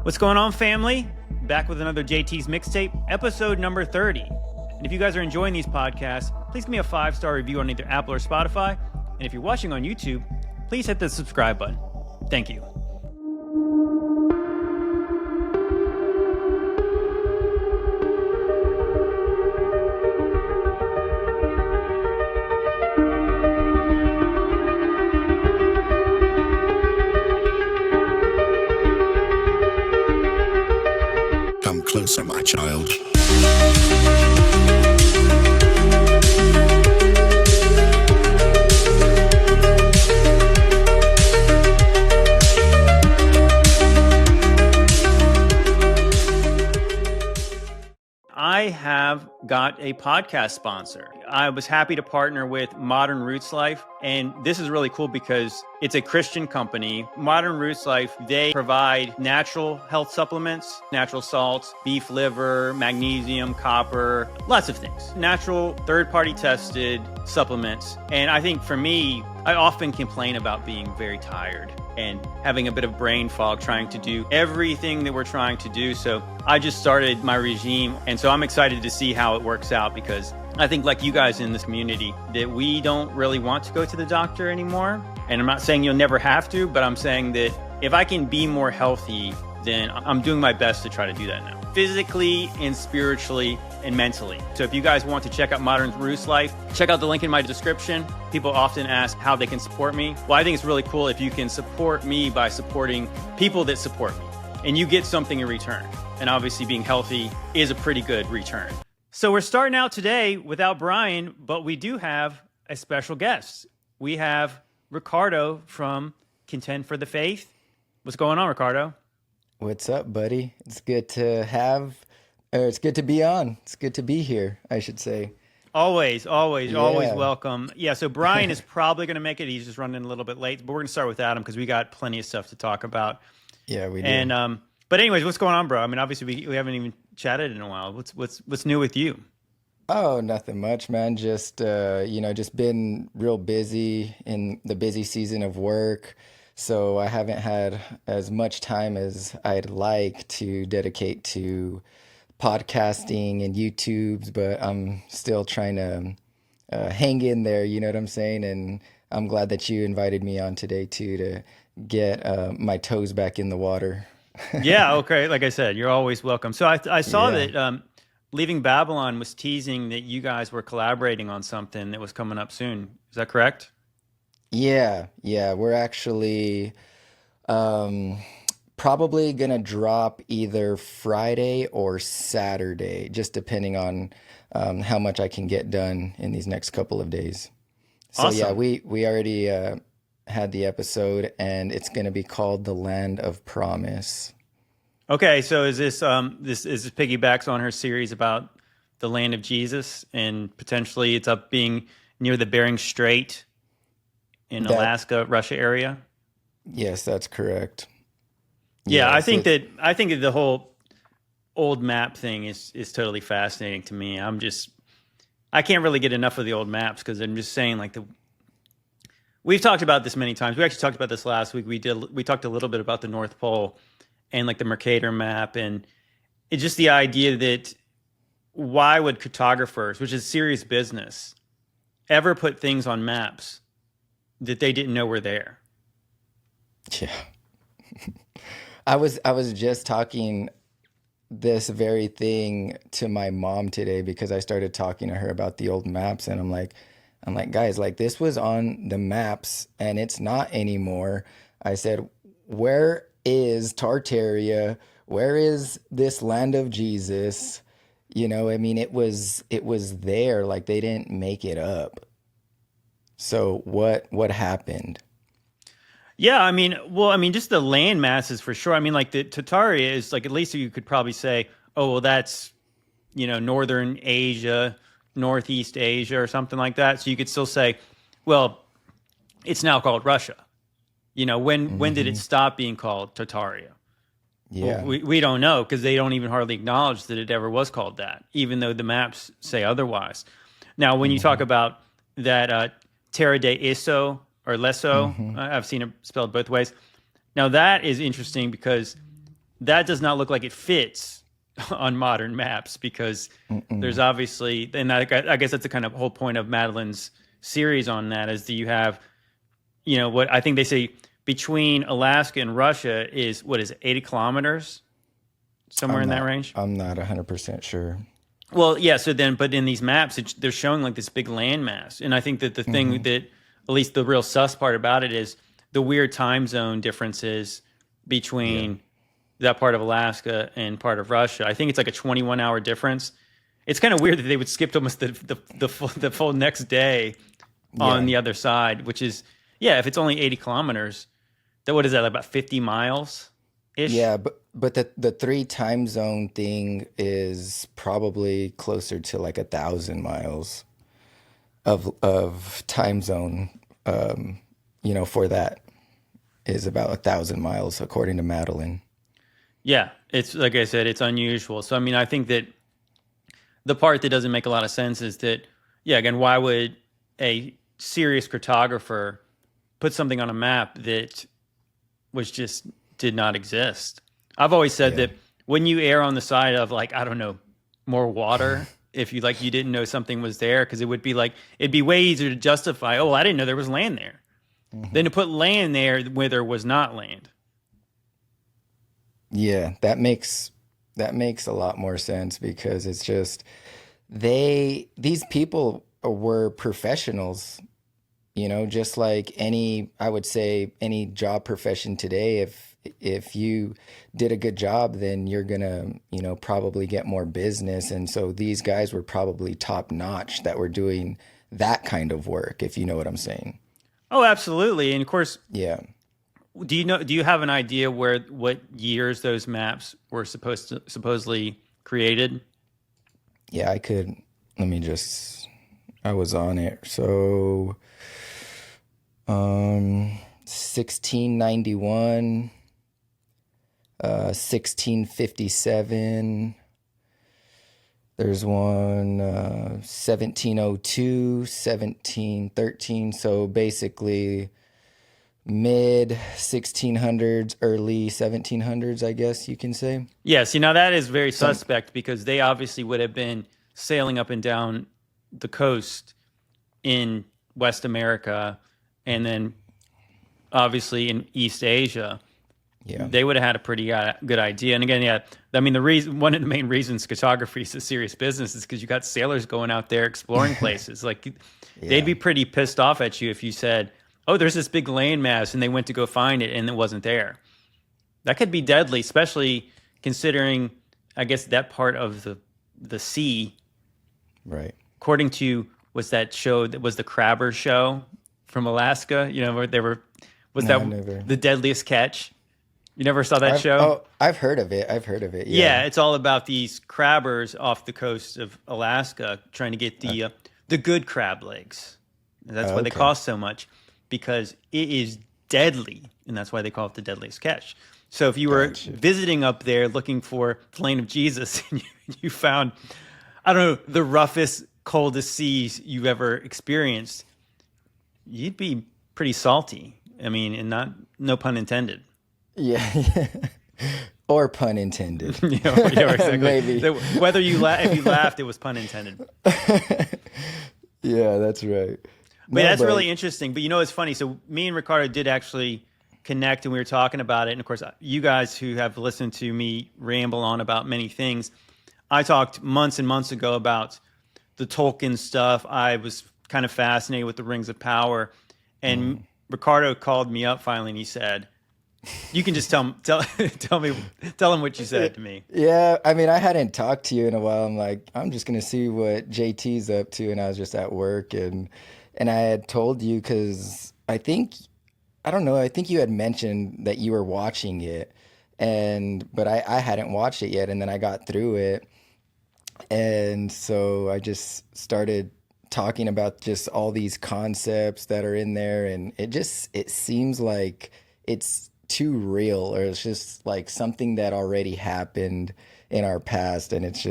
What's going on, family? Back with another JT's Mixtape, episode number 30. And if you guys are enjoying these podcasts, please give me a 5-star review on either Apple or Spotify. And if you're watching on YouTube, please hit the subscribe button. Thank you. Come closer, my child. I have got a podcast sponsor. I was happy to partner with Modern Roots Life, and this is really cool because it's a Christian company. Modern Roots Life, they provide natural health supplements, natural salts, beef liver, magnesium, copper, lots of things. Natural, third-party tested supplements. And I think for me, I often complain about being very tired and having a bit of brain fog trying to do everything that we're trying to do. So I just started my regime. And so I'm excited to see how it works out because I think like you guys in this community that we don't really want to go to the doctor anymore. And I'm not saying you'll never have to, but I'm saying that if I can be more healthy, then I'm doing my best to try to do that now. Physically and spiritually and mentally. So if you guys want to check out Modern Roots Life, check out the link in my description. People often ask how they can support me. Well, I think it's really cool if you can support me by supporting people that support me. And you get something in return. And obviously being healthy is a pretty good return. So we're starting out today without Brian, but we do have a special guest. We have Ricardo from Contend for the Faith. What's going on, Ricardo? What's up, buddy? It's good to it's good to be on. It's good to be here, I should say. Always welcome. Yeah, so Brian is probably going to make it. He's just running a little bit late, but we're going to start with Adam because we got plenty of stuff to talk about. Yeah, we do. And but anyways, what's going on, bro? I mean, obviously we haven't even chatted in a while. What's new with you? Oh, nothing much, man. Just just been real busy in the busy season of work. So I haven't had as much time as I'd like to dedicate to podcasting and YouTubes, but I'm still trying to hang in there, you know what I'm saying? And I'm glad that you invited me on today too to get my toes back in the water. Yeah, okay. Like I said, you're always welcome. So I saw that Leaving Babylon was teasing that you guys were collaborating on something that was coming up soon. Is that correct? Yeah, we're actually probably gonna drop either Friday or Saturday, just depending on how much I can get done in these next couple of days. So Awesome. yeah, we already had the episode, and it's gonna be called The Land of Promise. Okay, so is this this piggybacks on her series about the land of Jesus, and potentially it's up being near the Bering Strait in Alaska, Russia area? Yes, that's correct. Yeah, Yes, I think that the whole old map thing is totally fascinating to me. I can't really get enough of the old maps because I'm just saying we've talked about this many times. We actually talked about this last week. We talked a little bit about the North Pole and like the Mercator map, and it's just the idea that why would cartographers, which is serious business, ever put things on maps that they didn't know were there? Yeah. I was just talking this very thing to my mom today because I started talking to her about the old maps, and I'm like, guys, like this was on the maps and it's not anymore. I said, where is Tartaria? Where is this land of Jesus? You know, I mean, it was there, like they didn't make it up. So what happened? Yeah, I mean, just the land masses for sure. I mean, like the Tartaria is like, at least you could probably say, oh, well, that's, Northern Asia, Northeast Asia or something like that. So you could still say, well, it's now called Russia. When did it stop being called Tartaria? Yeah. Well, we don't know because they don't even hardly acknowledge that it ever was called that, even though the maps say otherwise. Now, when you talk about that Terra de Eso or Leso, I've seen it spelled both ways. Now, that is interesting because that does not look like it fits on modern maps, because there's obviously, and I guess that's the kind of whole point of Madeline's series on that, is that you have, what I think they say between Alaska and Russia is, what is it, 80 kilometers? Somewhere in that range? I'm not 100% sure. Well, yeah. So then, but in these maps, they're showing like this big landmass. And I think that the thing that, at least the real sus part about it, is the weird time zone differences between that part of Alaska and part of Russia. I think it's like a 21-hour difference. It's kind of weird that they would skip almost the full next day on the other side, which is, if it's only 80 kilometers, then what is that, like about 50 miles ish? Yeah, but the 3 time zone thing is probably closer to like 1,000 miles of time zone. For that is about 1,000 miles according to Madeline. Yeah, it's like I said, it's unusual. So I mean, I think that the part that doesn't make a lot of sense is that, again, why would a serious cartographer put something on a map that was just did not exist? I've always said that when you err on the side of, like, I don't know, more water, if you didn't know something was there, because it'd be way easier to justify, I didn't know there was land there, than to put land there where there was not land. Yeah, that makes a lot more sense, because it's just these people were professionals, just like I would say any job profession today. If you did a good job, then you're gonna, probably get more business. And so these guys were probably top notch that were doing that kind of work, if you know what I'm saying. Oh, absolutely. And of course, Yeah. do you have an idea what years those maps were supposedly created? Yeah, I was on it. So 1691, 1657. There's one 1702, 1713. So basically mid 1600s, early 1700s, I guess you can say. Yeah, see, now that is very suspect, because they obviously would have been sailing up and down the coast in West America, and then obviously in East Asia. Yeah. They would have had a pretty good idea. And again, I mean, one of the main reasons cartography is a serious business is because you got sailors going out there exploring places. Like, they'd be pretty pissed off at you if you said, "Oh, there's this big landmass," and they went to go find it and it wasn't there. That could be deadly, especially considering, I guess, that part of the sea. Right. According to, was that show that was the Crabber show from Alaska? Where Never. The Deadliest Catch? You never saw that show? Oh, I've heard of it. Yeah, it's all about these crabbers off the coast of Alaska trying to get the good crab legs. And that's why they cost so much, because it is deadly, and that's why they call it the Deadliest Catch. So if you were visiting up there looking for Plain of Jesus, and you found, I don't know, the roughest, coldest seas you've ever experienced, you'd be pretty salty. I mean, and no pun intended. Yeah. Or pun intended. Exactly. Maybe. So whether if you laughed, it was pun intended. Yeah, that's right. But that's really interesting. But it's funny. So me and Ricardo did actually connect, and we were talking about it. And of course, you guys who have listened to me ramble on about many things, I talked months and months ago about the Tolkien stuff. I was kind of fascinated with the Rings of Power. And Ricardo called me up finally, and he said, "You can just tell him what you said to me." Yeah, I mean, I hadn't talked to you in a while. I'm like, I'm just gonna see what JT's up to, and I was just at work, and I had told you, because I think you had mentioned that you were watching it, but I hadn't watched it yet, and then I got through it, and so I just started talking about just all these concepts that are in there, and it seems like it's too real, or it's just like something that already happened in our past, and it's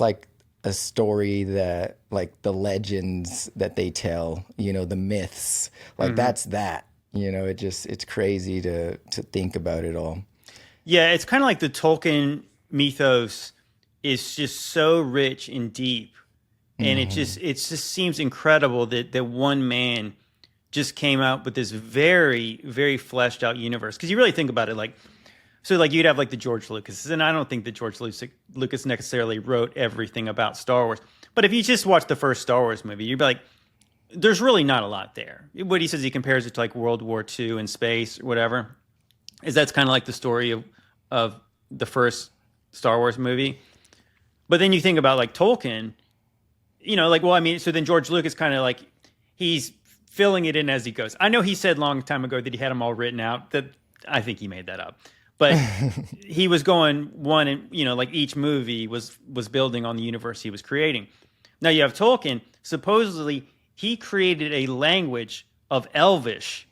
like a story that, like, the legends that they tell, the myths, like that's that, it's crazy to think about it all. Yeah, it's kind of like the Tolkien mythos is just so rich and deep, and it just seems incredible that one man just came out with this very, very fleshed out universe. Because you really think about it, like, so like you'd have like the George Lucas, and I don't think that George Lucas necessarily wrote everything about Star Wars. But if you just watch the first Star Wars movie, you'd be like, there's really not a lot there. What he says, he compares it to like World War II in space or whatever, is that's kind of like the story of the first Star Wars movie. But then you think about like Tolkien, like, well, I mean, so then George Lucas kind of like, he's filling it in as he goes. I know he said a long time ago that he had them all written out. That I think he made that up. But he was going one, and like each movie was building on the universe he was creating. Now you have Tolkien. Supposedly, he created a language of Elvish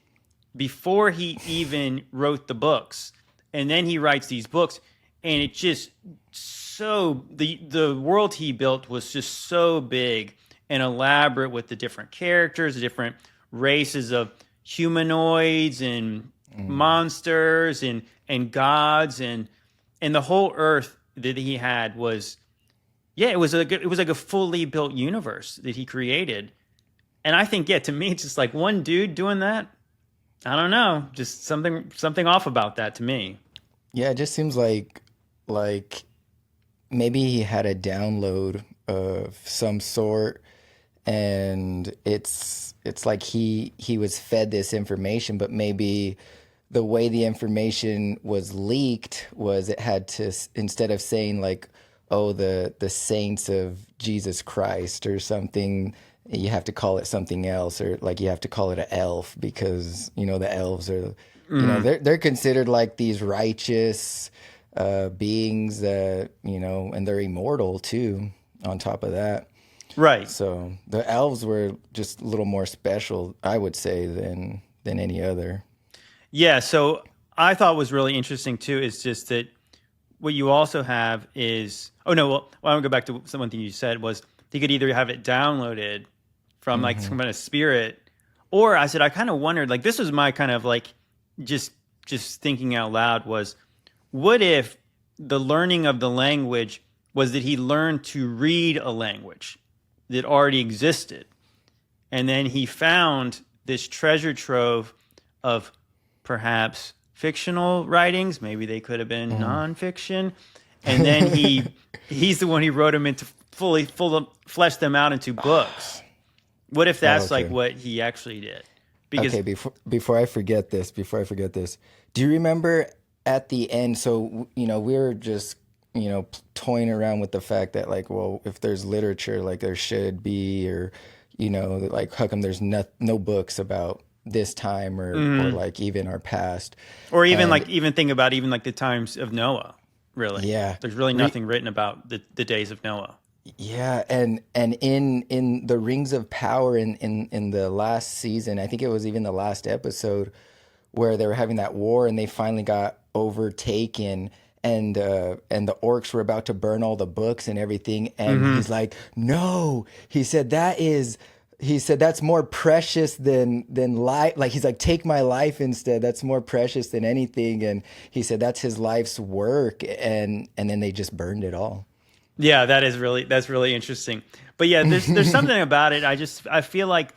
before he even wrote the books, and then he writes these books, and it just so the world he built was just so big and elaborate with the different characters, the different races of humanoids and monsters and gods and the whole earth that he had was, it was like a fully built universe that he created. And I think, to me, it's just like one dude doing that. I don't know, just something off about that to me. Yeah, it just seems like maybe he had a download of some sort, and it's like he was fed this information, but maybe the way the information was leaked was it had to, instead of saying like, oh, the saints of Jesus Christ or something, you have to call it something else, or like you have to call it an elf, because the elves are they're considered like these righteous beings that and they're immortal too on top of that. Right. So the elves were just a little more special, I would say, than any other. Yeah, so I thought was really interesting too is just that what you also have is, I want to go back to one thing you said was you could either have it downloaded from like some kind of spirit, or I kind of wondered, like, this was my kind of like just thinking out loud was, what if the learning of the language was that he learned to read a language that already existed, and then he found this treasure trove of perhaps fictional writings, maybe they could have been nonfiction, and then he's the one who wrote them into fully flesh them out into books. What if that's like what he actually did? Because before I forget this, do you remember at the end? So we were just toying around with the fact that, like, well, if there's literature, like there should be, or like how come there's no books about this time or like even our past, or even even think about even like the times of Noah. Really, yeah, there's really nothing written about the days of Noah. Yeah, and in the Rings of Power in the last season, I think it was even the last episode, where they were having that war and they finally got overtaken, and the orcs were about to burn all the books and everything, and he's like, no, he said that's more precious than life. Like, he's like, take my life instead. That's more precious than anything. And he said that's his life's work, and then they just burned it all. Yeah, that's really interesting. But yeah, there's something about it. I feel like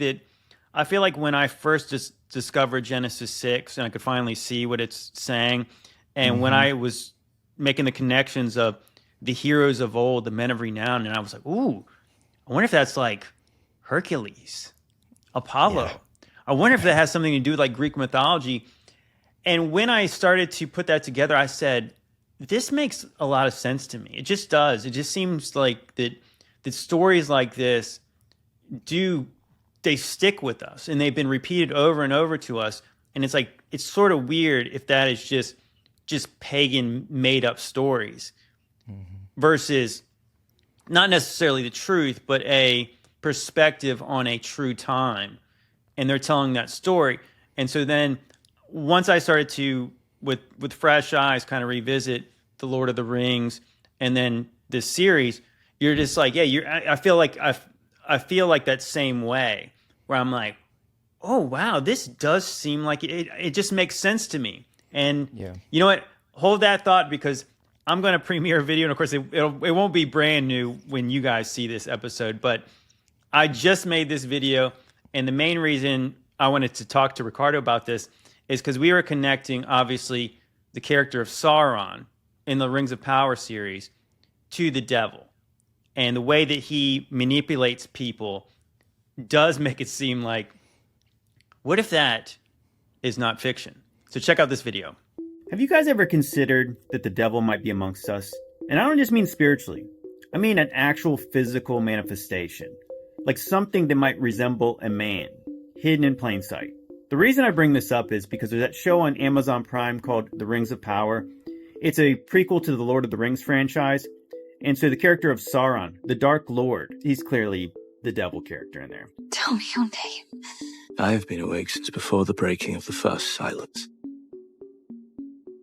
when I first just discovered Genesis 6 and I could finally see what it's saying, and when I was making the connections of the heroes of old, the men of renown, and I was like, ooh, I wonder if that's like Hercules, Apollo. Yeah. I wonder if that has something to do with like Greek mythology. And when I started to put that together, I said, this makes a lot of sense to me. It just does. It just seems like that stories like this they stick with us, and they've been repeated over and over to us. And it's like, it's sort of weird if that is just pagan made up stories versus not necessarily the truth, but a perspective on a true time. And they're telling that story. And so then once I started to, with fresh eyes, kind of revisit the Lord of the Rings and then this series, you're just like, I feel like that same way, where I'm like, oh wow, this does seem like it just makes sense to me. And you know what? hold that thought because I'm going to premiere a video. And of course, it won't be brand new when you guys see this episode. But I just made this video. And the main reason I wanted to talk to Ricardo about this is because we were connecting, obviously, the character of Sauron in the Rings of Power series to the devil. And the way that he manipulates people does make it seem like, what if that is not fiction? So check out this video. Have you guys ever considered that the devil might be amongst us? And I don't just mean spiritually. I mean an actual physical manifestation. Like something that might resemble a man, hidden in plain sight. The reason I bring this up is because there's that show on Amazon Prime called The Rings of Power. It's a prequel to the Lord of the Rings franchise. And so the character of Sauron, the Dark Lord, he's clearly the devil character in there. Tell me your name. I have been awake since before the breaking of the first silence.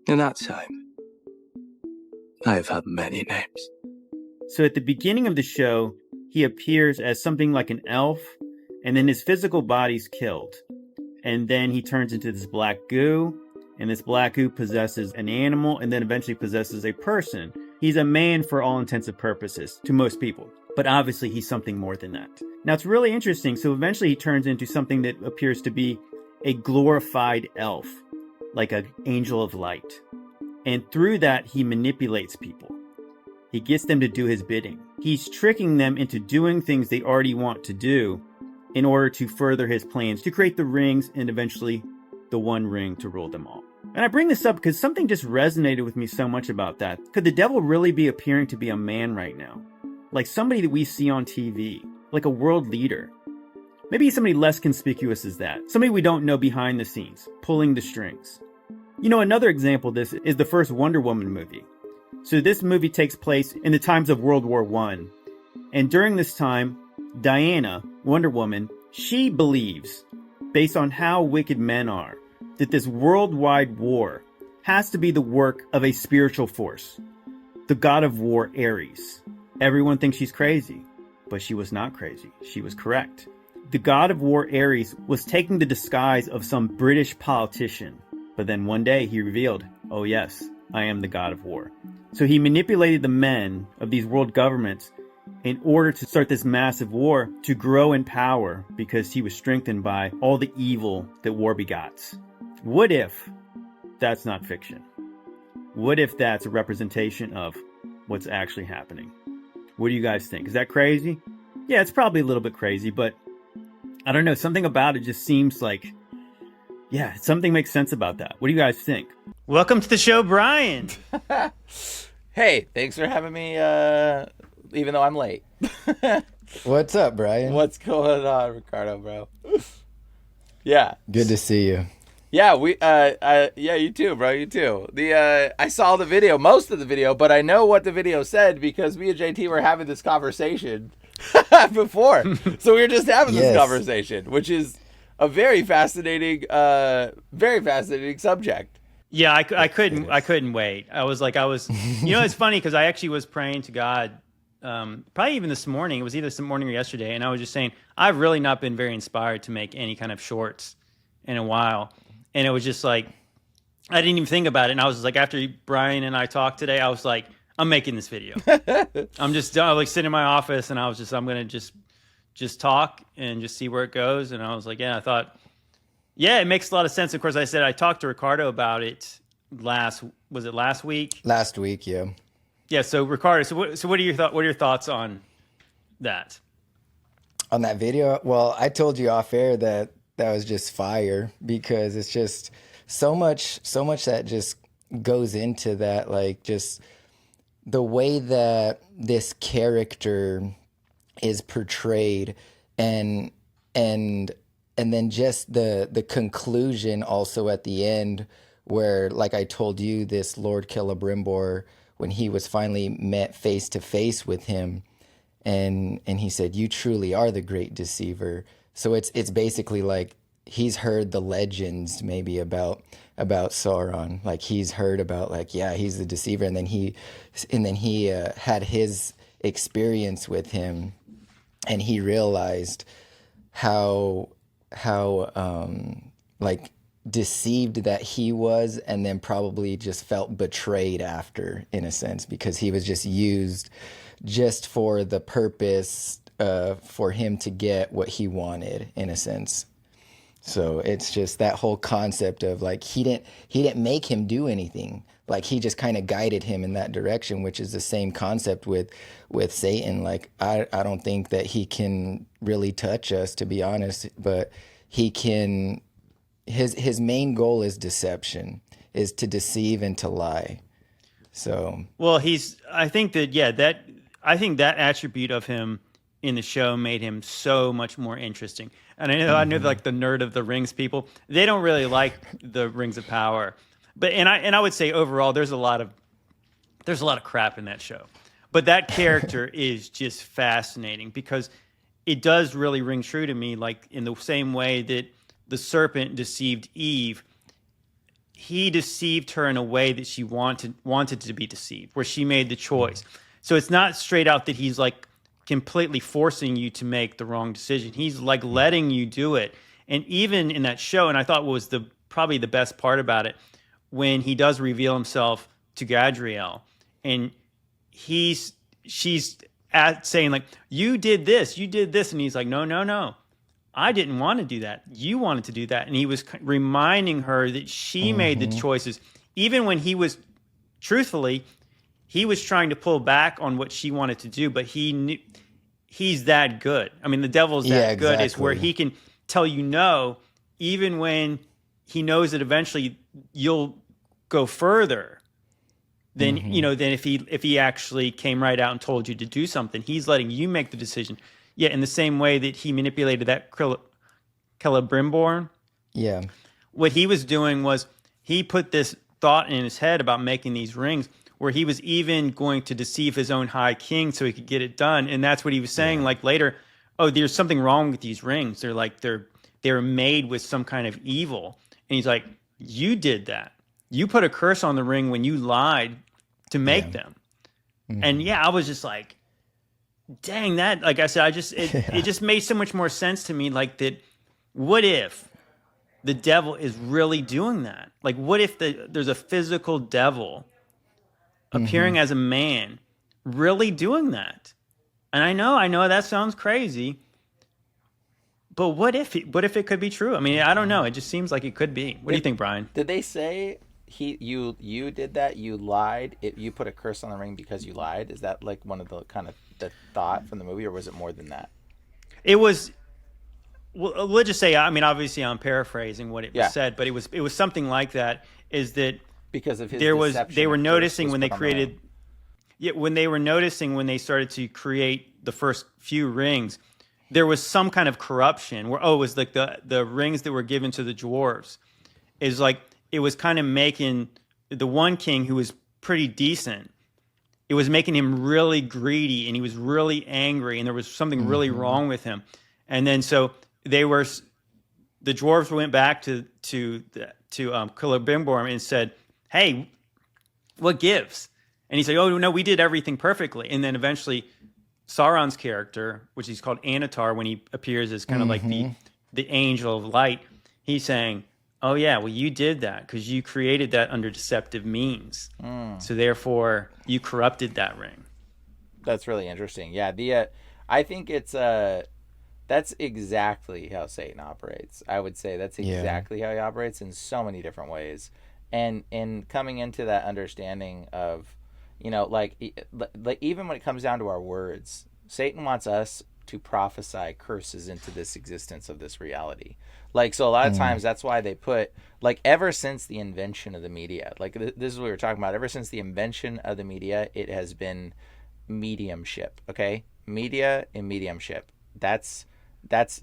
In that time, I have had many names. So at the beginning of the show, he appears as something like an elf, and then his physical body's killed. And then he turns into this black goo, and this black goo possesses an animal, and then eventually possesses a person. He's a man for all intents and purposes, to most people. But obviously he's something more than that. Now it's really interesting. So eventually he turns into something that appears to be a glorified elf, like an angel of light. And through that, he manipulates people. He gets them to do his bidding. He's tricking them into doing things they already want to do in order to further his plans, to create the rings and eventually the one ring to rule them all. And I bring this up because something just resonated with me so much about that. Could the devil really be appearing to be a man right now? Like somebody that we see on TV, like a world leader. Maybe somebody less conspicuous as that. Somebody we don't know behind the scenes, pulling the strings. You know, another example of this is the first Wonder Woman movie. So this movie takes place in the times of World War I. And during this time, Diana, Wonder Woman, she believes, based on how wicked men are, that this worldwide war has to be the work of a spiritual force, the god of war, Ares. Everyone thinks she's crazy, but she was not crazy. She was correct. The god of war, Ares, was taking the disguise of some British politician. But then one day he revealed, oh yes, I am the god of war. So he manipulated the men of these world governments in order to start this massive war to grow in power because he was strengthened by all the evil that war begots. What if that's not fiction? What if that's a representation of what's actually happening? What do you guys think? Is that crazy? Yeah, it's probably a little bit crazy, but I don't know. Something about it just seems like, yeah, something makes sense about that. What do you guys think? Welcome to the show, Brian. Hey, thanks for having me, even though I'm late. What's up, Brian? What's going on, Ricardo, bro? Yeah. Good to see you. Yeah, yeah, you too, bro, you too. I saw the video, most of the video, but I know what the video said because me and JT were having this conversation before. So we were just having this conversation, which is a very fascinating subject. Yeah, I couldn't wait. I was, you know, it's funny because I actually was praying to God, probably even this morning. It was either this morning or yesterday. And I was just saying, I've really not been very inspired to make any kind of shorts in a while. And it was just like, I didn't even think about it. And I was just like, after Brian and I talked today, I was like, I'm making this video. I'm like sitting in my office and I was just, I'm going to just talk and just see where it goes. And I was like, yeah, I thought, yeah, it makes a lot of sense. Of course, I said I talked to Ricardo about it last week? Last week, yeah. Yeah. So Ricardo, what are your thoughts on that? On that video? Well, I told you off air that was just fire because it's just so much that just goes into that, like just the way that this character is portrayed and then just the conclusion also at the end where, like I told you, this Lord Celebrimbor, when he was finally met face to face with him and he said, you truly are the great deceiver. So it's basically like he's heard the legends maybe about Sauron. Like he's heard about, like, yeah, he's the deceiver. And then he had his experience with him and he realized how like deceived that he was, and then probably just felt betrayed after, in a sense, because he was just used just for the purpose for him to get what he wanted, in a sense. So it's just that whole concept of like he didn't make him do anything. Like he just kind of guided him in that direction, which is the same concept with Satan. Like I don't think that he can really touch us, to be honest, but he can. His main goal is deception, is to deceive and to lie. So Well, I think that attribute of him in the show made him so much more interesting. And I know like the nerd of the rings people, they don't really like the rings of power. But I would say overall there's a lot of crap in that show. But that character is just fascinating because it does really ring true to me, like in the same way that the serpent deceived Eve. He deceived her in a way that she wanted to be deceived, where she made the choice. So it's not straight out that he's like completely forcing you to make the wrong decision. He's like letting you do it. And even in that show, and I thought what was probably the best part about it, when he does reveal himself to Gadriel, and she's saying like, you did this, and he's like, no, I didn't want to do that. You wanted to do that. And he was reminding her that she made the choices, even when he was, truthfully, he was trying to pull back on what she wanted to do, but he knew he's that good. I mean, the devil's that good is where he can tell you no, even when he knows that eventually you'll go further than than if he actually came right out and told you to do something. He's letting you make the decision. Yeah, in the same way that he manipulated that Celebrimbor. yeah, What he was doing was he put this thought in his head about making these rings, where he was even going to deceive his own high king so he could get it done. And that's what he was saying, like later, oh, there's something wrong with these rings. They're made with some kind of evil. And he's like, you did that. You put a curse on the ring when you lied to make them. And I was just like, dang, that, like I said, it just made so much more sense to me. Like that, what if the devil is really doing that? Like, what if there's a physical devil appearing as a man, really doing that? And I know that sounds crazy, but what if it could be true? I mean, I don't know. It just seems like it could be. What do you think, Brian? Did they say you did that? You lied. You put a curse on the ring because you lied. Is that like one of the kind of the thought from the movie, or was it more than that? It was. Well, let's just say. I mean, obviously, I'm paraphrasing what it was said, but it was something like that. Is that because of his they were noticing when they created. Yeah, when they were noticing when they started to create the first few rings, there was some kind of corruption where it was like the rings that were given to the dwarves is like it was kind of making the one king who was pretty decent. It was making him really greedy, and he was really angry, and there was something really wrong with him. And then so the dwarves went back to Celebrimbor and said, "Hey, what gives?" And he said, "Oh no, we did everything perfectly." And then eventually, Sauron's character, which he's called Anatar, when he appears as kind of like the angel of light, he's saying, "Oh yeah, well you did that because you created that under deceptive means. So therefore, you corrupted that ring." That's really interesting. Yeah, I think it's that's exactly how Satan operates. I would say that's exactly how he operates in so many different ways. And coming into that understanding of, like even when it comes down to our words, Satan wants us to prophesy curses into this existence of this reality. Like, so a lot of times that's why they put, like, ever since the invention of the media, like this is what we were talking about, ever since the invention of the media, it has been mediumship, okay? Media and mediumship. That's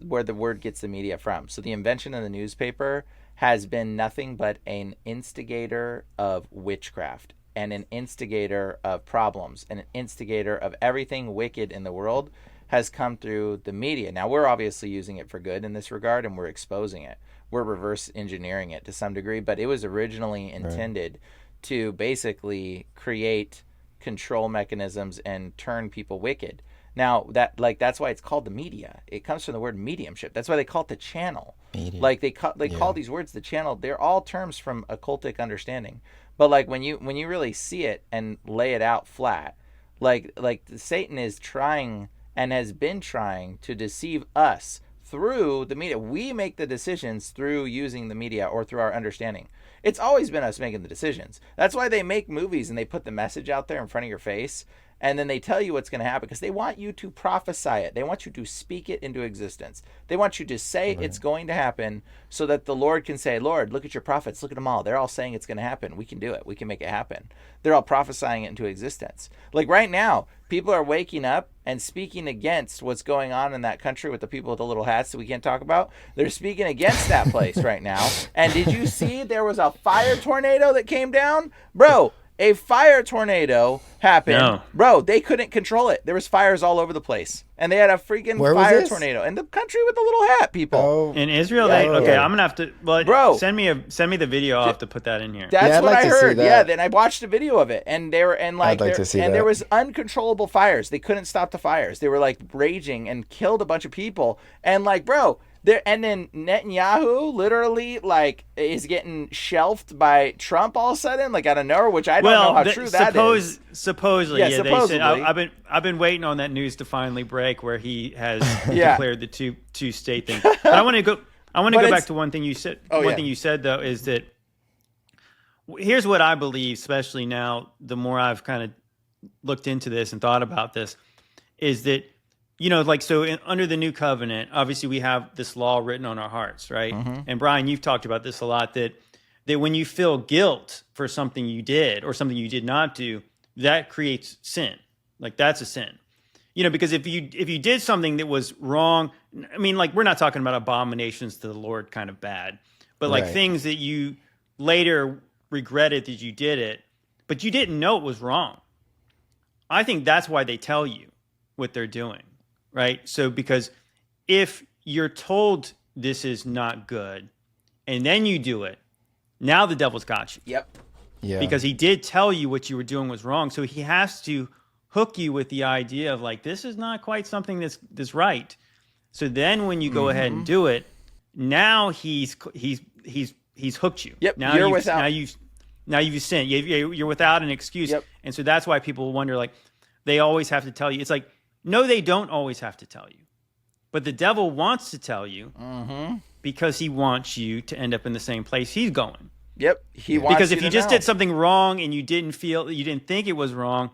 where the word gets the media from. So the invention of the newspaper has been nothing but an instigator of witchcraft and an instigator of problems and an instigator of everything wicked in the world has come through the media. Now, we're obviously using it for good in this regard, and we're exposing it. We're reverse engineering it to some degree, but it was originally intended to basically create control mechanisms and turn people wicked. Now, that's why it's called the media. It comes from the word mediumship. That's why they call it the channel. Media. Like they call these words the channel. They're all terms from occultic understanding. But like when you really see it and lay it out flat, like Satan is trying and has been trying to deceive us through the media. We make the decisions through using the media or through our understanding. It's always been us making the decisions. That's why they make movies and they put the message out there in front of your face, and then they tell you what's going to happen because they want you to prophesy it. They want you to speak it into existence. They want you to say it's going to happen so that the Lord can say, Lord, look at your prophets. Look at them all. They're all saying it's going to happen. We can do it. We can make it happen. They're all prophesying it into existence. Like right now, people are waking up and speaking against what's going on in that country with the people with the little hats that we can't talk about. They're speaking against that place right now. And did you see there was a fire tornado that came down? Bro, a fire tornado happened. No. Bro, they couldn't control it. There was fires all over the place. And they had a freaking fire tornado in the country with the little hat, people. Oh, In Israel, Yeah, they okay. yeah. I'm gonna have to. Well, Bro. send me the video. I'll have to put that in here. That's Yeah, I'd what like I to see heard. that. Yeah, then I watched a video of it, and they were I'd like to see that. there was uncontrollable fires. They couldn't stop the fires. They were like raging and killed a bunch of people. And like, bro, there. And then Netanyahu literally like is getting shelved by Trump all of a sudden, like out of nowhere, which I don't know how true that is. Supposedly, Yeah, yeah. supposedly. They said, I've been waiting on that news to finally break, where he has declared the two state thing. But I want to go. Go back to one thing you said. One thing you said though is that here's what I believe, especially now, the more I've kind of looked into this and thought about this, is that, like, so under the new covenant, obviously we have this law written on our hearts, right? Mm-hmm. And Brian, you've talked about this a lot, that when you feel guilt for something you did or something you did not do, that creates sin. Like, that's a sin. Because if you did something that was wrong, I mean, like, we're not talking about abominations to the Lord kind of bad, but like things that you later regretted that you did it, but you didn't know it was wrong. I think that's why they tell you what they're doing, right? So because if you're told this is not good and then you do it, now the devil's got you. Yep. Yeah. Because he did tell you what you were doing was wrong. So he has to hook you with the idea of like, this is not quite something that's right. So then when you go ahead and do it, now he's hooked you. Yep. Now you've sinned. You're without an excuse. Yep. And so that's why people wonder, like, they always have to tell you. It's like, no, they don't always have to tell you. But the devil wants to tell you because he wants you to end up in the same place he's going. Yep. He wants Because if you you to just know. did something wrong and you didn't think it was wrong,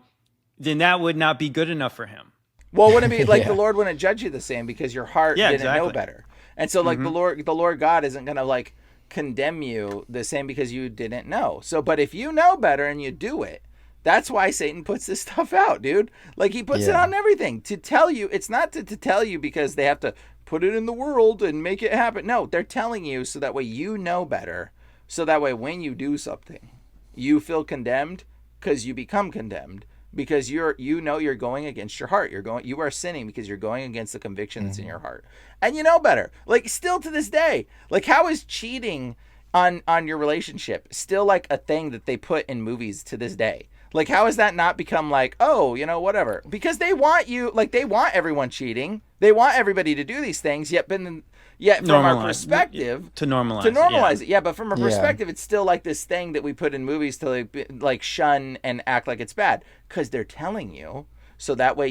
then that would not be good enough for him. Well, wouldn't it be like Yeah. the Lord wouldn't judge you the same because your heart Yeah, didn't know exactly. better. And so like the Lord God isn't going to like condemn you the same because you didn't know. So, but if you know better and you do it, that's why Satan puts this stuff out, dude. Like he puts it on everything to tell you. It's not to tell you because they have to put it in the world and make it happen. No, they're telling you so that way you know better. So that way when you do something, you feel condemned because you become condemned. Because you're going against your heart. You are sinning because you're going against the conviction that's in your heart. And you know better. Like still to this day, like how is cheating on your relationship still like a thing that they put in movies to this day? Like how has that not become like, oh, whatever? Because they want they want everyone cheating. They want everybody to do these things, yet from our perspective to normalize it. Yeah, but from a perspective, it's still like this thing that we put in movies to like shun and act like it's bad because they're telling you, so that way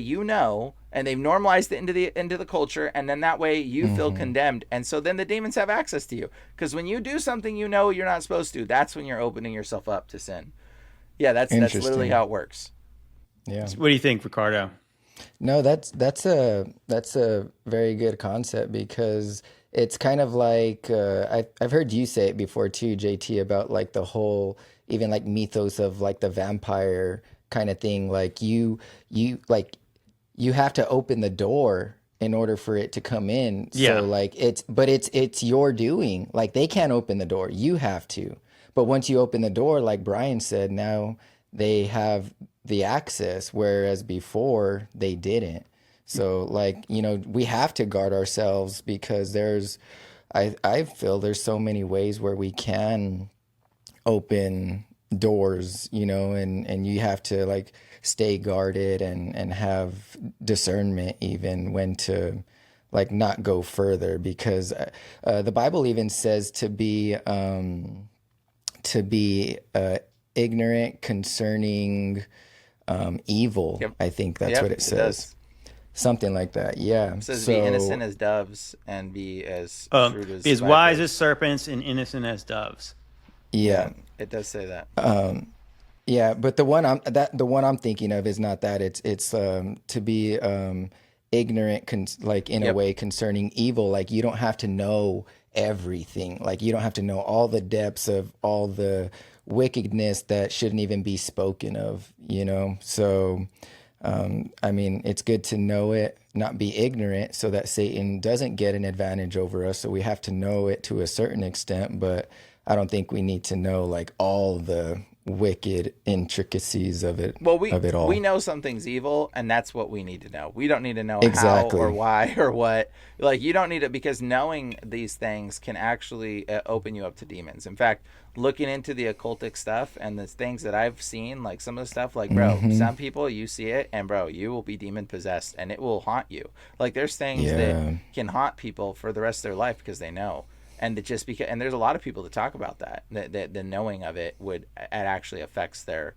and they've normalized it into the culture, and then that way you feel condemned, and so then the demons have access to you because when you do something you're not supposed to, that's when you're opening yourself up to sin. Yeah, that's literally how it works. Yeah. What do you think, Ricardo? No, that's a very good concept because it's kind of like I've heard you say it before too, JT, about like the whole even like mythos of like the vampire kind of thing. Like you have to open the door in order for it to come in. Yeah. So like it's your doing. Like they can't open the door. You have to. But once you open the door, like Brian said, now they have the access, whereas before they didn't. So like, we have to guard ourselves because I feel there's so many ways where we can open doors, and you have to like stay guarded and have discernment even when to like not go further, because the Bible even says to be ignorant concerning evil. Yep. I think that's Yep, what it it says. does. Something like that. Yeah. It says, So be innocent as doves and be as shrewd as Be as wise vipers. as serpents and innocent as doves. yeah. It does say that. Yeah, but the one I'm thinking of is not that. It's to be ignorant, like in a Yep. way concerning evil. Like you don't have to know everything. Like you don't have to know all the depths of all the wickedness that shouldn't even be spoken of. So I mean, it's good to know it, not be ignorant, so that Satan doesn't get an advantage over us. So we have to know it to a certain extent, but I don't think we need to know like all the wicked intricacies of it. Well, of it all. we know something's evil, and that's what we need to know. We don't need to know Exactly. how or why or what. Like, you don't need it, because knowing these things can actually open you up to demons. In fact, looking into the occultic stuff and the things that I've seen, like some of the stuff, like, bro, some people, you see it, and bro, you will be demon possessed, and it will haunt you. Like, there's things that can haunt people for the rest of their life because they know. And it just because, and there's a lot of people that talk about that the knowing of it actually affects their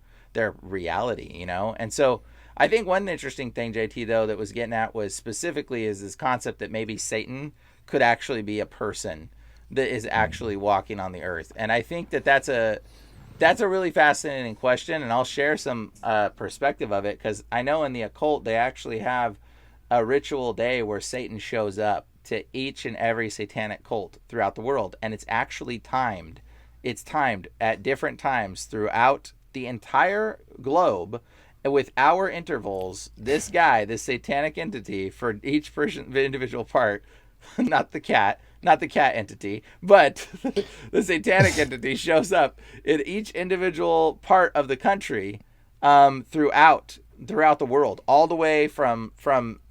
reality, And so I think one interesting thing, JT, though, that was getting at was specifically is this concept that maybe Satan could actually be a person that is actually walking on the earth. And I think that's a really fascinating question, and I'll share some perspective of it, because I know in the occult they actually have a ritual day where Satan shows up to each and every satanic cult throughout the world, and it's actually timed. It's timed at different times throughout the entire globe with hour intervals. This guy, this satanic entity, for each person, the individual part, not the cat entity, but the satanic entity shows up in each individual part of the country, throughout the world, all the way from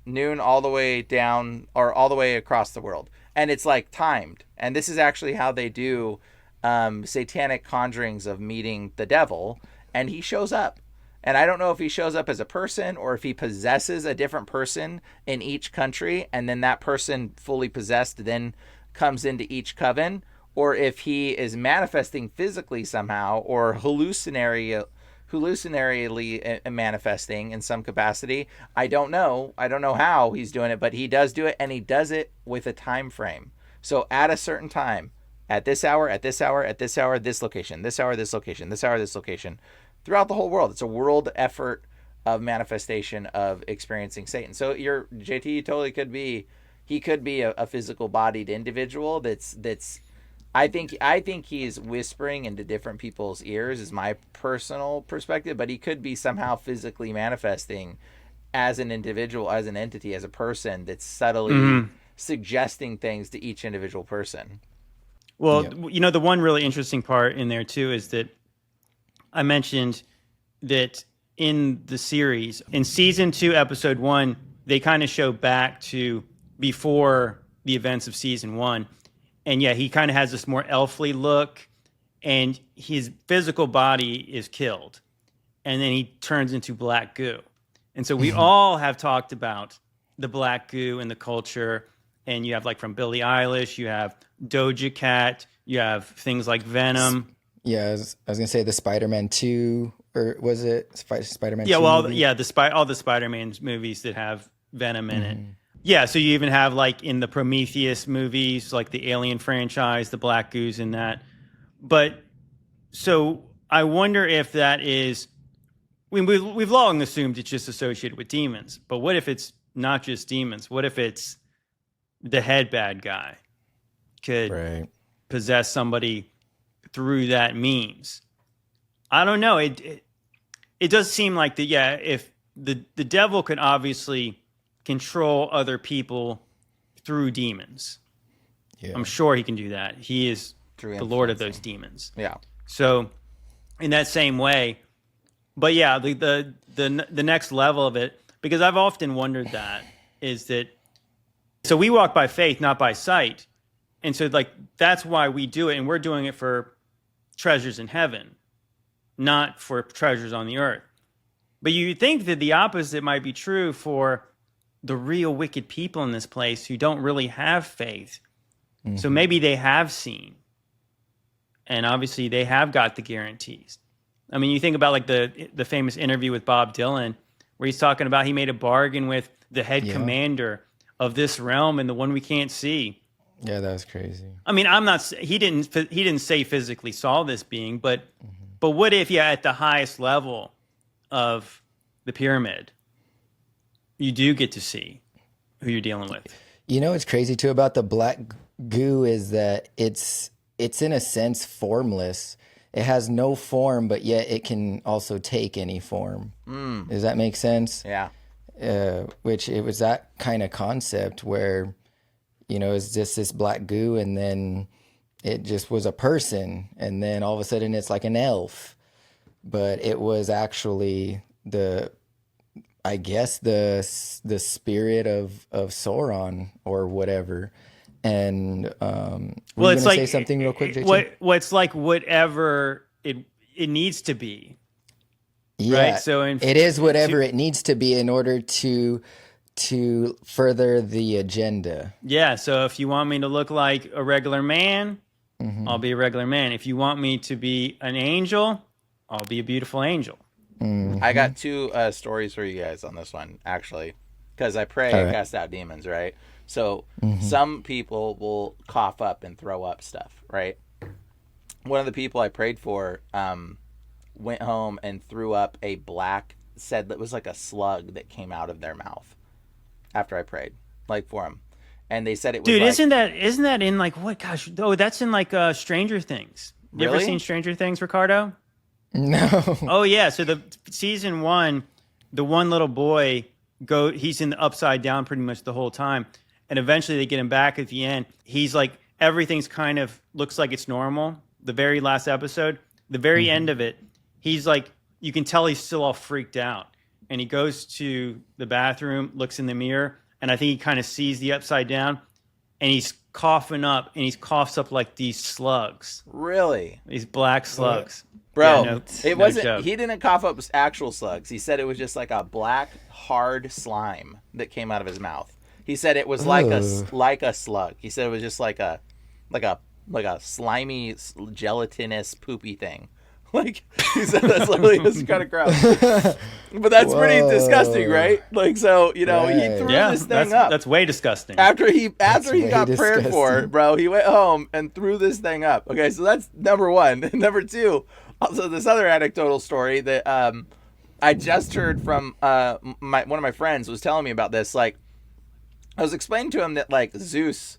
noon all the way down, or all the way across the world. And it's like timed. And this is actually how they do satanic conjurings of meeting the devil. And he shows up. And I don't know if he shows up as a person or if he possesses a different person in each country, and then that person fully possessed then comes into each coven, or if he is manifesting physically somehow, or hallucinarily manifesting in some capacity. I don't know how he's doing it, but he does do it, and he does it with a time frame. So at a certain time, at this hour, at this hour, at this hour, this location, this hour, this location, this hour, this location, throughout the whole world. It's a world effort of manifestation of experiencing Satan. So JT totally could be a physical bodied individual that's I think he's whispering into different people's ears, is my personal perspective, but he could be somehow physically manifesting as an individual, as an entity, as a person that's subtly suggesting things to each individual person. Well, the one really interesting part in there too is that I mentioned that in the series, in season 2, episode 1, they kind of show back to before the events of season 1. And yeah, he kind of has this more elfly look, and his physical body is killed. And then he turns into black goo. And so we all have talked about the black goo and the culture. And you have, like, from Billie Eilish, you have Doja Cat, you have things like Venom. Yeah, I was gonna say the Spider-Man 2, or was it Spider-Man? Yeah, 2 well, movie? yeah, all the Spider-Man movies that have Venom in it. Yeah, so you even have, like, in the Prometheus movies, like the Alien franchise, the black goos in that. But so I wonder if that is. We've long assumed it's just associated with demons, but what if it's not just demons? What if it's the head bad guy could possess somebody through that means? I don't know. It does seem like if the devil could obviously control other people through demons. Yeah. I'm sure he can do that. He is the Lord of those demons. Yeah. So in that same way, but yeah, the next level of it, because I've often wondered that, is that, so we walk by faith, not by sight. And so, like, that's why we do it. And we're doing it for treasures in heaven, not for treasures on the earth. But you think that the opposite might be true for the real wicked people in this place who don't really have faith. So maybe they have seen. And obviously they have got the guarantees. I mean, you think about like the famous interview with Bob Dylan, where he's talking about he made a bargain with the head commander of this realm and the one we can't see. Yeah, that was crazy. I mean, he didn't say physically saw this being, but what if at the highest level of the pyramid, you do get to see who you're dealing with? You know what's crazy too about the black goo is that it's in a sense formless. It has no form, but yet it can also take any form. Does that make sense? Yeah. Which it was that kind of concept where, you know, it's just this black goo, and then it just was a person, and then all of a sudden it's like an elf. But it was actually I guess the spirit of Sauron or whatever. And well, it's like say something real quick, JT? What's like whatever it needs to be. Yeah, right? So it is whatever it needs to be in order to further the agenda. Yeah. So if you want me to look like a regular man, I'll be a regular man. If you want me to be an angel, I'll be a beautiful angel. I got two stories for you guys on this one, actually, because I pray and cast out demons, right? So some people will cough up and throw up stuff, right? One of the people I prayed for went home and threw up said that was like a slug that came out of their mouth after I prayed, like for him. And they said it was Dude, like, isn't that in like what? Gosh, that's in like Stranger Things. You ever seen Stranger Things, Ricardo? No. Oh yeah. So the season 1, the one little boy he's in the upside down pretty much the whole time. And eventually they get him back at the end. He's like, everything's kind of looks like it's normal. The very last episode, the very end of it, he's like, you can tell he's still all freaked out. And he goes to the bathroom, looks in the mirror, and I think he kind of sees the upside down, and he's coughing up, and he coughs up like these slugs. Really? These black slugs. Bro, Yeah, it wasn't. joke. He didn't cough up actual slugs. He said it was just like a black, hard slime that came out of his mouth. He said it was like a slug. He said it was just like a slimy, gelatinous, poopy thing. Like he said, that's literally was kind of gross. But that's pretty disgusting, right? Like, so he threw this thing up. That's way disgusting. After he got prayed for, bro, he went home and threw this thing up. Okay, so that's number one. And number two, also this other anecdotal story that I just heard from one of my friends was telling me about this. Like, I was explaining to him that like Zeus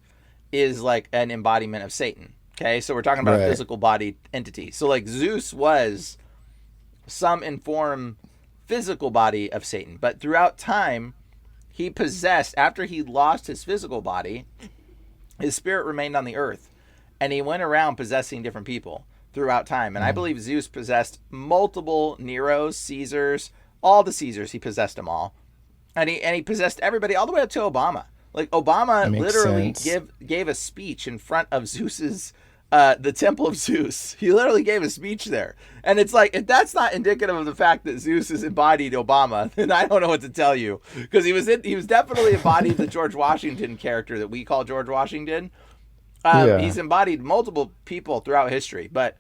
is like an embodiment of Satan. Okay, so we're talking about a physical body entity. So like Zeus was some informed physical body of Satan, but throughout time, he possessed, after he lost his physical body, his spirit remained on the earth, and he went around possessing different people throughout time. And I believe Zeus possessed multiple Neros, Caesars, all the Caesars. He possessed them all, and he possessed everybody all the way up to Obama. Like Obama literally gave a speech in front of Zeus's the Temple of Zeus. He literally gave a speech there. And it's like, if that's not indicative of the fact that Zeus has embodied Obama, then I don't know what to tell you. Because he was definitely embodied the George Washington character that we call George Washington. He's embodied multiple people throughout history, but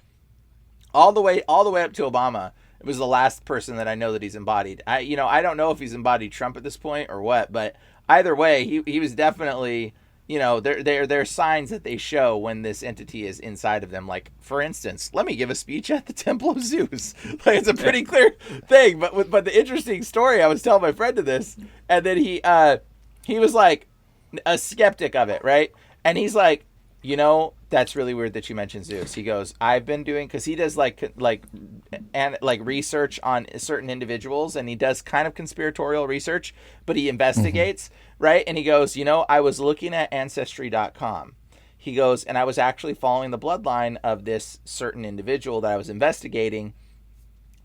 all the way up to Obama, it was the last person that I know that he's embodied. I don't know if he's embodied Trump at this point or what, but either way, he was definitely, there are signs that they show when this entity is inside of them. Like, for instance, let me give a speech at the Temple of Zeus. Like, it's a pretty clear thing. But the interesting story, I was telling my friend of this, and then he was like a skeptic of it, right? And he's like, that's really weird that you mentioned Zeus. He goes, I've been doing, because he does like research on certain individuals, and he does kind of conspiratorial research, but he investigates, right? And he goes, I was looking at ancestry.com. He goes, and I was actually following the bloodline of this certain individual that I was investigating,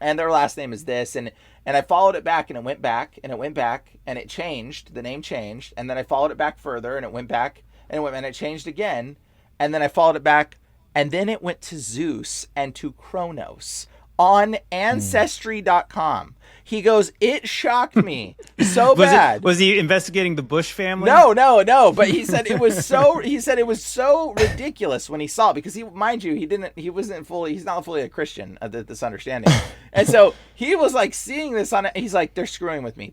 and their last name is this, and I followed it back, and it went back, and it went back, and it changed, the name changed, and then I followed it back further, and it went back, and it changed again. And then I followed it back, and then it went to Zeus and to Kronos on Ancestry.com. He goes, it shocked me So bad. Was he investigating the Bush family? No. But he said it was so. He said it was so ridiculous when he saw it because mind you, he's not fully a Christian at this understanding, and so he was like seeing this on it. He's like, they're screwing with me.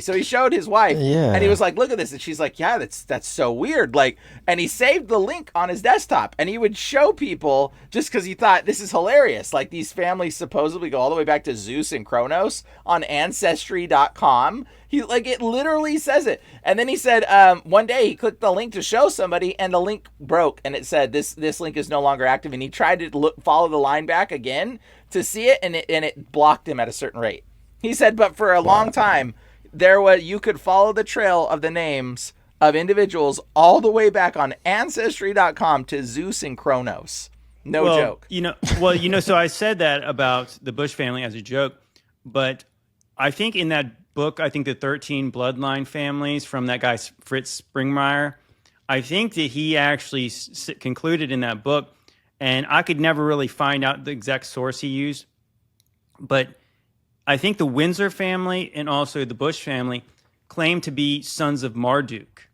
So he showed his wife, and he was like, look at this, and she's like, yeah, that's so weird. Like, and he saved the link on his desktop, and he would show people just because he thought this is hilarious. Like these families supposedly go all the way back to Zeus and Kronos on Ancestry.com. It literally says it. And then he said one day he clicked the link to show somebody and the link broke and it said this link is no longer active, and he tried to follow the line back again to see it, and it blocked him at a certain rate. He said, but for a long time you could follow the trail of the names of individuals all the way back on Ancestry.com to Zeus and Kronos. No joke. So I said that about the Bush family as a joke, but I think in that book, I think the 13 bloodline families from that guy Fritz Springmeier, I think that he actually concluded in that book, and I could never really find out the exact source he used, but I think the Windsor family and also the Bush family claim to be sons of Marduk.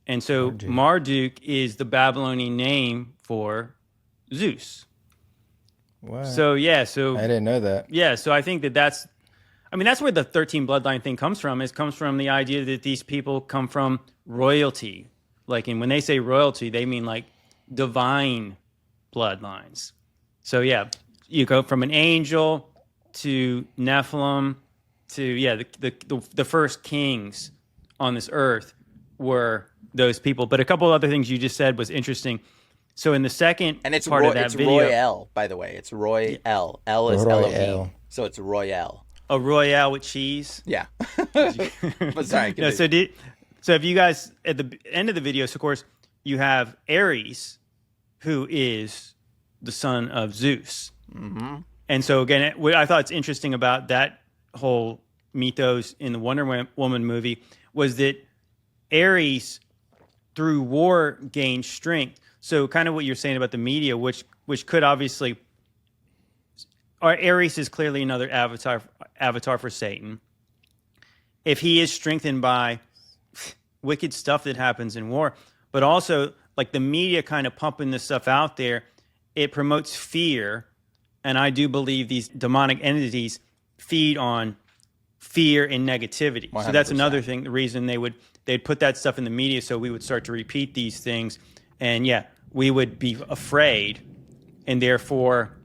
And so Marduk is the Babylonian name for Zeus. Wow. So I didn't know that. Yeah, so I think that's where the 13 bloodline thing comes from. It comes from the idea that these people come from royalty. And when they say royalty, they mean like divine bloodlines. So yeah, you go from an angel to Nephilim to the first kings on this earth were those people. But a couple of other things you just said was interesting. So in the second and it's part of that video, Royale, by the way, it's Royale. L is Elohim, so it's Royale. A Royale with cheese. Yeah. But sorry. So if you guys at the end of the video, so of course you have Ares, who is the son of Zeus. Mm-hmm. And so again, what I thought it's interesting about that whole mythos in the Wonder Woman movie was that Ares, through war, gained strength. So kind of what you're saying about the media, which could obviously, Ares is clearly another avatar for Satan. If he is strengthened by wicked stuff that happens in war, but also like the media kind of pumping this stuff out there, it promotes fear. And I do believe these demonic entities feed on fear and negativity. 100%. So that's another thing, the reason they'd put that stuff in the media so we would start to repeat these things. And we would be afraid, and therefore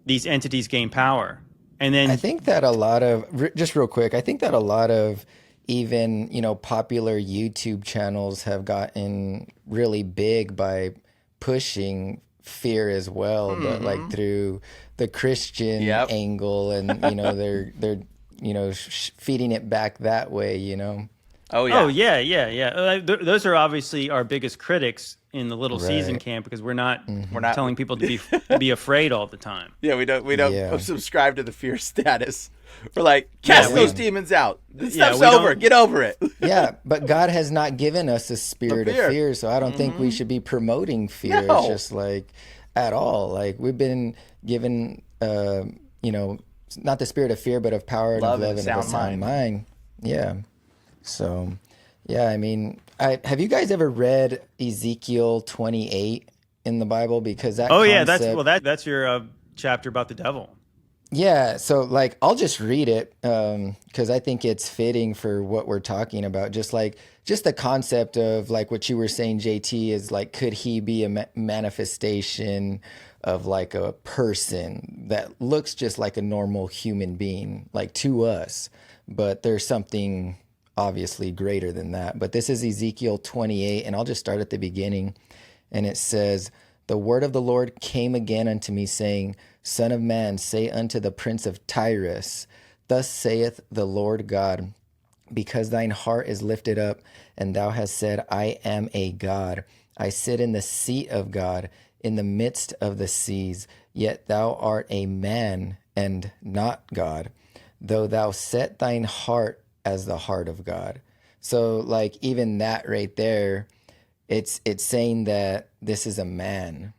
these entities gain power. And then I think that a lot of, just real quick, I think that a lot of even, popular YouTube channels have gotten really big by pushing fear as well, mm-hmm. but like through the Christian angle, and they're feeding it back that way, Oh yeah. Those are obviously our biggest critics in the little season camp, because we're not telling people to be afraid all the time. Yeah, we don't subscribe to the fear status. We're like, cast those demons out. This stuff's over. Get over it. Yeah, but God has not given us a spirit of fear, so I don't think we should be promoting fear. No. It's just like at all. Like we've been given, not the spirit of fear, but of power and of love and of a sound mind. Yeah. So, yeah, I mean, have you guys ever read Ezekiel 28 in the Bible? Because that that's your chapter about the devil. Yeah, so like I'll just read it because I think it's fitting for what we're talking about. Just the concept of like what you were saying, JT, is like, could he be a manifestation of like a person that looks just like a normal human being, like to us, but there's something obviously greater than that. But this is Ezekiel 28, and I'll just start at the beginning. And it says, "The word of the Lord came again unto me, saying, Son of man, say unto the prince of Tyrus, Thus saith the Lord God, because thine heart is lifted up, and thou hast said, I am a God. I sit in the seat of God, in the midst of the seas. Yet thou art a man, and not God, though thou set thine heart as the heart of God." So like even that right there, it's saying that this is a man,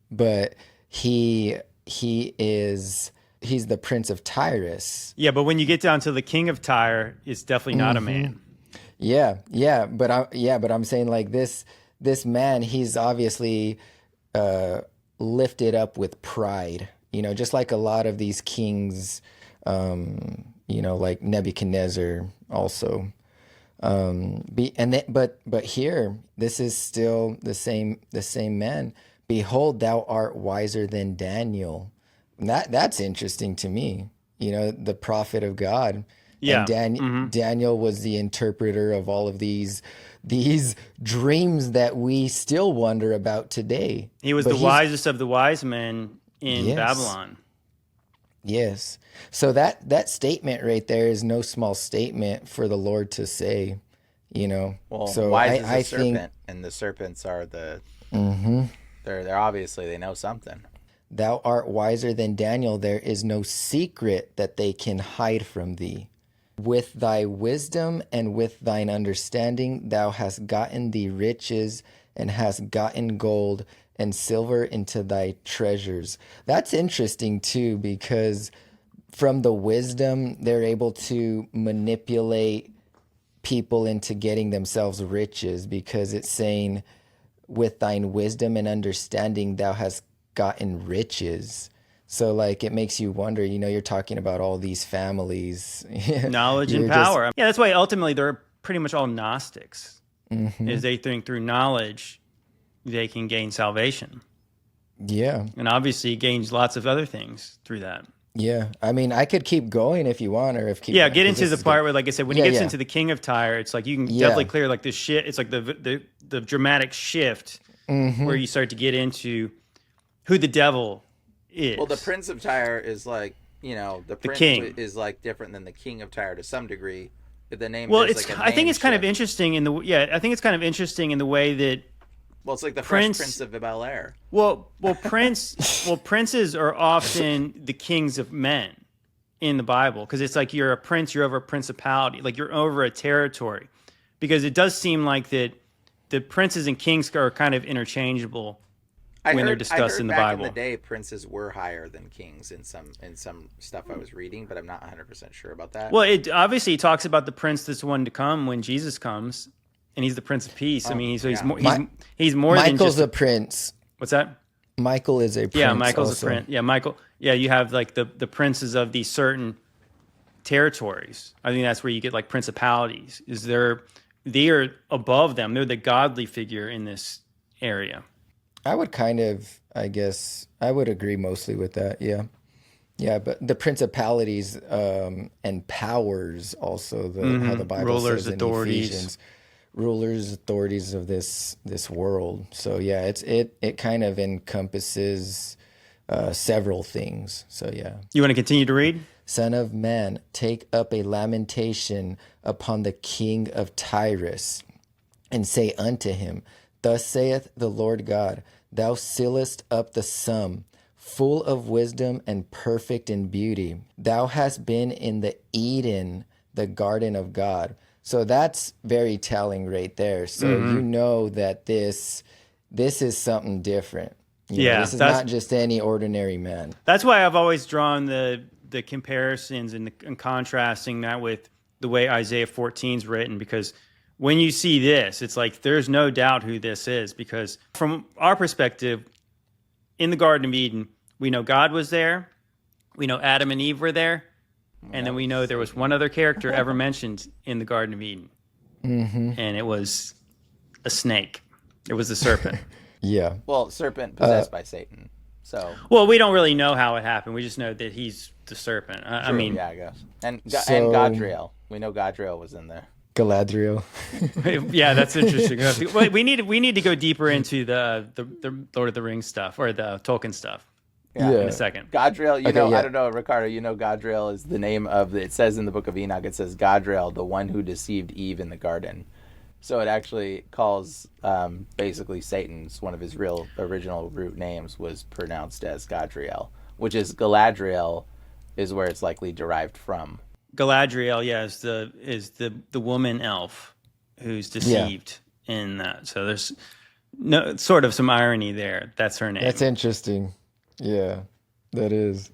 but he is he's the prince of Tyrus. Yeah, but when you get down to the king of Tyre, it's definitely not a man. But I'm saying like this man, he's obviously lifted up with pride, just like a lot of these kings, like Nebuchadnezzar also. But here, this is still the same man. Behold, thou art wiser than Daniel. That's interesting to me. The prophet of God. Yeah. And Daniel was the interpreter of all of these dreams that we still wonder about today. He was the wisest of the wise men in Babylon. Yes. So that statement right there is no small statement for the Lord to say, Well, so wise is a think, serpent, and the serpents are the. They're obviously they know something. Thou art wiser than Daniel. There is no secret that they can hide from thee. With thy wisdom and with thine understanding, thou hast gotten thee riches and hast gotten gold and silver into thy treasures. That's interesting too, because from the wisdom, they're able to manipulate people into getting themselves riches, because it's saying, with thine wisdom and understanding, thou hast gotten riches. So like, it makes you wonder, you're talking about all these families. Knowledge and power. Yeah, that's why ultimately they're pretty much all Gnostics. Is they think through knowledge they can gain salvation. Yeah. And obviously he gains lots of other things through that. Yeah. I mean, I could keep going if you want, or get into the part where, like I said, when he gets into the king of Tyre, it's like you can definitely clear like this shit. It's like the dramatic shift where you start to get into who the devil is. Well, the prince of Tyre is like, the prince king is like different than the king of Tyre to some degree. The name. Well, I think it's kind of interesting in the way that. Well, it's like the Fresh Prince of Bel Air. Princes are often the kings of men in the Bible, because it's like you're a prince, you're over a principality, like you're over a territory, because it does seem like that the princes and kings are kind of interchangeable when they're discussed in the Bible. Back in the day, princes were higher than kings in some stuff I was reading, but I'm not 100% sure about that. Well, it obviously talks about the prince that's one to come when Jesus comes. And he's the Prince of Peace. I mean, he's more than just a prince. What's that? Michael is a prince. Yeah, Michael's also a prince. Yeah, Michael. Yeah, you have like the princes of these certain territories. I think that's where you get like principalities. They are above them. They're the godly figure in this area. I would I would agree mostly with that. Yeah. Yeah, but the principalities and powers also, how the Bible rulers, says in authorities. Ephesians. Rulers, authorities of this world. So yeah, it kind of encompasses several things. So yeah. You want to continue to read? Son of man, take up a lamentation upon the king of Tyrus, and say unto him, Thus saith the Lord God, Thou sealest up the sum, full of wisdom and perfect in beauty. Thou hast been in the Eden, the garden of God. So that's very telling right there. So you know that this is something different. This is not just any ordinary man. That's why I've always drawn the comparisons and contrasting that with the way Isaiah 14 is written, because when you see this, it's like there's no doubt who this is, because from our perspective, in the Garden of Eden, we know God was there, we know Adam and Eve were there, and then we know there was one other character ever mentioned in the Garden of Eden. And it was a snake. It was the serpent. Yeah. Well, serpent possessed by Satan. So. Well, we don't really know how it happened. We just know that he's the serpent. I mean. Yeah, I guess. And Gadriel. We know Gadriel was in there. Galadriel. Yeah, that's interesting. We need to go deeper into the Lord of the Rings stuff, or the Tolkien stuff. Yeah, in a second. Gadriel, I don't know, Ricardo, Gadriel is the name of it says in the book of Enoch, it says Gadriel, the one who deceived Eve in the garden. So it actually calls basically Satan's, one of his original root names was pronounced as Gadriel, which is Galadriel is where it's likely derived from. Galadriel, is the woman elf who's deceived in that. So there's sort of some irony there. That's her name. That's interesting. Yeah, that is.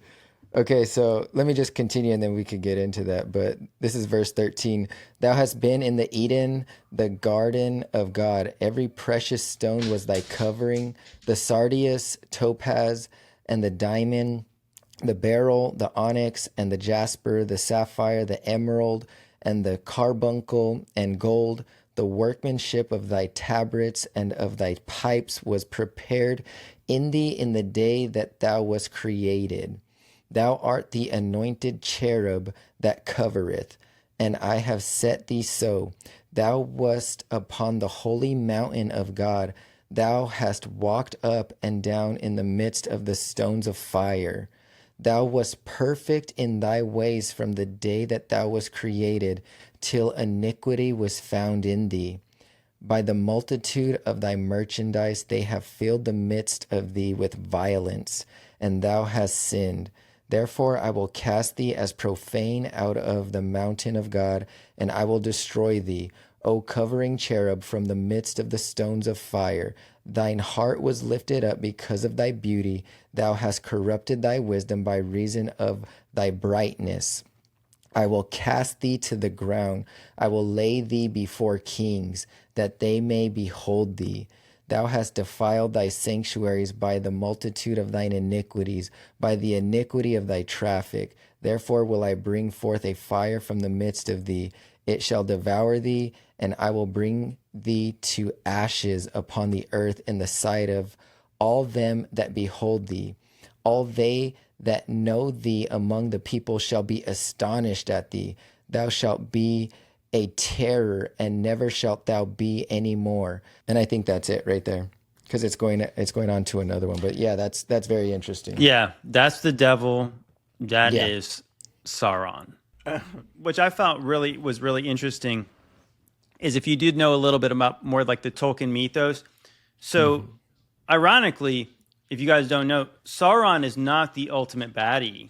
Okay, so let me just continue and then we could get into that. But this is verse 13. Thou hast been in the Eden, the garden of God. Every precious stone was thy covering, the sardius, topaz, and the diamond, the beryl, the onyx, and the jasper, the sapphire, the emerald, and the carbuncle, and gold. The workmanship of thy tabrets and of thy pipes was prepared in thee in the day that thou wast created. Thou art the anointed cherub that covereth, and I have set thee so. Thou wast upon the holy mountain of God. Thou hast walked up and down in the midst of the stones of fire. Thou wast perfect in thy ways from the day that thou wast created, till iniquity was found in thee. By the multitude of thy merchandise they have filled the midst of thee with violence, and thou hast sinned. Therefore I will cast thee as profane out of the mountain of God, and I will destroy thee, O covering cherub, from the midst of the stones of fire. Thine heart was lifted up because of thy beauty. Thou hast corrupted thy wisdom by reason of thy brightness. I will cast thee to the ground. I will lay thee before kings, that they may behold thee. Thou hast defiled thy sanctuaries by the multitude of thine iniquities, by the iniquity of thy traffic. Therefore will I bring forth a fire from the midst of thee. It shall devour thee, and I will bring thee to ashes upon the earth in the sight of all them that behold thee. All they that know thee among the people shall be astonished at thee. Thou shalt be a terror, and never shalt thou be any more. And I think that's it right there, because it's going on to another one. But yeah, that's very interesting. Yeah, that's the devil. That Yeah. is Sauron. Which I found was really interesting is if you did know a little bit about more like the Tolkien mythos. So ironically, if you guys don't know, Sauron is not the ultimate baddie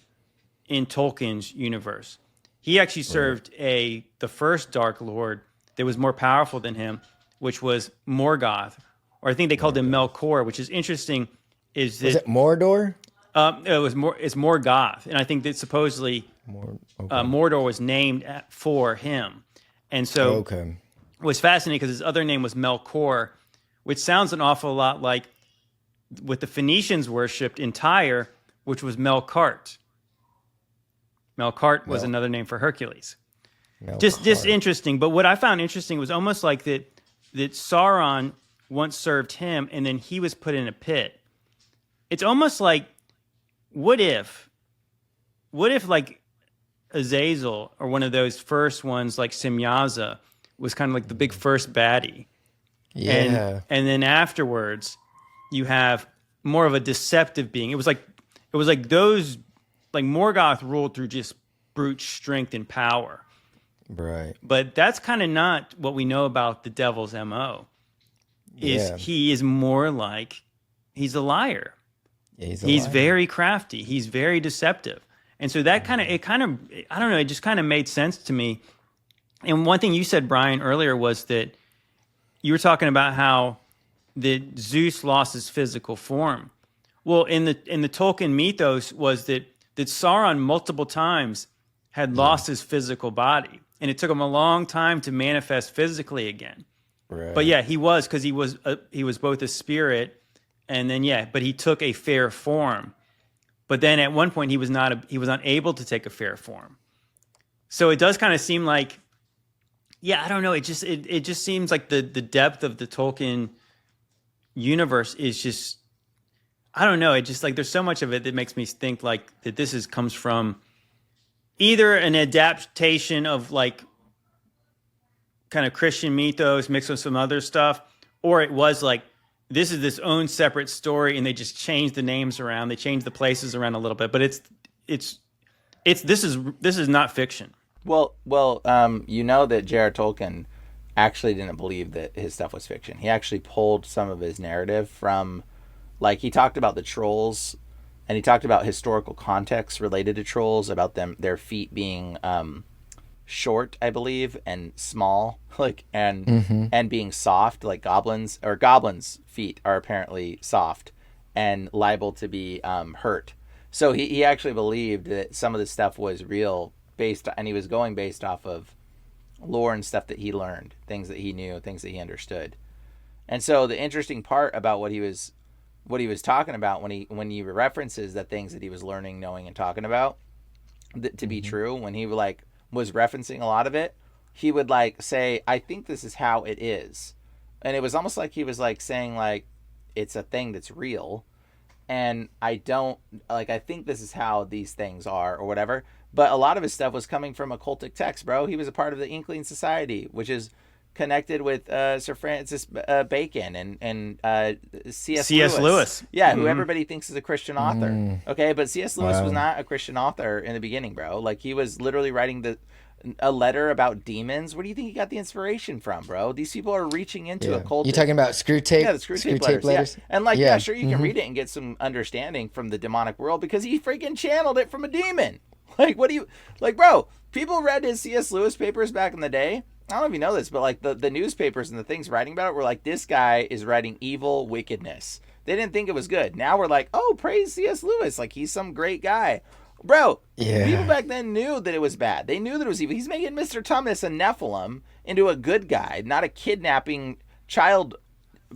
in Tolkien's universe. He actually served the first Dark Lord that was more powerful than him, which was Morgoth, or I think they called him Melkor, which is interesting. Was it Mordor? It's Morgoth, and I think that supposedly Mordor was named for him. And so it was fascinating because his other name was Melkor, which sounds an awful lot like what the Phoenicians worshipped in Tyre, which was Melkart. Melkart was another name for Hercules. Just interesting. But what I found interesting was almost like that Sauron once served him, and then he was put in a pit. It's almost like, what if like Azazel or one of those first ones like Semyaza was kind of like the big first baddie. Yeah. And then afterwards you have more of a deceptive being. It was like those, like Morgoth ruled through just brute strength and power. Right. But that's kind of not what we know about the devil's MO. He is more like, he's a liar. Yeah, he's very crafty. He's very deceptive. And so that I don't know, it just kind of made sense to me. And one thing you said, Brian, earlier was that you were talking about how that Zeus lost his physical form. Well, in the Tolkien mythos was that Sauron multiple times had lost his physical body, and it took him a long time to manifest physically again. Right. But yeah, he was, because he was both a spirit, and then but he took a fair form. But then at one point he was unable to take a fair form. So it does kind of seem like, I don't know. It just seems like the depth of the Tolkien universe is just, I don't know. It just like, there's so much of it that makes me think like that this comes from either an adaptation of like kind of Christian mythos mixed with some other stuff, or it was like, this is this own separate story and they just changed the names around. They changed the places around a little bit, but this is not fiction. Well, you know that J.R. Tolkien actually didn't believe that his stuff was fiction. He actually pulled some of his narrative from, like, he talked about the trolls, and he talked about historical context related to trolls, about their feet being short, I believe, and small, like, and being soft, like goblins' feet are apparently soft and liable to be hurt. So he actually believed that some of this stuff was real and he was going based off of lore and stuff that he learned, things that he knew, things that he understood. And so the interesting part about what he was talking about when he references the things that he was learning, knowing, and talking about to be true, when he was referencing a lot of it, he would say, I think this is how it is. And it was almost like he was saying it's a thing that's real. And I think this is how these things are or whatever. But a lot of his stuff was coming from occultic texts, bro. He was a part of the Inkling Society, which is connected with Sir Francis Bacon and C.S. Lewis. Yeah, who everybody thinks is a Christian author. Okay, but C.S. Lewis was not a Christian author in the beginning, bro. He was literally writing a letter about demons. Where do you think he got the inspiration from, bro? These people are reaching into occultism. You talking about screw tape? Yeah, the screw tape letters. Yeah. And sure, you can read it and get some understanding from the demonic world because he freaking channeled it from a demon. What do you bro? People read his C.S. Lewis papers back in the day. I don't know if you know this, but the newspapers and the things writing about it were this guy is writing evil wickedness. They didn't think it was good. Now we're oh, praise C.S. Lewis, he's some great guy. Bro, people back then knew that it was bad. They knew that it was evil. He's making Mr. Tumnus, a Nephilim, into a good guy, not a kidnapping child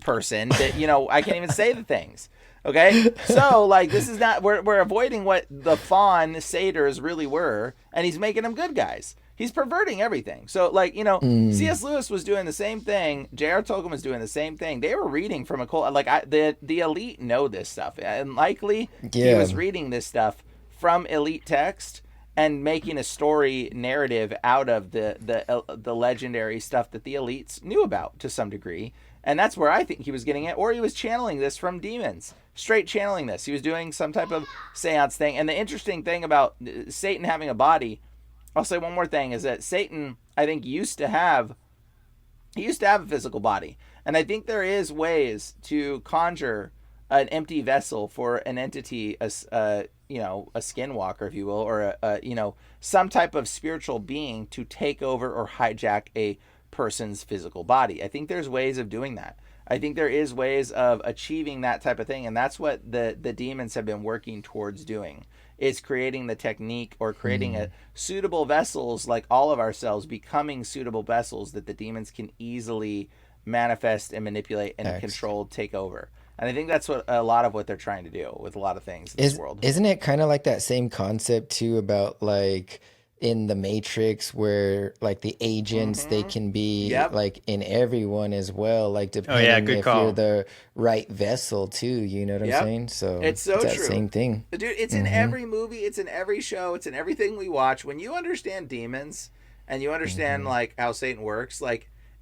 person that, I can't even say the things. Okay? So, this is not, we're avoiding what the fawn satyrs really were, and he's making them good guys. He's perverting everything. So, C.S. Lewis was doing the same thing. J.R. Tolkien was doing the same thing. They were reading from a cult. The elite know this stuff. And likely he was reading this stuff from elite text and making a story narrative out of the legendary stuff that the elites knew about to some degree. And that's where I think he was getting it. Or he was channeling this from demons. Straight channeling this. He was doing some type of seance thing. And the interesting thing about Satan having a body, I'll say one more thing, is that Satan, I think, used to have a physical body. And I think there is ways to conjure an empty vessel for an entity, a skinwalker, if you will, or some type of spiritual being to take over or hijack a person's physical body. I think there's ways of doing that. I think there is ways of achieving that type of thing, and that's what the demons have been working towards doing. Is creating the technique or creating a suitable vessels, like all of ourselves becoming suitable vessels that the demons can easily manifest and manipulate and control, take over. And I think that's what a lot of what they're trying to do with a lot of things in this world. Isn't it kind of like that same concept too about in the Matrix where the agents, they can be in everyone as well, depending if you're the right vessel too, you know what I'm saying? So it's that true. Same thing. Dude, it's in every movie, it's in every show, it's in everything we watch. When you understand demons and you understand how Satan works,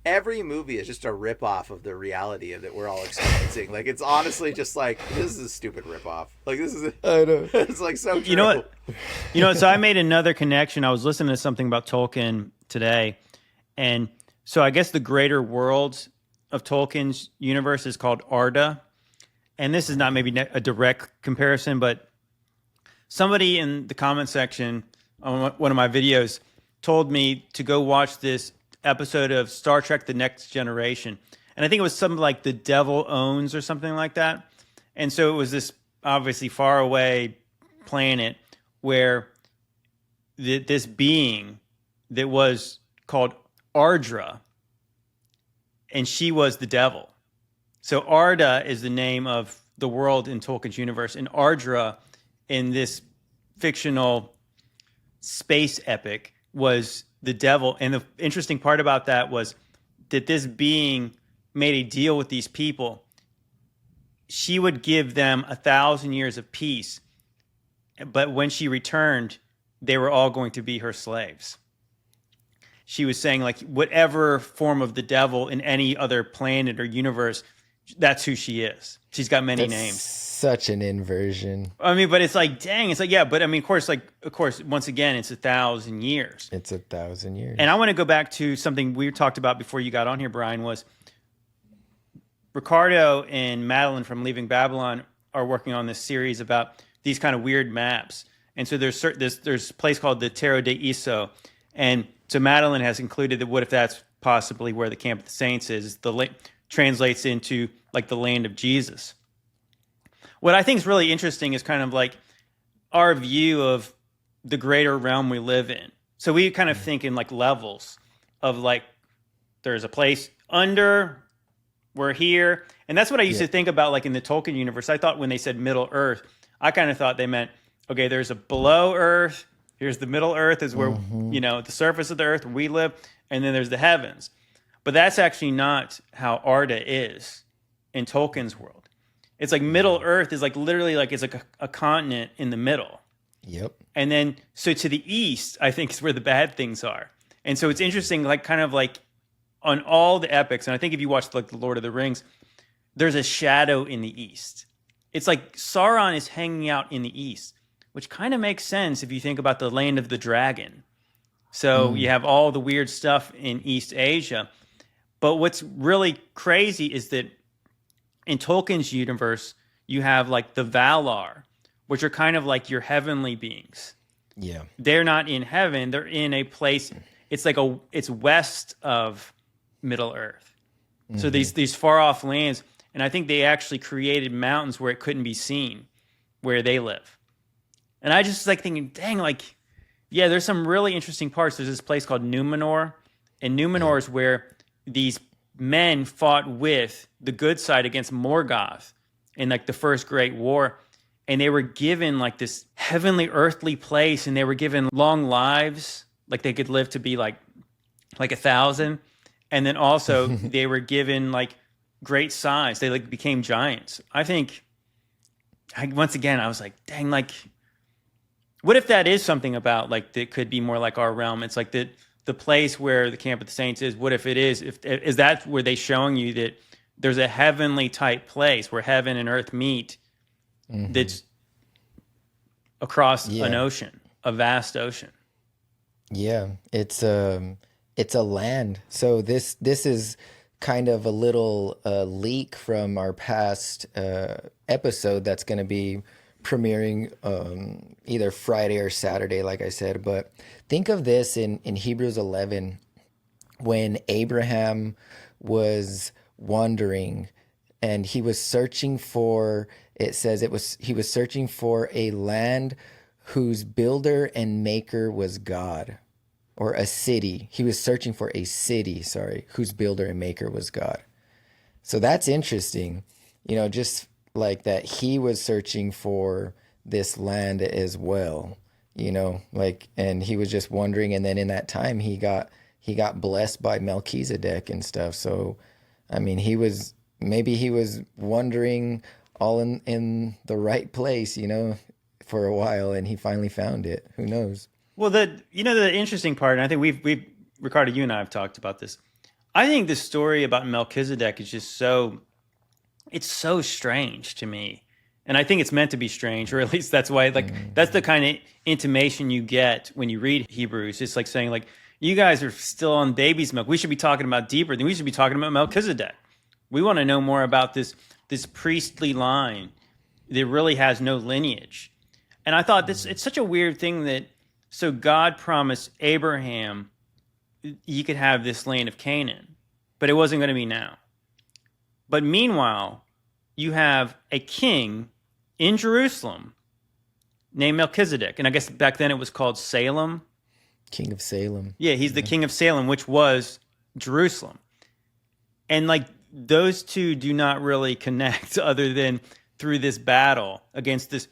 every movie is just a ripoff of the reality that we're all experiencing. It's honestly just this is a stupid ripoff. This is I know. It's so true. You know what? So I made another connection. I was listening to something about Tolkien today. And so I guess the greater world of Tolkien's universe is called Arda. And this is not maybe a direct comparison, but somebody in the comment section on one of my videos told me to go watch this episode of Star Trek The Next Generation. And I think it was something like The Devil Owns or something like that. And so it was this obviously far away planet where this being that was called Ardra, and she was the devil. So Arda is the name of the world in Tolkien's universe, and Ardra in this fictional space epic was the devil. And the interesting part about that was that this being made a deal with these people. She would give them 1,000 years of peace, but when she returned, they were all going to be her slaves. She was saying whatever form of the devil in any other planet or universe, that's who she is. She's got many names. Such an inversion. I mean, but it's dang, it's yeah, but I mean, of course, once again, it's 1,000 years. It's 1,000 years. And I want to go back to something we talked about before you got on here, Brian, was Ricardo and Madeline from Leaving Babylon are working on this series about these kind of weird maps. And so there's a place called the Terra de Iso. And so Madeline has included that what if that's possibly where the Camp of the Saints is, translates into the land of Jesus. What I think is really interesting is kind of our view of the greater realm we live in. So we kind of think in like levels of like, there's a place under, we're here. And that's what I used to think about like in the Tolkien universe. I thought when they said Middle Earth, I kind of thought they meant, okay, there's a below Earth. Here's the Middle Earth is where, the surface of the earth where we live. And then there's the heavens. But that's actually not how Arda is in Tolkien's world. It's like Middle Earth is like literally like it's like a continent in the middle. Yep. And then so to the east, I think is where the bad things are. And so it's interesting, like kind of like on all the epics, and I think if you watch like the Lord of the Rings, there's a shadow in the east. It's like Sauron is hanging out in the east, which kind of makes sense if you think about the land of the dragon. So you have all the weird stuff in East Asia. But what's really crazy is that in Tolkien's universe, you have like the Valar, which are kind of like your heavenly beings. Yeah. They're not in heaven. They're in a place. It's like it's west of Middle Earth. So these far off lands. And I think they actually created mountains where it couldn't be seen, where they live. And I just like thinking, dang, like, yeah, there's some really interesting parts. There's this place called Numenor. And Numenor is where these men fought with the good side against Morgoth in like the first Great War. And they were given like this heavenly earthly place, and they were given long lives. Like they could live to be like 1,000. And then also they were given like great size. They like became giants. I think once again, I was like, dang, like, what if that is something about like that could be more like our realm? It's like the place where the camp of the saints is. What if it is? Is that where they showing you that there's a heavenly type place where heaven and earth meet? That's across an ocean, a vast ocean. Yeah, it's a land. So this is kind of a little leak from our past episode that's going to be premiering either Friday or Saturday, like I said. But think of this in Hebrews 11, when Abraham was wandering and he was searching for, it says he was searching for a land whose builder and maker was God, or a city. He was searching for a city, whose builder and maker was God. So that's interesting, just like that he was searching for this land as well, and he was just wondering. And then in that time he got blessed by Melchizedek and stuff. So, I mean, he was wondering all in the right place, for a while, and he finally found it. Who knows? Well, the interesting part, and I think we've Ricardo, you and I have talked about this. I think the story about Melchizedek is just it's so strange to me. And I think it's meant to be strange, or at least that's why, that's the kind of intimation you get when you read Hebrews. It's like saying, like, you guys are still on baby's milk. We should be talking about deeper. We should be talking about Melchizedek. We want to know more about this priestly line that really has no lineage. And I thought it's such a weird thing that, so God promised Abraham he could have this land of Canaan, but it wasn't going to be now. But meanwhile, you have a king in Jerusalem named Melchizedek. And I guess back then it was called Salem. King of Salem. Yeah, he's the king of Salem, which was Jerusalem. And like those two do not really connect other than through this battle against this.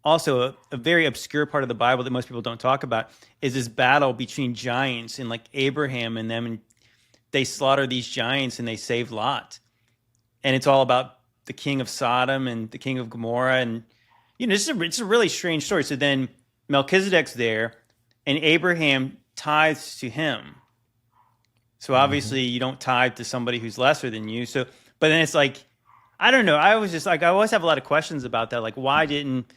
Also, a very obscure part of the Bible that most people don't talk about is this battle between giants and like Abraham and them. And they slaughter these giants and they save Lot. And it's all about the king of Sodom and the king of Gomorrah. And, it's a really strange story. So then Melchizedek's there and Abraham tithes to him. So obviously you don't tithe to somebody who's lesser than you. So, but then it's like, I don't know. I was just like, I always have a lot of questions about that. Like, why didn't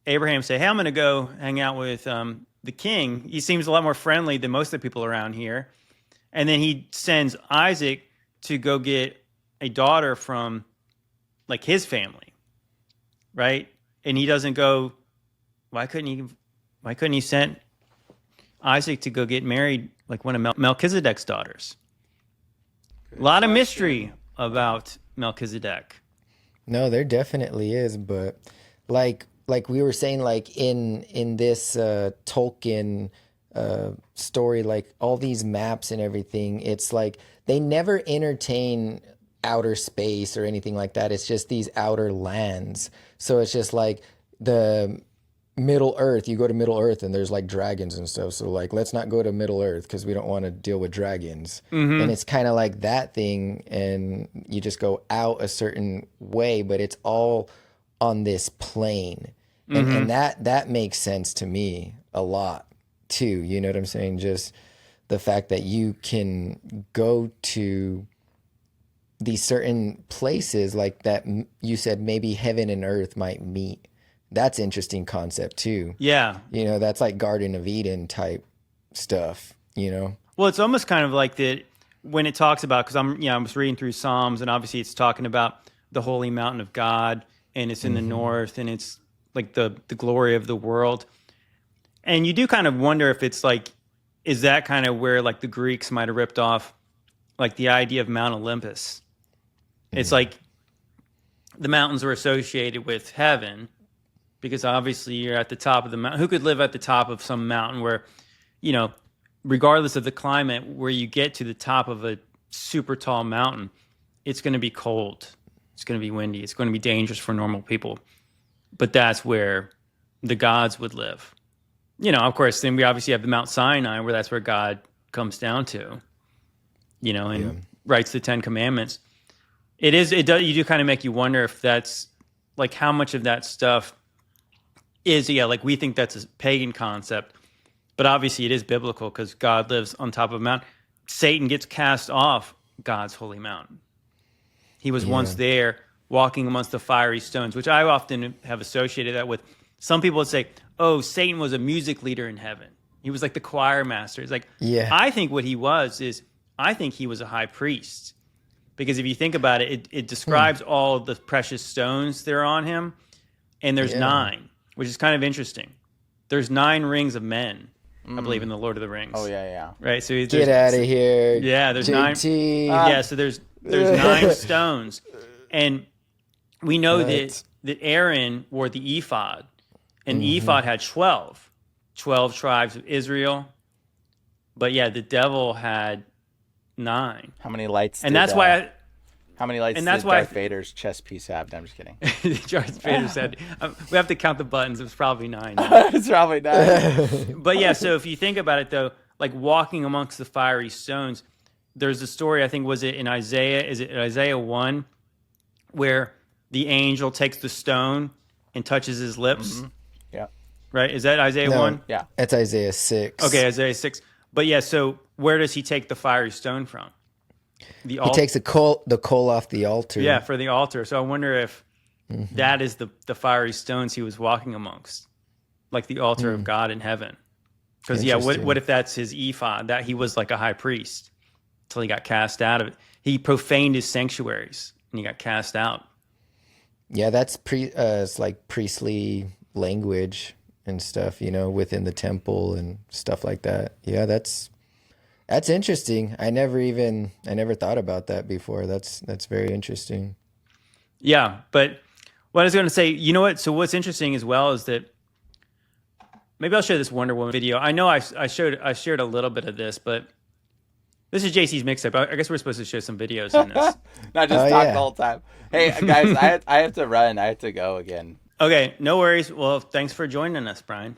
Abraham say, hey, I'm going to go hang out with the king? He seems a lot more friendly than most of the people around here. And then he sends Isaac to go get a daughter from like his family, right? And he doesn't go, why couldn't he send Isaac to go get married like one of Melchizedek's daughters? A lot of mystery about Melchizedek. No, there definitely is, but like like we were saying, like in this Tolkien story, like all these maps and everything, it's like they never entertain outer space or anything like that. It's just these outer lands. So it's just like the Middle Earth. You go to Middle Earth and there's like dragons and stuff. So like, let's not go to Middle Earth because we don't want to deal with dragons. And it's kind of like that thing. And you just go out a certain way, but it's all on this plane. And that makes sense to me a lot too. You know what I'm saying? Just the fact that you can go to these certain places like that. You said maybe heaven and earth might meet. That's interesting concept too. Yeah. You know, that's like Garden of Eden type stuff, you know? Well, it's almost kind of like that when it talks about, because I was reading through Psalms, and obviously it's talking about the holy mountain of God, and it's in the north, and it's like the glory of the world. And you do kind of wonder if it's like, is that kind of where like the Greeks might have ripped off like the idea of Mount Olympus? It's like the mountains were associated with heaven, because obviously you're at the top of the mountain. Who could live at the top of some mountain where, you know, regardless of the climate, where you get to the top of a super tall mountain, it's going to be cold. It's going to be windy. It's going to be dangerous for normal people. But that's where the gods would live. You know, of course, then we obviously have the Mount Sinai, where that's where God comes down to, you know, and writes the 10 Commandments. You do kind of make you wonder if that's like how much of that stuff is, like we think that's a pagan concept, but obviously it is biblical because God lives on top of a mountain. Satan gets cast off God's holy mountain. He was once there walking amongst the fiery stones, which I often have associated that with. Some people would say, oh, Satan was a music leader in heaven. He was like the choir master. It's like, I think what he was is, I think he was a high priest. Because if you think about it, it describes all the precious stones that are on him, and there's 9. Which is kind of interesting. There's 9 rings of men, I believe, in the Lord of the Rings. Oh yeah. Right. So get out of here. Yeah, there's JT. 9. Yeah, so there's 9 stones, and we know that Aaron wore the ephod, and the ephod had 12 tribes of Israel. But yeah, the devil had 9. How many lights? And that's why. How many lights did Darth Vader's chess piece have? No, I'm just kidding. Darth Vader said, we have to count the buttons. It was probably 9. It's probably 9. But yeah, so if you think about it, though, like walking amongst the fiery stones, there's a story, I think, was it in Isaiah? Is it Isaiah 1? Where the angel takes the stone and touches his lips? Yeah. Right? Is that Isaiah 1? Yeah. That's Isaiah 6. Okay, Isaiah 6. But yeah, so where does he take the fiery stone from? He takes the coal off the altar. Yeah, for the altar. So I wonder if that is the fiery stones he was walking amongst, like the altar of God in heaven. Because what if that's his ephod? That he was like a high priest until he got cast out of it. He profaned his sanctuaries and he got cast out. Yeah, that's it's like priestly language and stuff, you know, within the temple and stuff like that. Yeah, that's interesting. I never thought about that before. That's very interesting. Yeah, but what I was going to say, you know what? So what's interesting as well is that maybe I'll show this Wonder Woman video. I know I shared a little bit of this, but this is JC's mixtape. I guess we're supposed to show some videos in this. Not just talk the whole time. Hey guys, I have to run. I have to go again. Okay, no worries. Well, thanks for joining us, Brian.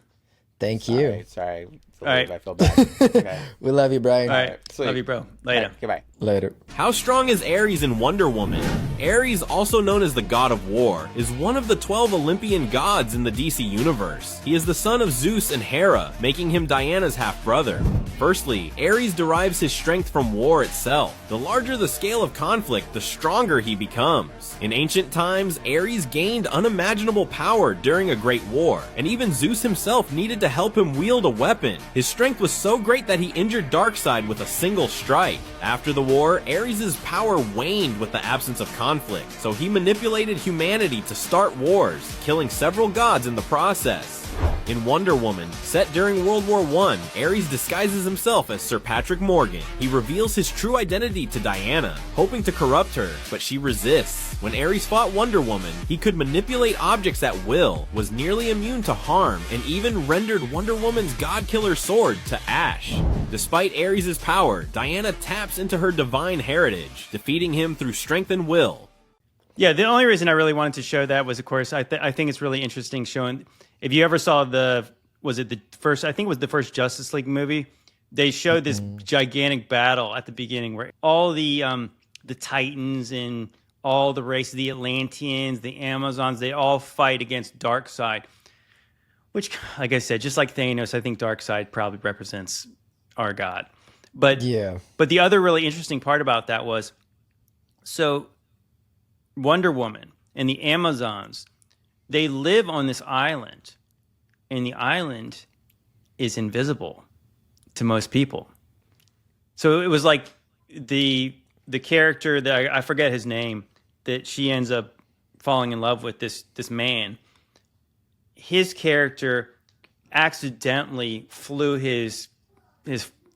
Thank you. Sorry. All right. I feel bad. Okay. We love you, Brian. All right. Love you, bro. Later. Right, goodbye. Later. How strong is Ares in Wonder Woman? Ares, also known as the god of war, is one of the 12 Olympian gods in the DC universe. He is the son of Zeus and Hera, making him Diana's half-brother. Firstly, Ares derives his strength from war itself. The larger the scale of conflict, the stronger he becomes. In ancient times, Ares gained unimaginable power during a great war, and even Zeus himself needed to help him wield a weapon. His strength was so great that he injured Darkseid with a single strike. After the war, Ares' power waned with the absence of conflict, so he manipulated humanity to start wars, killing several gods in the process. In Wonder Woman, set during World War I, Ares disguises himself as Sir Patrick Morgan. He reveals his true identity to Diana, hoping to corrupt her, but she resists. When Ares fought Wonder Woman, he could manipulate objects at will, was nearly immune to harm, and even rendered Wonder Woman's god-killer sword to ash. Despite Ares' power, Diana taps into her divine heritage, defeating him through strength and will. Yeah, the only reason I really wanted to show that was, of course, I think it's really interesting showing. If you ever saw the first Justice League movie, they showed this gigantic battle at the beginning where all the Titans and all the races, the Atlanteans, the Amazons, they all fight against Darkseid. Which, like I said, just like Thanos, I think Darkseid probably represents our god. But the other really interesting part about that was, so Wonder Woman and the Amazons, they live on this island, and the island is invisible to most people. So it was like the character that I forget his name, that she ends up falling in love with, this man. His character accidentally flew his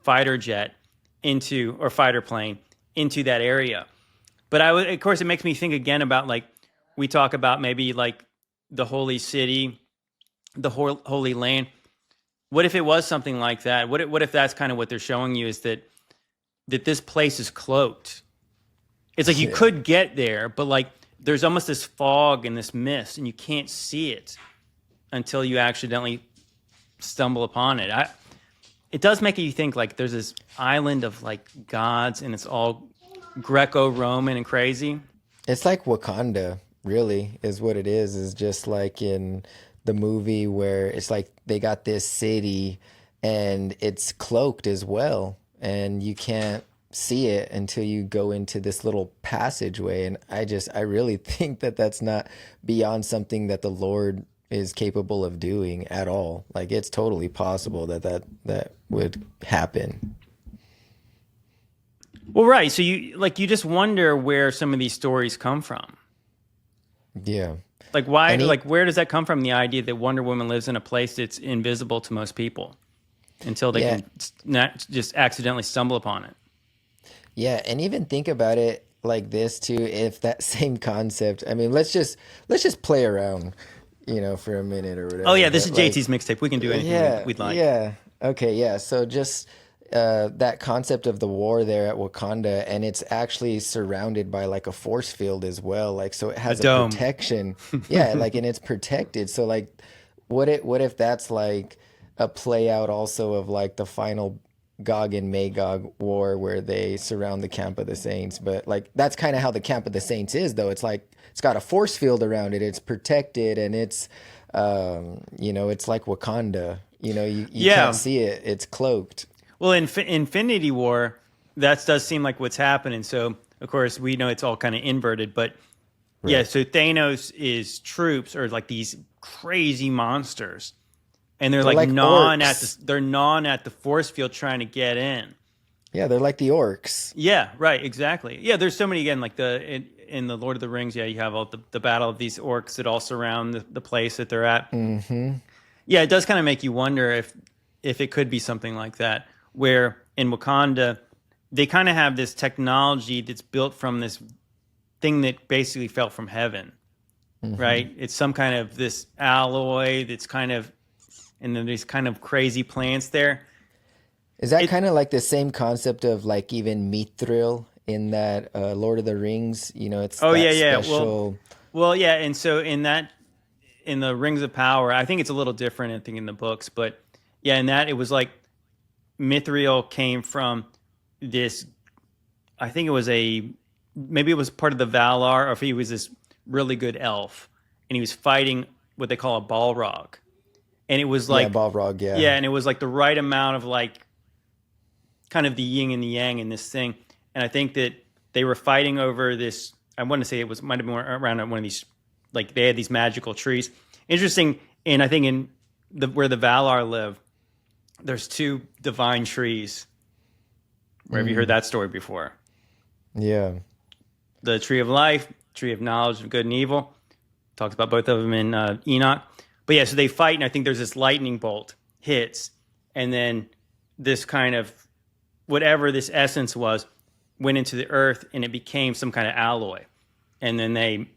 fighter jet or fighter plane into that area. But of course, it makes me think again about, like, we talk about maybe like the holy city, the holy land. What if it was something like that? What if that's kind of what they're showing you, is that this place is cloaked? It's like you could get there, but like there's almost this fog and this mist, and you can't see it until you accidentally stumble upon it. It does make you think, like, there's this island of like gods, and it's all Greco-Roman and crazy. It's like Wakanda, really, is what it is. Is just like in the movie where it's like they got this city and it's cloaked as well, and you can't see it until you go into this little passageway. And I really think that that's not beyond something that the Lord is capable of doing at all. Like, it's totally possible that would happen. Well, right. So you just wonder where some of these stories come from. Yeah. Like, why? Where does that come from? The idea that Wonder Woman lives in a place that's invisible to most people until they can not just accidentally stumble upon it. Yeah, and even think about it like this too. If that same concept, I mean, let's just play around, for a minute or whatever. Oh yeah, this is JT's mixtape. We can do anything we'd like. Yeah. Okay. Yeah. So just that concept of the war there at Wakanda, and it's actually surrounded by like a force field as well. Like, so it has a protection. Yeah. Like, and it's protected. So like, what if that's like a play out also of like the final Gog and Magog war, where they surround the camp of the saints? But like, that's kind of how the camp of the saints is, though. It's like, it's got a force field around it. It's protected, and it's, it's like Wakanda. You can't see it. It's cloaked. Well, in Infinity War, that does seem like what's happening. So, of course, we know it's all kind of inverted. But, yeah, so Thanos' troops are like these crazy monsters. And they're like gnawing at the force field trying to get in. Yeah, they're like the orcs. Yeah, right, exactly. Yeah, there's so many, again, like in the Lord of the Rings, you have all the battle of these orcs that all surround the place that they're at. Mm-hmm. Yeah, it does kind of make you wonder if it could be something like that, where in Wakanda, they kind of have this technology that's built from this thing that basically fell from heaven, right? It's some kind of this alloy that's kind of, and then there's kind of crazy plants there. Is that kind of like the same concept of like even mithril in that Lord of the Rings? It's special... Well, yeah, and so in the Rings of Power, I think it's a little different, I think, in the books, but yeah, in that it was like mithril came from this, I think it was maybe it was part of the Valar, or if he was this really good elf, and he was fighting what they call a Balrog. And it was like... Yeah, Balrog, yeah. Yeah, and it was like the right amount of like, kind of the yin and the yang in this thing. And I think that they were fighting over this, I want to say might have been around one of these, like they had these magical trees. Interesting, and I think where the Valar live, there's two divine trees. Where have you heard that story before? Yeah. The tree of life, tree of knowledge of good and evil. Talks about both of them in Enoch. But yeah, so they fight, and I think there's this lightning bolt hits, and then this kind of whatever this essence was went into the earth, and it became some kind of alloy. And then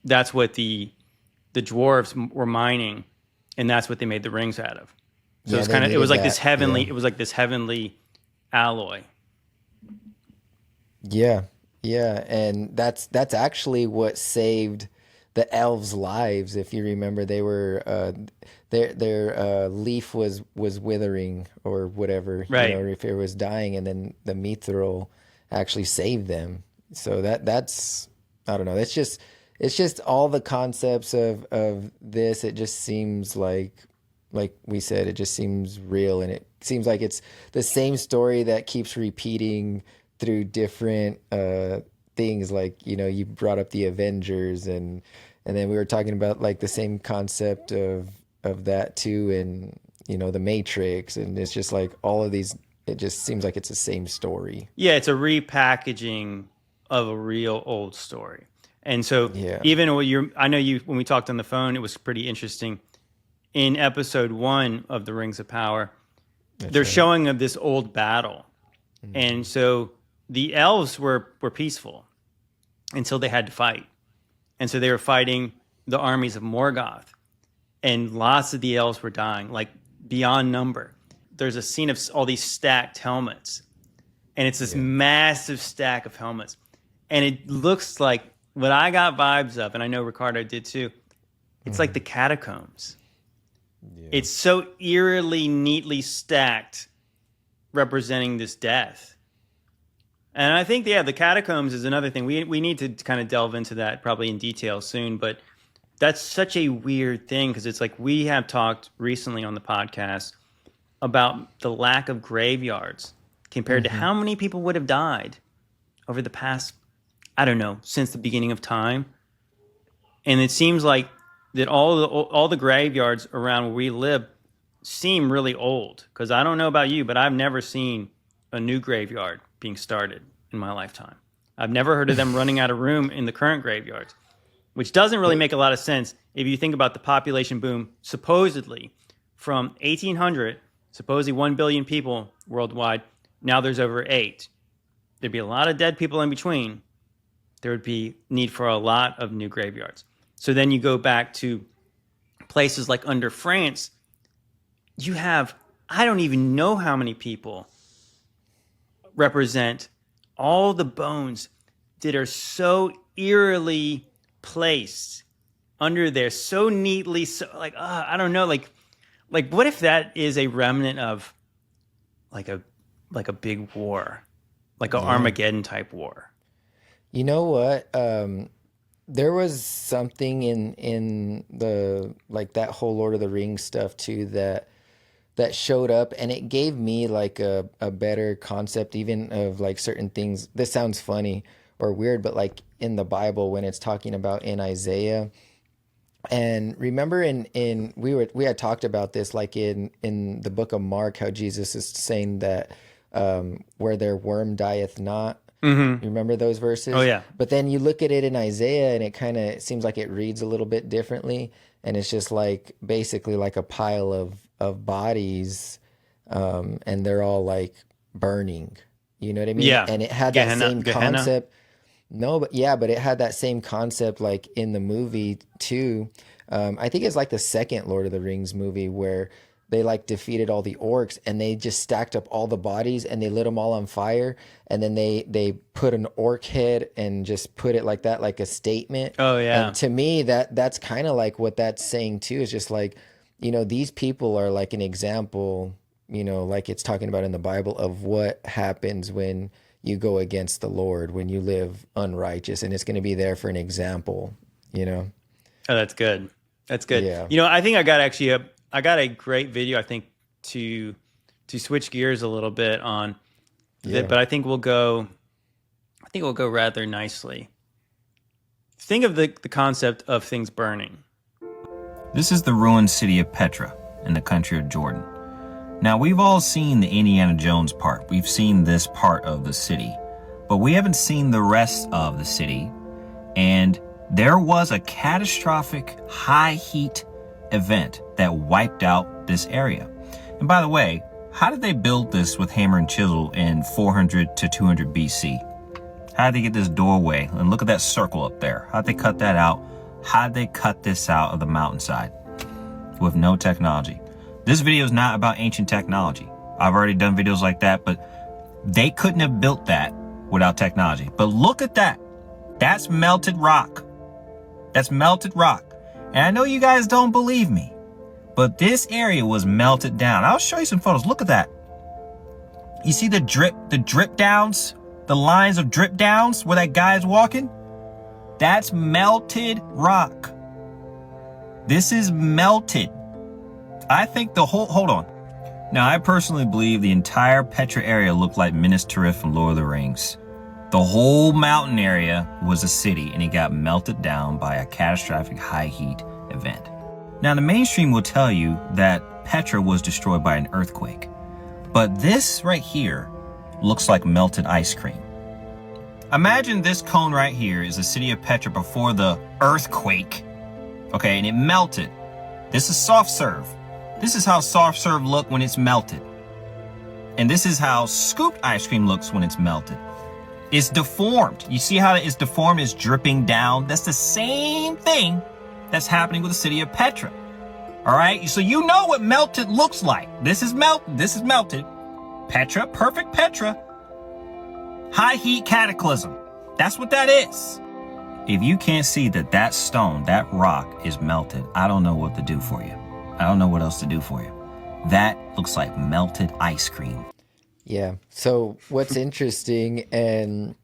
that's what the dwarves were mining, and that's what they made the rings out of. So it was like this heavenly alloy. Yeah, yeah, and that's actually what saved the elves' lives. If you remember, they were their leaf was withering or whatever, right? If it was dying, and then the mithril actually saved them. So that's I don't know. It's just all the concepts of this. It just seems like we said, it just seems real, and it seems like it's the same story that keeps repeating through different things. Like, you brought up the Avengers, and then we were talking about like the same concept of that too, and the Matrix, and it's just like all of these. It just seems like it's the same story. Yeah, it's a repackaging of a real old story. And so even I know when we talked on the phone, it was pretty interesting. In episode 1 of The Rings of Power, they're showing of this old battle. Mm-hmm. And so the elves were peaceful until they had to fight. And so they were fighting the armies of Morgoth. And lots of the elves were dying, like beyond number. There's a scene of all these stacked helmets. And it's this massive stack of helmets. And it looks like what I got vibes of, and I know Ricardo did too, it's like the catacombs. Yeah. It's so eerily, neatly stacked, representing this death. And I think, the catacombs is another thing. We need to kind of delve into that probably in detail soon, but that's such a weird thing, because it's like we have talked recently on the podcast about the lack of graveyards compared to how many people would have died over the past, I don't know, since the beginning of time. And it seems like that all the graveyards around where we live seem really old. Because I don't know about you, but I've never seen a new graveyard being started in my lifetime. I've never heard of them running out of room in the current graveyards, which doesn't really make a lot of sense if you think about the population boom, supposedly from 1800, supposedly 1 billion people worldwide. Now there's over 8. There'd be a lot of dead people in between. There would be need for a lot of new graveyards. So then you go back to places like under France, you have, I don't even know how many people represent all the bones that are so eerily placed under there, so neatly, so like, I don't know, like what if that is a remnant of like a big war, like an Armageddon type war? You know what? There was something in the like that whole Lord of the Rings stuff too that showed up, and it gave me like a better concept even of like certain things. This sounds funny or weird, but like in the Bible when it's talking about in Isaiah, and remember in we had talked about this like in the book of Mark, how Jesus is saying that where their worm dieth not. Mm-hmm. You remember those verses? Oh, yeah. But then you look at it in Isaiah, and it kind of seems like it reads a little bit differently. And it's just like basically like a pile of bodies, and they're all like burning. You know what I mean? Yeah. And it had that same concept. No, but it had that same concept like in the movie too. I think it's like the second Lord of the Rings movie where they like defeated all the orcs, and they just stacked up all the bodies and they lit them all on fire, and then they put an orc head and just put it like that, like a statement. Oh yeah. And to me that's kind of like what that's saying too, is just like, these people are like an example, like it's talking about in the Bible of what happens when you go against the Lord, when you live unrighteous, and it's going to be there for an example, Oh, that's good. That's good. Yeah. I think I got a great video, I think, to switch gears a little bit on that, but I think we'll go rather nicely. Think of the concept of things burning. This is the ruined city of Petra in the country of Jordan. Now, we've all seen the Indiana Jones part. We've seen this part of the city, but we haven't seen the rest of the city. And there was a catastrophic high heat event that wiped out this area. And by the way, how did they build this with hammer and chisel in 400 to 200 BC? How did they get this doorway? And look at that circle up there. How did they cut that out? How did they cut this out of the mountainside with no technology? This video is not about ancient technology. I've already done videos like that, but they couldn't have built that without technology. But look at that. That's melted rock. That's melted rock. And I know you guys don't believe me, but this area was melted down. I'll show you some photos. Look at that. You see the drip downs, the lines of drip downs where that guy is walking? That's melted rock. This is melted. I think the whole, hold on. Now, I personally believe the entire Petra area looked like Minas Tirith from Lord of the Rings. The whole mountain area was a city, and it got melted down by a catastrophic high heat event. Now, the mainstream will tell you that Petra was destroyed by an earthquake, but this right here looks like melted ice cream. Imagine this cone right here is the city of Petra before the earthquake, okay, and it melted. This is soft serve. This is how soft serve look when it's melted. And this is how scooped ice cream looks when it's melted. It's deformed. You see how it's deformed? It's dripping down. That's the same thing that's happening with the city of Petra. All right, so you know what melted looks like. This is melted. Petra, perfect Petra. High heat cataclysm. That's what that is. If you can't see that stone, that rock is melted, I don't know what to do for you. I don't know what else to do for you. That looks like melted ice cream. Yeah. So what's interesting, and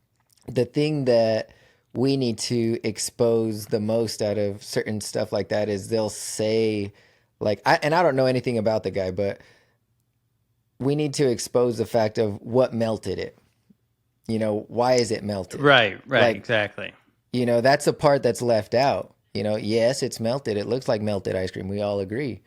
the thing that we need to expose the most out of certain stuff like that is they'll say, like, I don't know anything about the guy, but we need to expose the fact of what melted it. You know, why is it melted? Right, Like, exactly. You know, that's a part that's left out. You know, yes, it's melted. It looks like melted ice cream. We all agree.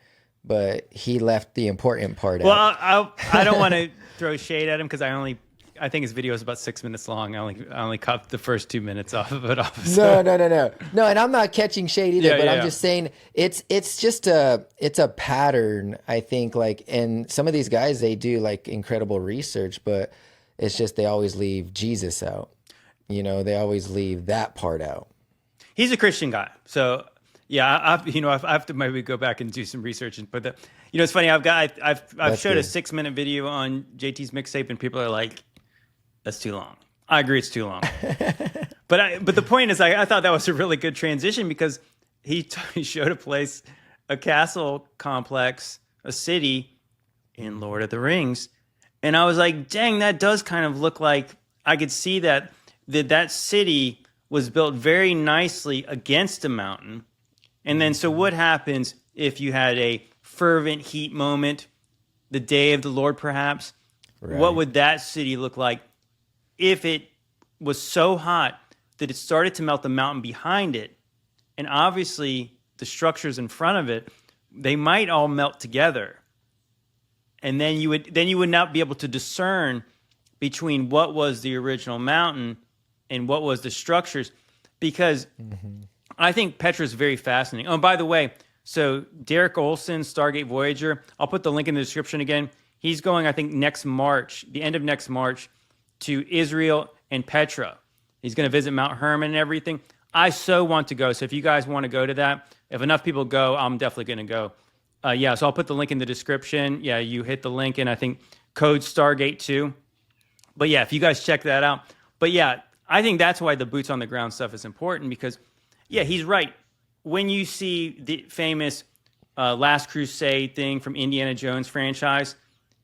But he left the important part out. Well, I don't want to throw shade at him because I think his video is about 6 minutes long. I only cut the first 2 minutes off of it. No. No, and I'm not catching shade either, but I'm just saying it's a pattern, I think, like, and some of these guys, they do like incredible research, but it's just they always leave Jesus out. You know, they always leave that part out. He's a Christian guy. So yeah, I have to maybe go back and do some research and put that. You know, it's funny. I've showed a 6-minute video on JT's mixtape, and people are like, "That's too long." I agree, it's too long. but the point is, I thought that was a really good transition because he showed a place, a castle complex, a city in Lord of the Rings, and I was like, "Dang, that does kind of look like I could see that city was built very nicely against a mountain." And then, so what happens if you had a fervent heat moment, the day of the Lord, perhaps? Right. What would that city look like if it was so hot that it started to melt the mountain behind it? And obviously, the structures in front of it, they might all melt together. And then you would not be able to discern between what was the original mountain and what was the structures, because I think Petra is very fascinating. Oh, and by the way, so Derek Olson, Stargate Voyager, I'll put the link in the description again. He's going, I think, next March, the end of next March, to Israel and Petra. He's going to visit Mount Hermon and everything. I so want to go. So if you guys want to go to that, if enough people go, I'm definitely going to go. So I'll put the link in the description. Yeah, you hit the link, and I think code Stargate2. But yeah, if you guys check that out. But yeah, I think that's why the boots on the ground stuff is important, because yeah, he's right. When you see the famous Last Crusade thing from Indiana Jones franchise,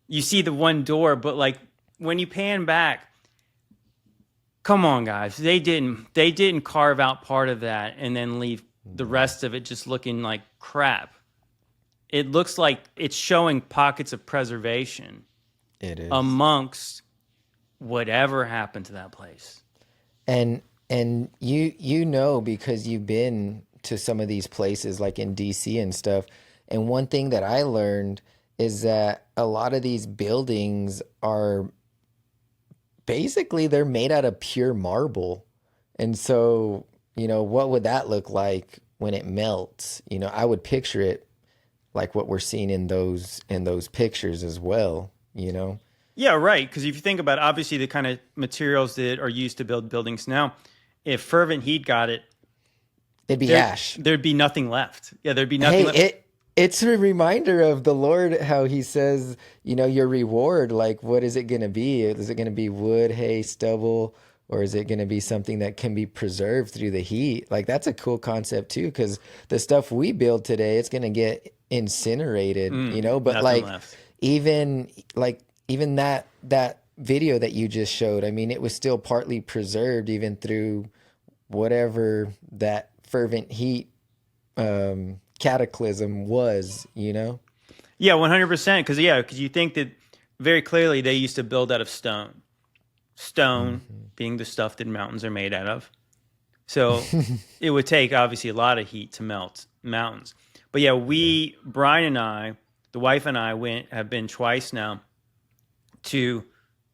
you see the one door, but like when you pan back, come on, guys, they didn't carve out part of that and then leave the rest of it just looking like crap. It looks like it's showing pockets of preservation. It is. Amongst whatever happened to that place. And you know, because you've been to some of these places like in DC and stuff. And one thing that I learned is that a lot of these buildings are basically, they're made out of pure marble. And so, you know, what would that look like when it melts? You know, I would picture it like what we're seeing in those pictures as well, Yeah, right. Because if you think about obviously the kind of materials that are used to build buildings now, if fervent heat got it, it'd be ash. There'd be nothing left. Yeah, there'd be nothing left. It's a reminder of the Lord, how he says, your reward, like, what is it going to be? Is it going to be wood, hay, stubble, or is it going to be something that can be preserved through the heat? Like, that's a cool concept too, because the stuff we build today, it's going to get incinerated, but like left. even that video that you just showed, I mean, it was still partly preserved even through whatever that fervent heat cataclysm was, Yeah, 100%. Because you think that very clearly they used to build out of stone. Stone being the stuff that mountains are made out of. So it would take obviously a lot of heat to melt mountains. But yeah, Brian and I, the wife and I have been twice now to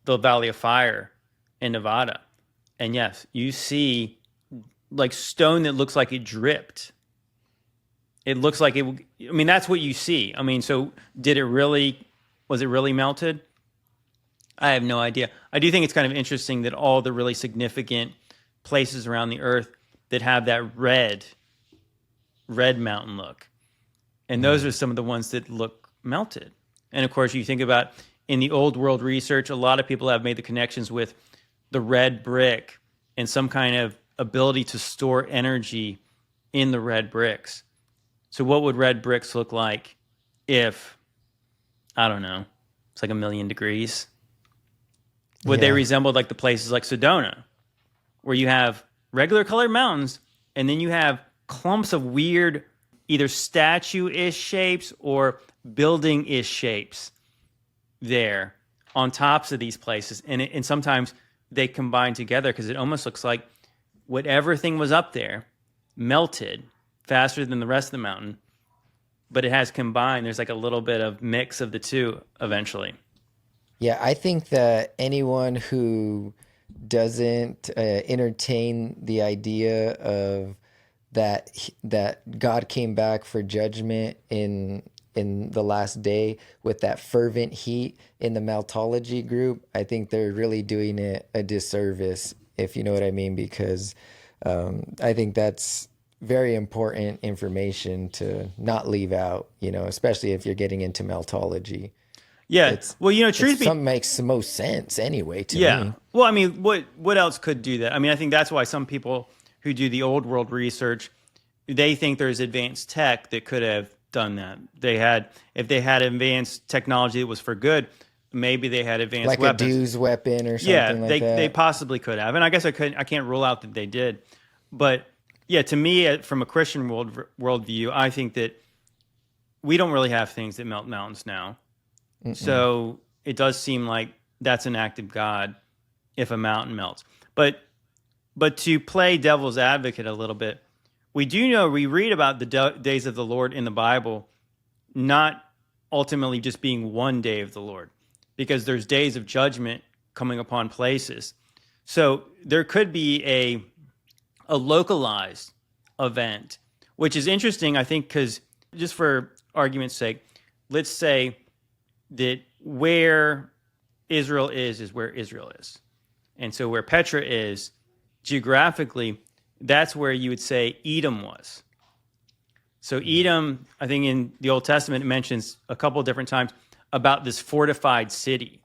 the Valley of Fire in Nevada. And yes, you see like stone that looks like it dripped. It looks like that's what you see. I mean, so was it really melted? I have no idea. I do think it's kind of interesting that all the really significant places around the earth that have that red mountain look. And those are some of the ones that look melted. And of course, you think about in the old world research, a lot of people have made the connections with the red brick and some kind of ability to store energy in the red bricks. So what would red bricks look like if, I don't know, it's like 1,000,000 degrees? Would they resemble like the places like Sedona, where you have regular colored mountains and then you have clumps of weird either statue-ish shapes or building-ish shapes there on tops of these places? And sometimes they combine together because it almost looks like whatever thing was up there melted faster than the rest of the mountain, but it has combined. There's like a little bit of mix of the two eventually. Yeah, I think that anyone who doesn't entertain the idea of that God came back for judgment in the last day with that fervent heat in the Meltology group, I think they're really doing it a disservice, if you know what I mean, because I think that's very important information to not leave out, especially if you're getting into Meltology. Yeah. Something makes the most sense anyway to me. Well, I mean, what else could do that? I mean, I think that's why some people who do the old world research, they think there's advanced tech that could have done that. If they had advanced technology that was for good, maybe they had advanced like weapons. a Deus weapon or something like that. They possibly could have. And I guess I can't rule out that they did. But yeah, to me, from a Christian worldview, I think that we don't really have things that melt mountains now. Mm-mm. So it does seem like that's an act of God if a mountain melts. But to play devil's advocate a little bit, we read about the days of the Lord in the Bible, not ultimately just being one day of the Lord, because there's days of judgment coming upon places. So there could be a localized event, which is interesting, I think, because just for argument's sake, let's say that where Israel is where Israel is. And so where Petra is, geographically, that's where you would say Edom was. So Edom, I think in the Old Testament, it mentions a couple of different times about this fortified city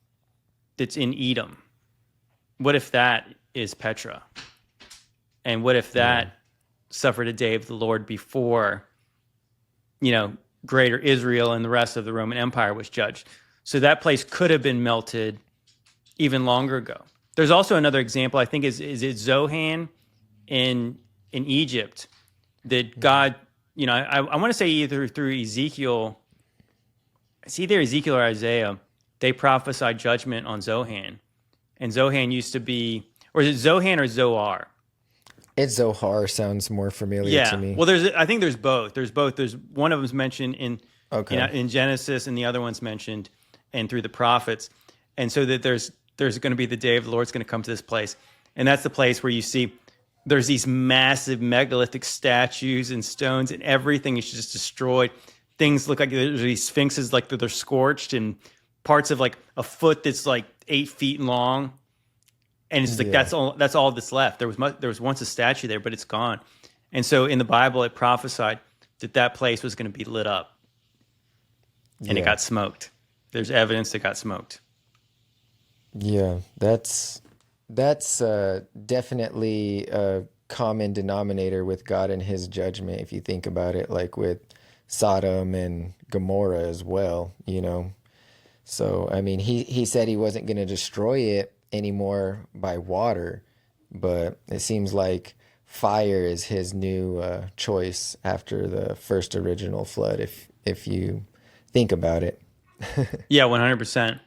that's in Edom. What if that is Petra? And what if that suffered a day of the Lord before, greater Israel and the rest of the Roman Empire was judged? So that place could have been melted even longer ago. There's also another example, I think, is it Zohan in Egypt, that God, I want to say either through Ezekiel, it's either Ezekiel or Isaiah, they prophesied judgment on Zohan. And Zohan used to be, or is it Zohan or Zoar? It's Zohar, sounds more familiar to me. Well, I think there's both. There's one of them's mentioned in Genesis, and the other one's mentioned and through the prophets. And so that there's going to be the day of the Lord's going to come to this place. And that's the place where you see there's these massive megalithic statues and stones, and everything is just destroyed. things look like there's these sphinxes, like they're scorched, and parts of like a foot that's like 8 feet long. And it's like, that's all that's left. There was once a statue there, but it's gone. And so in the Bible, it prophesied that place was going to be lit up, and it got smoked. There's evidence it got smoked. Yeah, that's definitely a common denominator with God and his judgment, if you think about it, like with Sodom and Gomorrah as well, you know. So, I mean, he said he wasn't going to destroy it anymore by water, but it seems like fire is his new choice after the first original flood, if you think about it. Yeah, 100%.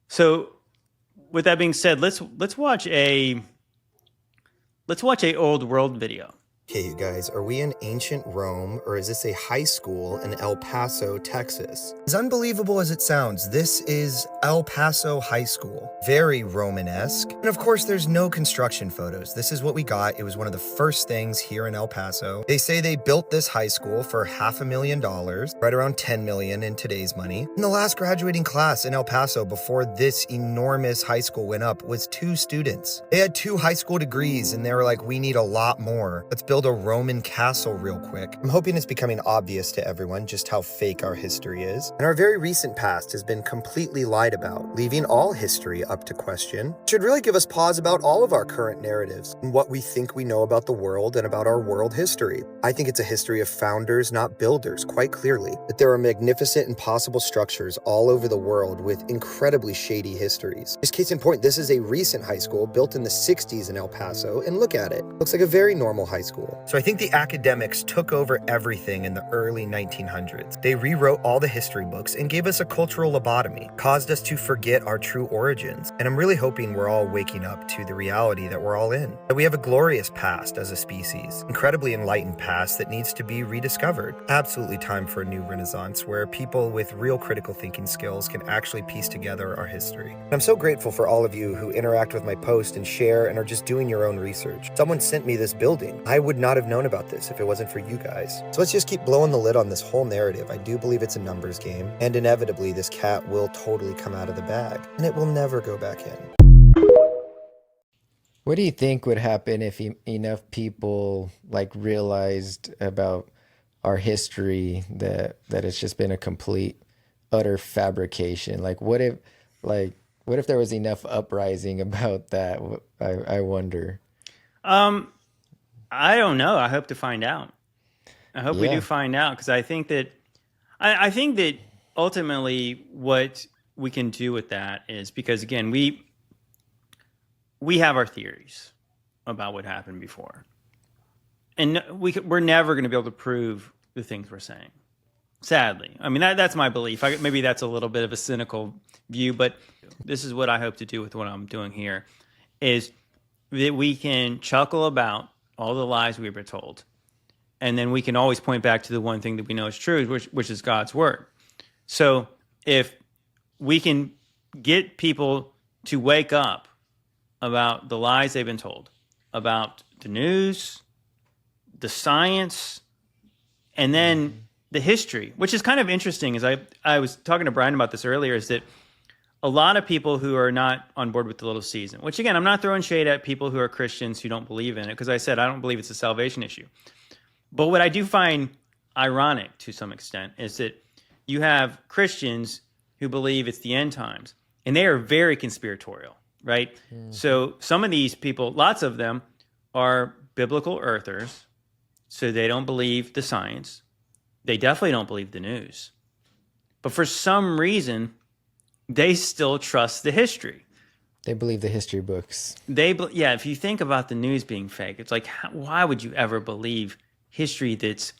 So, with that being said, let's watch a old world video. Okay, you guys, are we in ancient Rome, or is this a high school in El Paso, Texas? As unbelievable as it sounds, this is El Paso High School. Very Romanesque. And of course, there's no construction photos. This is what we got. It was one of the first things here in El Paso. They say they built this high school for $500,000, right around $10 million in today's money. And the last graduating class in El Paso before this enormous high school went up was 2 students. They had 2 high school degrees, and they were like, we need a lot more. Let's build a Roman castle real quick. I'm hoping it's becoming obvious to everyone just how fake our history is. And our very recent past has been completely lied about, leaving all history up to question. It should really give us pause about all of our current narratives and what we think we know about the world and about our world history. I think it's a history of founders, not builders, quite clearly. That there are magnificent and possible structures all over the world with incredibly shady histories. Just case in point, this is a recent high school built in the 60s in El Paso, and look at it. Looks like a very normal high school. So I think the academics took over everything in the early 1900s. They rewrote all the history books and gave us a cultural lobotomy, caused us to forget our true origins. And I'm really hoping we're all waking up to the reality that we're all in. That we have a glorious past as a species, incredibly enlightened past that needs to be rediscovered. Absolutely time for a new renaissance where people with real critical thinking skills can actually piece together our history. And I'm so grateful for all of you who interact with my post and share and are just doing your own research. Someone sent me this building. I would not have known about this if it wasn't for you guys. So let's just keep blowing the lid on this whole narrative. I do believe it's a numbers game, and inevitably this cat will totally come out of the bag, and it will never go back in. What do you think would happen if enough people like realized about our history that it's just been a complete, utter fabrication? Like, what if there was enough uprising about that? I wonder. I don't know. I hope to find out. I hope we do find out, because I think that ultimately what we can do with that is, because again, we have our theories about what happened before, and we're never going to be able to prove the things we're saying. Sadly, I mean that's my belief. Maybe that's a little bit of a cynical view, but this is what I hope to do with what I'm doing here, is that we can chuckle about all the lies we were told, and then we can always point back to the one thing that we know is true, which is God's word. So if we can get people to wake up about the lies they've been told, about the news, the science, and then the history, which is kind of interesting, as I was talking to Brian about this earlier, is that a lot of people who are not on board with the little season, which again, I'm not throwing shade at people who are Christians who don't believe in it, because I said I don't believe it's a salvation issue. But what I do find ironic to some extent is that you have Christians who believe it's the end times, and they are very conspiratorial, right? Mm-hmm. So some of these people, lots of them, are biblical earthers, so they don't believe the science. They definitely don't believe the news. But for some reason, they still trust the history. They believe the history books. If you think about the news being fake, it's like, why would you ever believe history that's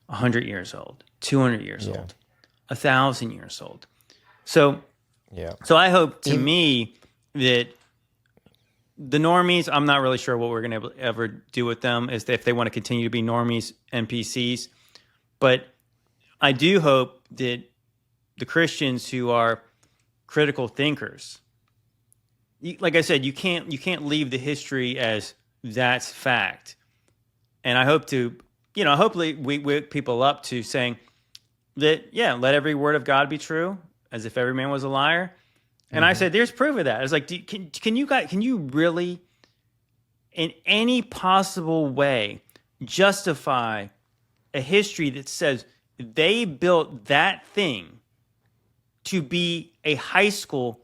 100 years old, 200 years old, 1,000 years old? So I hope, to me, that the normies, I'm not really sure what we're going to ever do with them, is if they want to continue to be normies, NPCs. But I do hope that the Christians who are critical thinkers, like I said, you can't leave the history as that's fact. And I hope to, hopefully we wake people up to saying, that, yeah, let every word of God be true, as if every man was a liar. And I said, there's proof of that. I was like, can you really, in any possible way, justify a history that says they built that thing to be a high school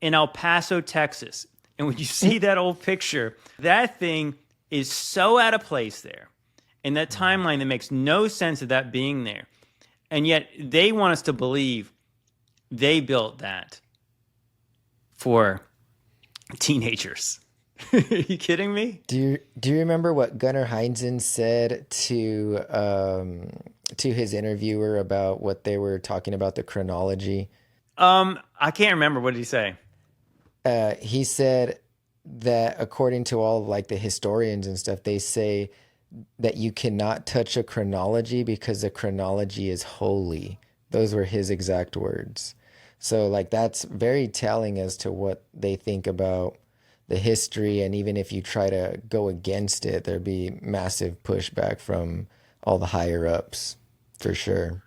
in El Paso, Texas? And when you see that old picture, that thing is so out of place there in that timeline that makes no sense of that being there. And yet they want us to believe they built that for teenagers. Are you kidding me? Do you remember what Gunnar Heinzen said to his interviewer about what they were talking about, the chronology? I can't remember. What did he say? He said that according to all like the historians and stuff, they say that you cannot touch a chronology because the chronology is holy. Those were his exact words. So like that's very telling as to what they think about the history. And even if you try to go against it, there'd be massive pushback from all the higher ups for sure.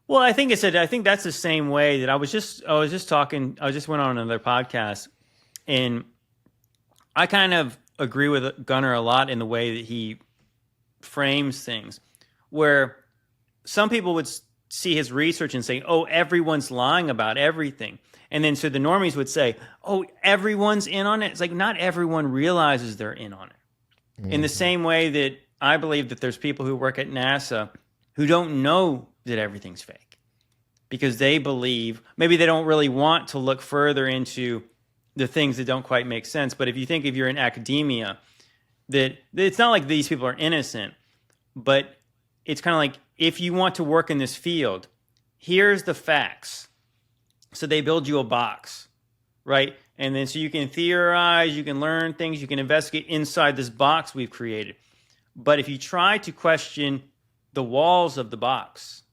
Well, I think that's the same way that I just went on another podcast, and I kind of agree with Gunnar a lot in the way that he frames things, where some people would see his research and say, oh, everyone's lying about everything. And then so the normies would say, oh, everyone's in on it. It's like not everyone realizes they're in on it. In the same way that I believe that there's people who work at NASA who don't know that everything's fake because they believe, maybe they don't really want to look further into the things that don't quite make sense. But if you think if you're in academia, that it's not like these people are innocent, but it's kind of like, if you want to work in this field, here's the facts. So they build you a box, right? And then so you can theorize, you can learn things, you can investigate inside this box we've created. But if you try to question the walls of the box,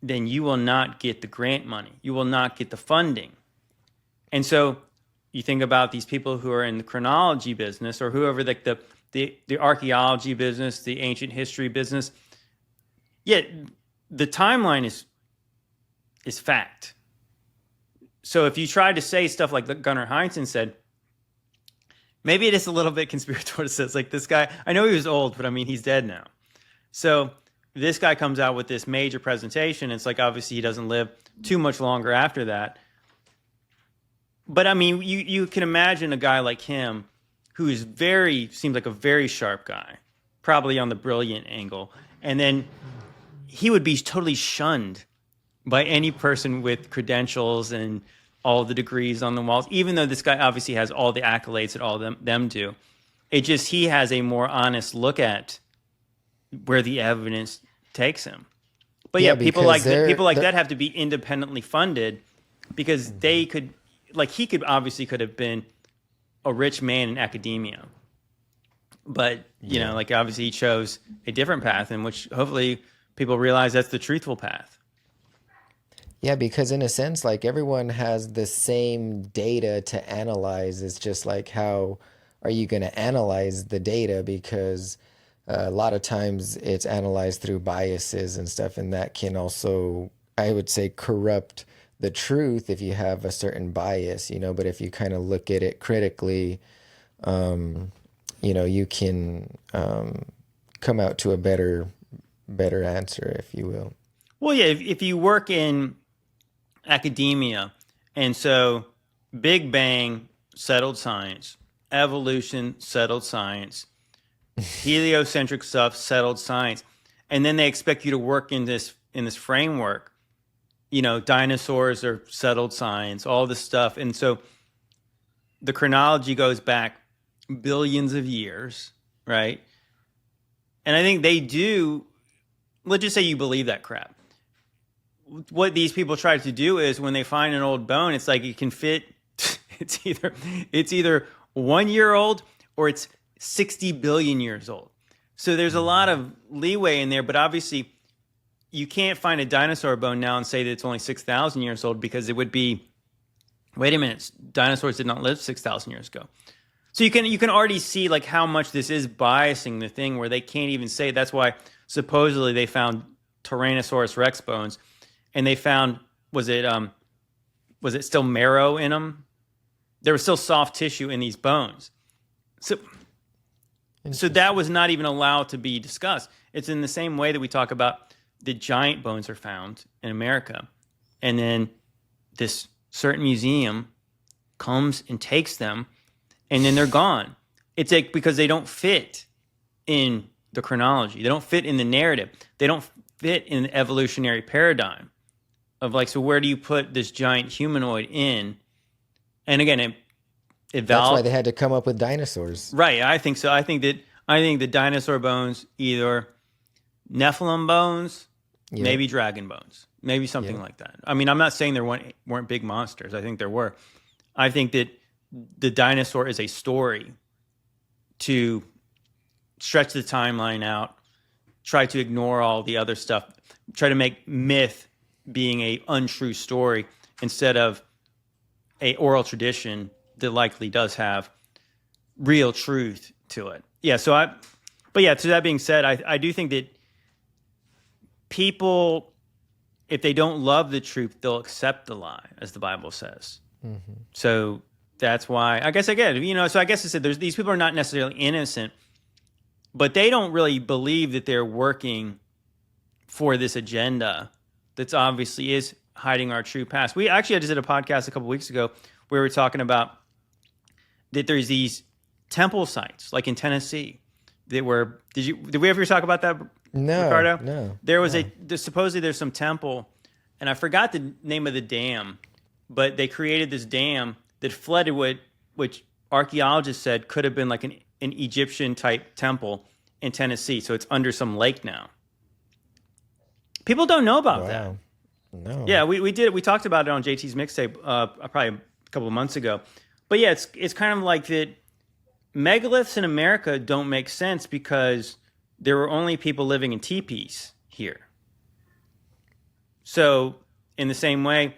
then you will not get the grant money. You will not get the funding. And so you think about these people who are in the chronology business or whoever, like the archaeology business, the ancient history business. Yet the timeline is fact. So if you try to say stuff like Gunnar Heinzen said, maybe it is a little bit conspiratorial. Like this guy, I know he was old, but I mean, he's dead now. So this guy comes out with this major presentation. It's like, obviously he doesn't live too much longer after that. But I mean, you can imagine a guy like him who is seems like a very sharp guy, probably on the brilliant angle. And then he would be totally shunned by any person with credentials and all the degrees on the walls, even though this guy obviously has all the accolades that all them do. It just, he has a more honest look at where the evidence takes him. But yeah, people like that have to be independently funded because they could, like he could have been a rich man in academia. But, you know, like obviously he chose a different path in which hopefully people realize that's the truthful path. Yeah, because in a sense, like everyone has the same data to analyze. It's just like, how are you going to analyze the data? Because a lot of times it's analyzed through biases and stuff. And that can also, I would say, corrupt the truth if you have a certain bias, you know. But if you kind of look at it critically, you know, you can come out to a better answer, if you will. Well, yeah, if you work in academia, and so Big Bang settled science, evolution settled science, heliocentric stuff settled science, and then they expect you to work in this framework. You know, dinosaurs are settled science, all this stuff, and so the chronology goes back billions of years, right? And I think they do. Let's just say you believe that crap. What these people try to do is when they find an old bone, it's like it can fit. It's either 1 year old or it's 60 billion years old. So there's a lot of leeway in there, but obviously you can't find a dinosaur bone now and say that it's only 6,000 years old, because it would be, wait a minute, dinosaurs did not live 6,000 years ago. So you can already see like how much this is biasing the thing, where they can't even say. That's why supposedly they found Tyrannosaurus Rex bones, and they found, was it still marrow in them? There was still soft tissue in these bones. So that was not even allowed to be discussed. It's in the same way that we talk about the giant bones are found in America. And then this certain museum comes and takes them, and then they're gone. It's like because they don't fit in the chronology. They don't fit in the narrative. They don't fit in the evolutionary paradigm of like, so where do you put this giant humanoid in? And again, that's why they had to come up with dinosaurs. Right, I think so. I think the dinosaur bones, either Nephilim bones, maybe dragon bones, maybe something like that. I mean, I'm not saying there weren't big monsters. I think there were. I think that the dinosaur is a story to stretch the timeline out, try to ignore all the other stuff, try to make myth being a untrue story instead of a oral tradition that likely does have real truth to it. Yeah, to that being said, I do think that people, if they don't love the truth, they'll accept the lie, as the Bible says. Mm-hmm. So that's why, I guess again, so I guess I said these people are not necessarily innocent, but they don't really believe that they're working for this agenda that's obviously is hiding our true past. We actually just did a podcast a couple weeks ago where we were talking about that there's these temple sites, like in Tennessee, that were, did we ever talk about that, no, Ricardo? No. There was supposedly there's some temple, and I forgot the name of the dam, but they created this dam that flooded which archaeologists said could have been like an Egyptian type temple in Tennessee. So it's under some lake now. People don't know about that. No. Yeah, we did. We talked about it on JT's mixtape probably a couple of months ago. But yeah, it's kind of like that. Megaliths in America don't make sense because there were only people living in teepees here. So in the same way,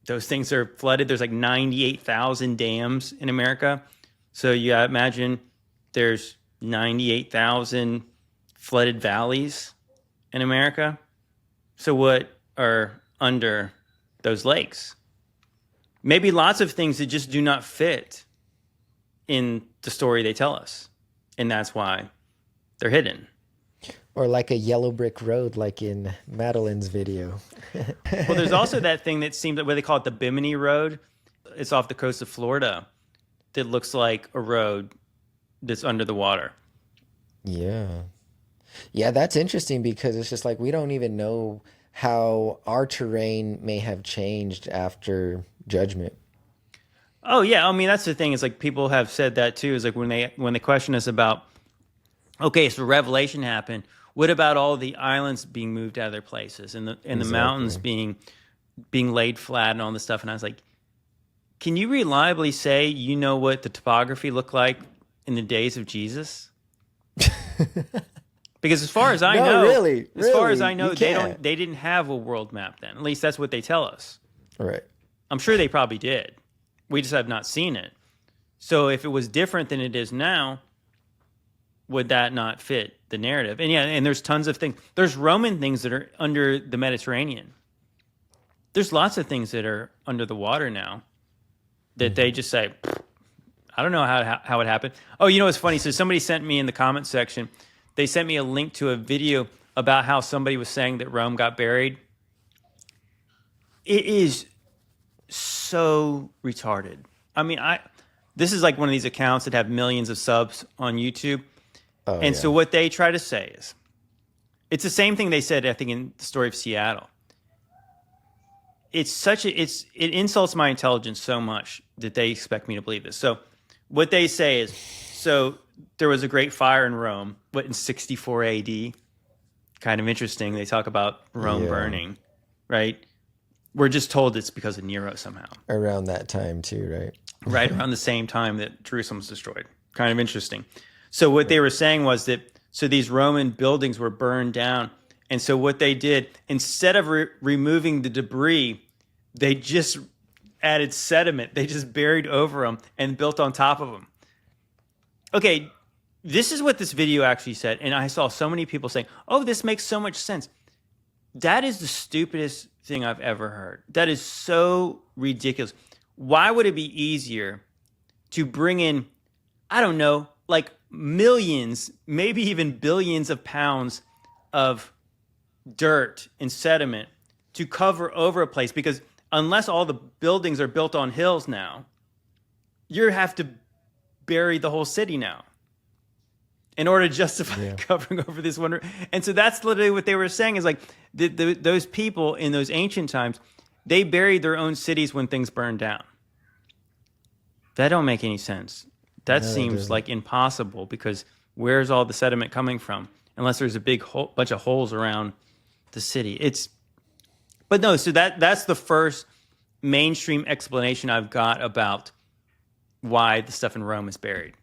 those things are flooded. There's like 98,000 dams in America. So you imagine there's 98,000 flooded valleys in America. So what are under those lakes? Maybe lots of things that just do not fit in the story they tell us. And that's why they're hidden. Or like a yellow brick road, like in Madeline's video. Well, there's also that thing that seems like what they call it the Bimini Road. It's off the coast of Florida that looks like a road that's under the water. Yeah. Yeah, that's interesting because it's just like we don't even know how our terrain may have changed after judgment. Oh yeah, I mean that's the thing. Is like people have said that too. Is like when they question us about, okay, so Revelation happened. What about all the islands being moved out of their places and the mountains being laid flat and all this stuff? And I was like, can you reliably say you know what the topography looked like in the days of Jesus? Because as far as I know, as far as I know, they didn't have a world map then. At least that's what they tell us. Right. I'm sure they probably did. We just have not seen it. So if it was different than it is now, would that not fit the narrative? And yeah, and there's tons of things. There's Roman things that are under the Mediterranean. There's lots of things that are under the water now that they just say, I don't know how it happened. Oh, you know what's funny? So somebody sent me in the comment section, they sent me a link to a video about how somebody was saying that Rome got buried. It is so retarded. I mean, this is like one of these accounts that have millions of subs on YouTube. So what they try to say is, it's the same thing they said, I think, in the story of Seattle. It insults my intelligence so much that they expect me to believe this. So what they say is, so there was a great fire in Rome, but in 64 AD, kind of interesting. They talk about Rome burning, right? We're just told it's because of Nero somehow. Around that time too, right? Right, around the same time that Jerusalem was destroyed. Kind of interesting. So what they were saying was that, so these Roman buildings were burned down. And so what they did, instead of removing the debris, they just added sediment. They just buried over them and built on top of them. Okay, this is what this video actually said. And I saw so many people saying, oh, this makes so much sense. That is the stupidest thing I've ever heard. That is so ridiculous. Why would it be easier to bring in, I don't know, like millions, maybe even billions of pounds of dirt and sediment to cover over a place? Because unless all the buildings are built on hills now, you have to bury the whole city now in order to justify covering over this one. And so that's literally what they were saying, is like those people in those ancient times, they buried their own cities when things burned down. That don't make any sense. That seems like impossible, because where's all the sediment coming from? Unless there's a big bunch of holes around the city. But no, so that's the first mainstream explanation I've got about why the stuff in Rome is buried.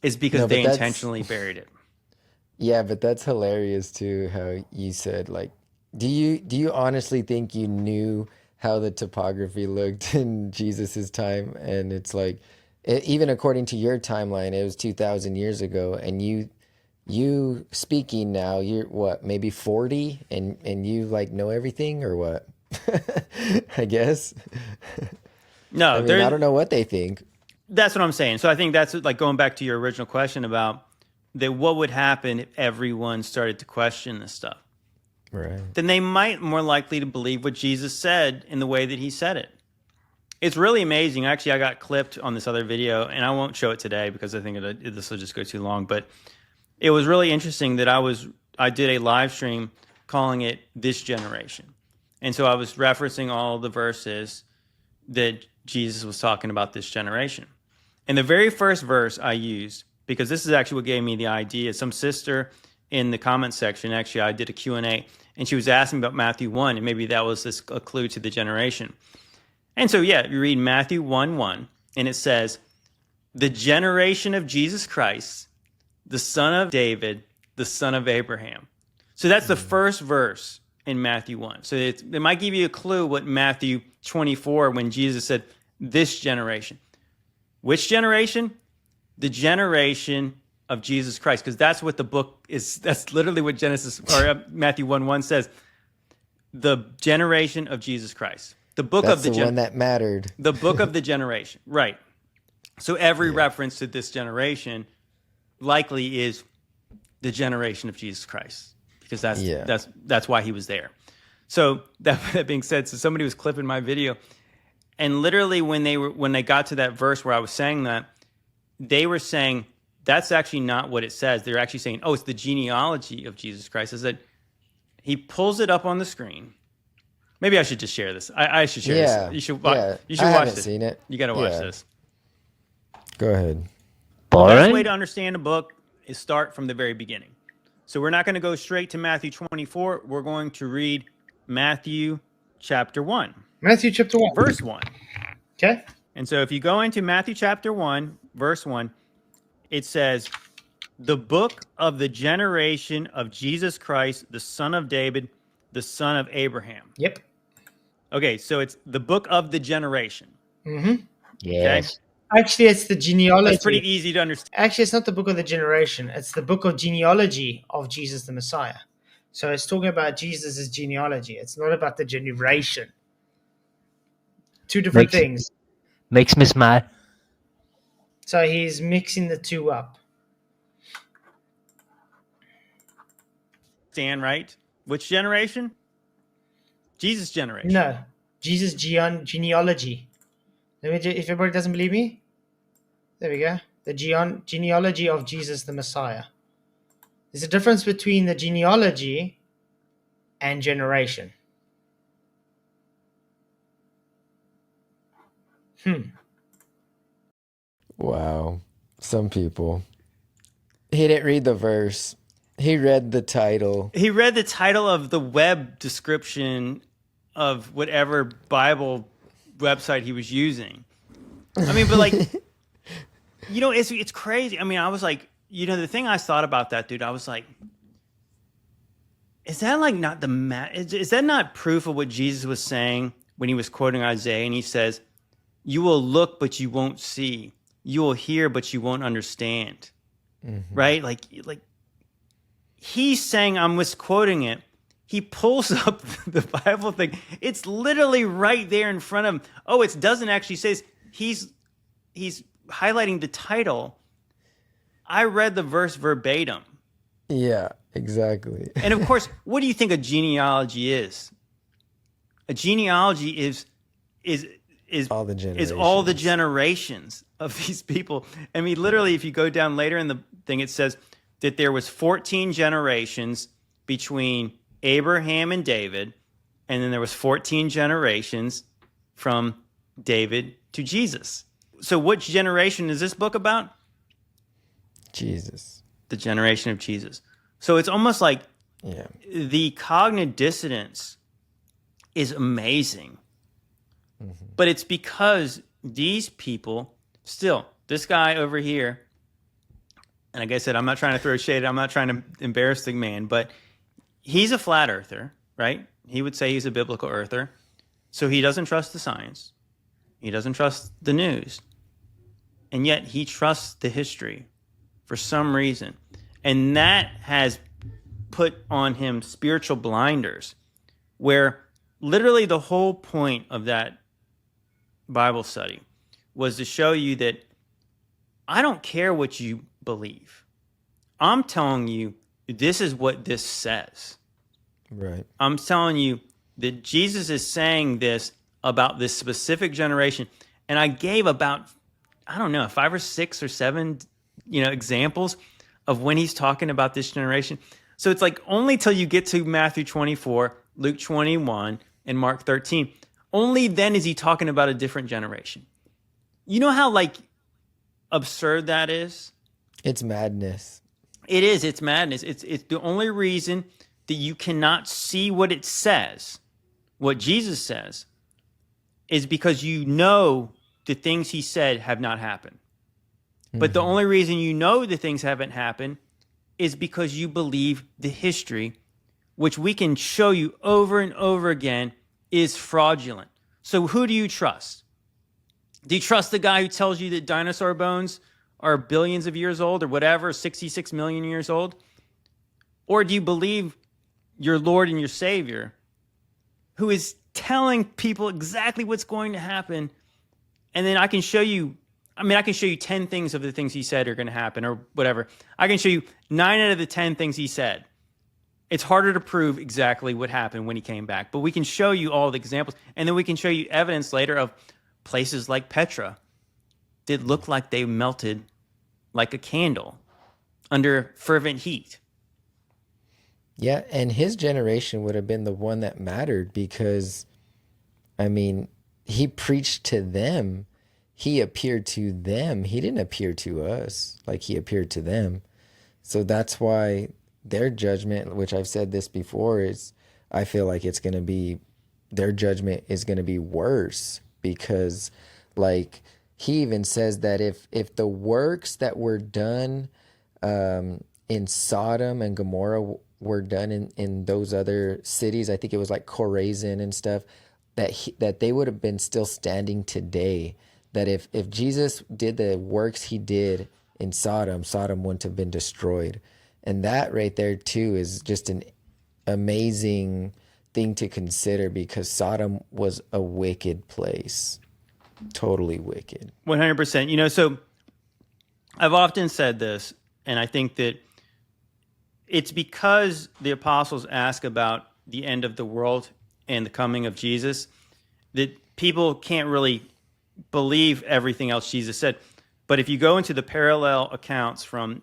Is because they intentionally buried it. Yeah, but that's hilarious too, how you said, like, do you honestly think you knew how the topography looked in Jesus's time? And it's like, even according to your timeline, it was 2,000 years ago, and you speaking now, you're what, maybe 40, and you like know everything, or what? I guess. No, I mean, I don't know what they think. That's what I'm saying. So I think that's like going back to your original question about what would happen if everyone started to question this stuff. Right. Then they might more likely to believe what Jesus said in the way that he said it. It's really amazing. Actually, I got clipped on this other video, and I won't show it today because I think this will just go too long. But it was really interesting that I did a live stream calling it This Generation. And so I was referencing all the verses that Jesus was talking about this generation. And the very first verse I used, because this is actually what gave me the idea, some sister in the comment section, actually I did a Q&A, and she was asking about Matthew 1, and maybe that was a clue to the generation. And so, yeah, you read Matthew 1:1, and it says, the generation of Jesus Christ, the son of David, the son of Abraham. So that's the first verse in Matthew 1. So it might give you a clue what Matthew 24, when Jesus said, this generation. Which generation? The generation of Jesus Christ, because that's what the book is. That's literally what Matthew 1:1 says. The generation of Jesus Christ. The book That's of the one that mattered. The book of the generation, right? So every reference to this generation likely is the generation of Jesus Christ, because that's why he was there. So that being said, so somebody was clipping my video, and literally when they got to that verse where I was saying that, they were saying that's actually not what it says. They're actually saying, oh, it's the genealogy of Jesus Christ. I said, he pulls it up on the screen. Maybe I should just share this. I should share this. You should watch this. I haven't seen it. You got to watch this. Go ahead. The best way to understand a book is start from the very beginning. So we're not going to go straight to Matthew 24. We're going to read Matthew chapter 1. Matthew chapter 1. Verse 1. Okay. And so if you go into Matthew chapter 1, verse 1, it says, the book of the generation of Jesus Christ, the son of David, the son of Abraham. Yep. Okay, so it's the book of the generation. Mm-hmm. Yes. Okay? Actually, it's the genealogy. It's pretty easy to understand. Actually, it's not the book of the generation. It's the book of genealogy of Jesus the Messiah. So it's talking about Jesus' genealogy. It's not about the generation. Two different things. Makes me smile. So he's mixing the two up. Stand right? Which generation? Jesus' generation. No, Jesus' genealogy. If everybody doesn't believe me, there we go. The genealogy of Jesus the Messiah. There's a difference between the genealogy and generation. Wow. Some people. He didn't read the verse. He read the title. He read the title of the web description of whatever Bible website he was using. I mean, but like, you know, it's crazy. I mean, I was like, you know, the thing I thought about that, dude, I was like, is that like not is that not proof of what Jesus was saying when he was quoting Isaiah, and he says, you will look, but you won't see. You will hear, but you won't understand. Mm-hmm. Right? Like he's saying, I'm misquoting it. he pulls up the Bible thing. It's literally right there in front of him. Oh, it doesn't actually say this. He's highlighting the title. I read the verse verbatim. Yeah, exactly. And of course, what do you think a genealogy is? A genealogy is all the generations. Is all the generations of these people. I mean, literally, if you go down later in the thing, it says that there was 14 generations between Abraham and David, and then there was 14 generations from David to Jesus. So which generation is this book about? Jesus. The generation of Jesus. So it's almost like the cognitive dissonance is amazing. Mm-hmm. But it's because these people, still, this guy over here, and like I said, I'm not trying to throw shade, I'm not trying to embarrass the man, but he's a flat earther, right? He would say he's a biblical earther. So he doesn't trust the science. He doesn't trust the news. And yet he trusts the history for some reason. And that has put on him spiritual blinders, where literally the whole point of that Bible study was to show you that I don't care what you believe. I'm telling you, this is what this says. Right. I'm telling you that Jesus is saying this about this specific generation. And I gave about, I don't know, 5 or 6 or 7, examples of when he's talking about this generation. So it's like only till you get to Matthew 24, Luke 21, and Mark 13, only then is he talking about a different generation. You know how absurd that is? It's madness. It is. It's madness. It's the only reason that you cannot see what it says, what Jesus says, is because you know the things he said have not happened. Mm-hmm. But the only reason you know the things haven't happened is because you believe the history, which we can show you over and over again is fraudulent. So who do you trust? Do you trust the guy who tells you that dinosaur bones are billions of years old or whatever, 66 million years old? Or do you believe your Lord and your Savior, who is telling people exactly what's going to happen? And then I can show you 10 things of the things he said are going to happen or whatever. I can show you 9 out of the 10 things he said. It's harder to prove exactly what happened when he came back, but we can show you all the examples. And then we can show you evidence later of places like Petra that look like they melted like a candle under fervent heat. Yeah, and his generation would have been the one that mattered because, he preached to them. He appeared to them. He didn't appear to us like he appeared to them. So that's why their judgment, which I've said this before, is I feel like it's going to be, their judgment is going to be worse because he even says that if the works that were done in Sodom and Gomorrah were done in those other cities, I think it was like Chorazin and stuff, that they would have been still standing today. That if Jesus did the works he did in Sodom wouldn't have been destroyed. And that right there too is just an amazing thing to consider because Sodom was a wicked place. Totally wicked. 100%. So I've often said this, and I think that it's because the apostles ask about the end of the world and the coming of Jesus that people can't really believe everything else Jesus said. But if you go into the parallel accounts from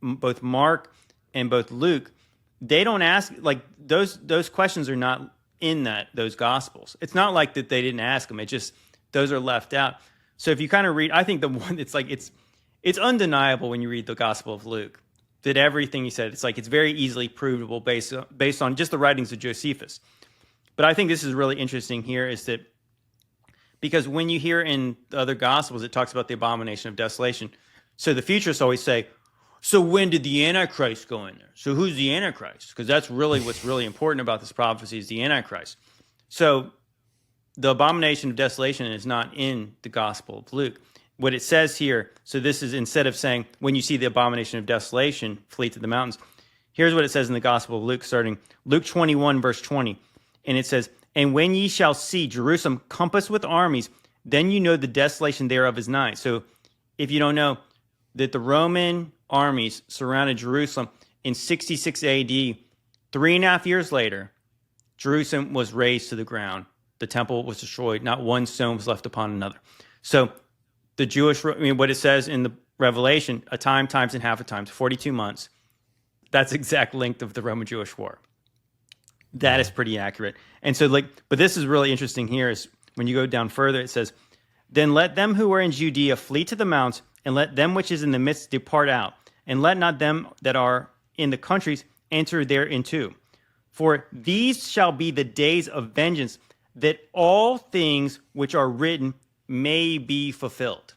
both Mark and both Luke, they don't ask, those questions are not in those gospels. It's not like that they didn't ask them. It just, those are left out. So if you kind of read, I think the one that's it's undeniable when you read the Gospel of Luke that everything he said, it's very easily provable based on just the writings of Josephus. But I think this is really interesting here is that because when you hear in the other Gospels, it talks about the abomination of desolation. So the futurists always say, so when did the Antichrist go in there? So who's the Antichrist? Because that's really what's really important about this prophecy is the Antichrist. So the abomination of desolation is not in the Gospel of Luke. What it says here, so this is instead of saying, when you see the abomination of desolation, flee to the mountains, Here's what it says in the Gospel of Luke, starting Luke 21, verse 20. And it says, "And when ye shall see Jerusalem compassed with armies, then you know the desolation thereof is nigh." So if you don't know, that the Roman armies surrounded Jerusalem in 66 AD, 3.5 years later, Jerusalem was razed to the ground. The temple was destroyed. Not one stone was left upon another. So the Jewish, what it says in the Revelation, a time, times, and half a times, 42 months. That's the exact length of the Roman-Jewish war. That is pretty accurate. And so, but this is really interesting here is when you go down further, it says, "Then let them who are in Judea flee to the mounts, and let them which is in the midst depart out, and let not them that are in the countries enter thereinto. For these shall be the days of vengeance, that all things which are written may be fulfilled."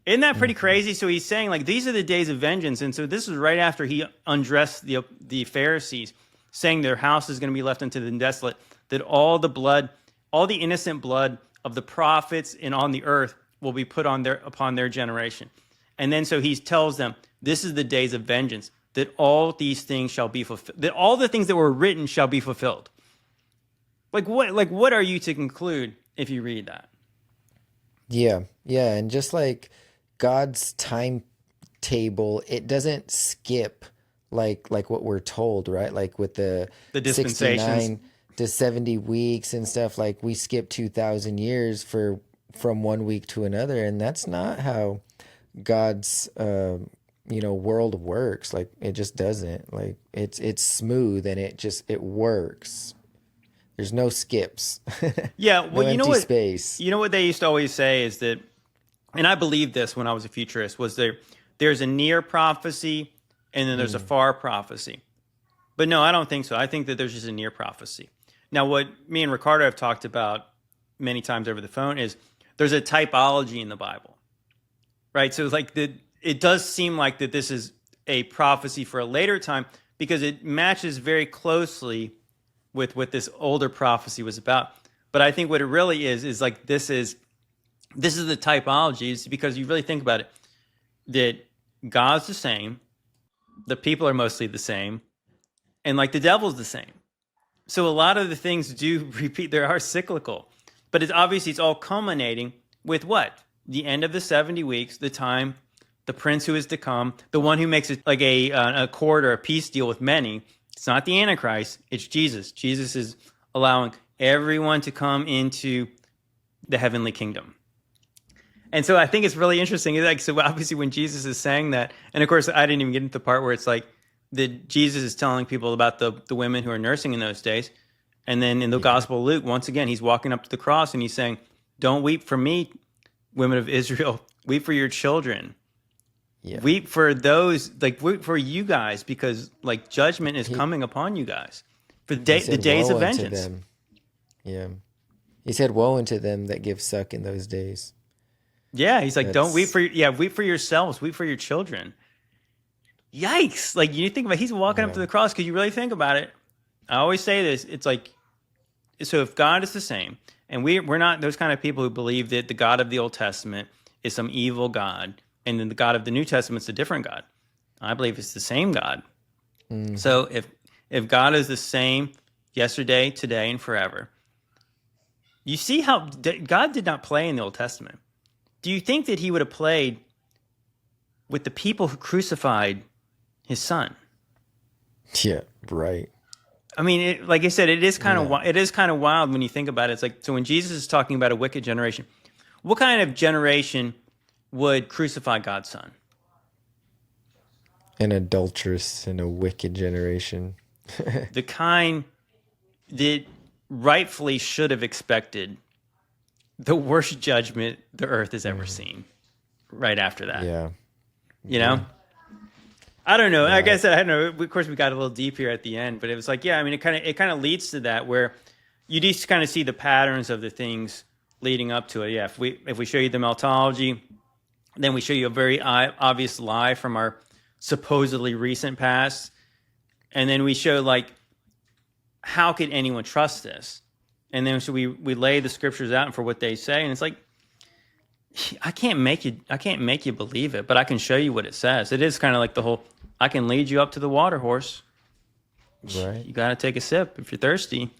Isn't that pretty crazy? So he's saying, these are the days of vengeance. And so this is right after he undressed the Pharisees, saying their house is going to be left unto the desolate, that all the blood, all the innocent blood of the prophets and on the earth will be put upon their generation. And then so he tells them, this is the days of vengeance, that all these things shall be fulfilled, that all the things that were written shall be fulfilled. What are you to conclude if you read that? Yeah. And just like God's timetable, it doesn't skip like what we're told, right? Like with the dispensations, 69 to 70 weeks and stuff, like we skip 2,000 years from one week to another. And that's not how God's, world works. Like it just doesn't. Like it's smooth and it works. There's no skips. Yeah, well, no empty space. You know what they used to always say is that, and I believed this when I was a futurist, was there's a near prophecy and then there's a far prophecy. But no, I don't think so. I think that there's just a near prophecy. Now, what me and Ricardo have talked about many times over the phone is there's a typology in the Bible, right? So it does seem like that this is a prophecy for a later time because it matches very closely with what this older prophecy was about. But I think what it really is like this is the typology, is because you really think about it, that God's the same, the people are mostly the same, and the devil's the same. So a lot of the things do repeat. They are cyclical, but it's all culminating with what? The end of the 70 weeks, the time, the prince who is to come, the one who makes it like a accord or a peace deal with many. It's not the Antichrist, it's Jesus. Jesus is allowing everyone to come into the heavenly kingdom. And so I think it's really interesting. So obviously when Jesus is saying that, and of course I didn't even get into the part where it's like that Jesus is telling people about the women who are nursing in those days. And then in the Gospel of Luke, once again, he's walking up to the cross and he's saying, "Don't weep for me, women of Israel. Weep for your children. Yeah. Weep for those, weep for you guys, because judgment is coming upon you guys for the days of vengeance." Yeah. He said, "Woe unto them that give suck in those days." Yeah, he's like, don't weep weep for yourselves, weep for your children. Yikes. You think about it, he's walking up to the cross, because you really think about it. I always say this, it's so if God is the same, and we're not those kind of people who believe that the God of the Old Testament is some evil God, and then the God of the New Testament is a different God. I believe it's the same God. So if God is the same yesterday, today, and forever, you see how God did not play in the Old Testament. Do you think that he would have played with the people who crucified his son? Yeah, right. I mean, like I said, it is kind of wild when you think about it. It's so when Jesus is talking about a wicked generation, what kind of generation would crucify God's son? An adulterous and a wicked generation. The kind that rightfully should have expected the worst judgment the earth has ever seen right after that. Yeah. You know? I don't know. Like I said, I don't know. Of course, we got a little deep here at the end, but it was it kind of leads to that, where you just kind of see the patterns of the things leading up to it. Yeah, if we show you the Meltology, then we show you a very obvious lie from our supposedly recent past, and then we show how could anyone trust this? And then so we lay the scriptures out for what they say, and it's like, I can't make you believe it, but I can show you what it says. It is kind of like the whole I can lead you up to the water horse. Right. You got to take a sip if you're thirsty.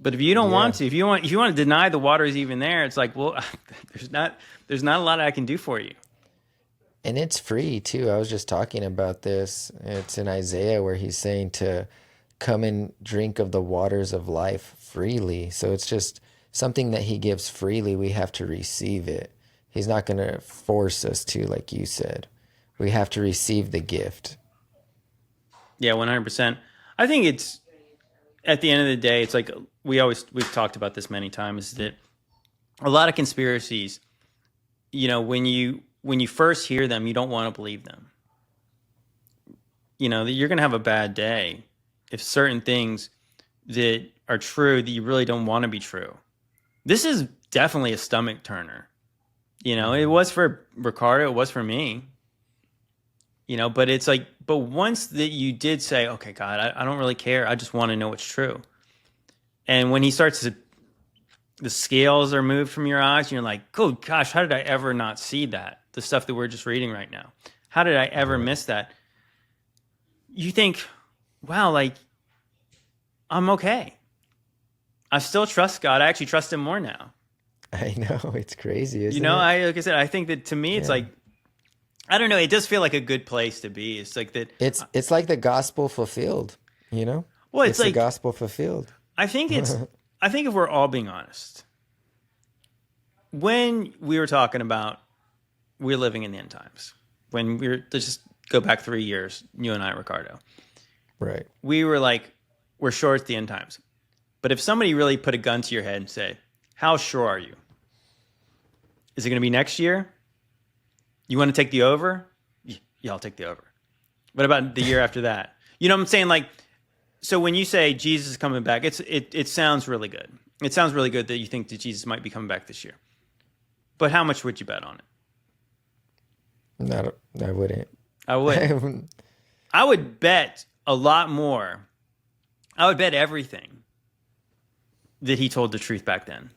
But if you don't Yeah. want to, if you want to deny the water is even there, it's like, well, there's not a lot I can do for you. And it's free too. I was just talking about this. It's in Isaiah where he's saying to come and drink of the waters of life freely. So it's just something that he gives freely. We have to receive it. He's not going to force us to, like you said. We have to receive the gift. Yeah, 100%. I think it's, at the end of the day, it's like we've talked about this many times, is that a lot of conspiracies, you know, when you first hear them, you don't want to believe them. You know, that you're going to have a bad day if certain things that are true that you really don't want to be true. This is definitely a stomach turner. You know, it was for Ricardo, it was for me. You know, but it's like, but once that you did say, okay, God, I don't really care. I just want to know what's true. And when he starts to, the scales are moved from your eyes, and you're like, oh gosh, how did I ever not see that? The stuff that we're just reading right now. How did I ever miss that? You think, wow, like, I'm okay. I still trust God. I actually trust him more now. I know, it's crazy, isn't you know, it? like I said, I think that to me, it's like, I don't know. It does feel like a good place to be. It's like that. It's like the gospel fulfilled, you know? Well, it's like the gospel fulfilled. I think if we're all being honest, when we were talking about we're living in the end times, when let's just go back 3 years, you and I, Ricardo. Right. We were like, we're sure it's the end times. But if somebody really put a gun to your head and say, how sure are you? Is it going to be next year? You want to take the over? Yeah, I'll take the over. What about the year after that? You know what I'm saying? Like, so when you say Jesus is coming back, it sounds really good. It sounds really good that you think that Jesus might be coming back this year. But how much would you bet on it? No, I wouldn't. I would. I would bet a lot more. I would bet everything that he told the truth back then.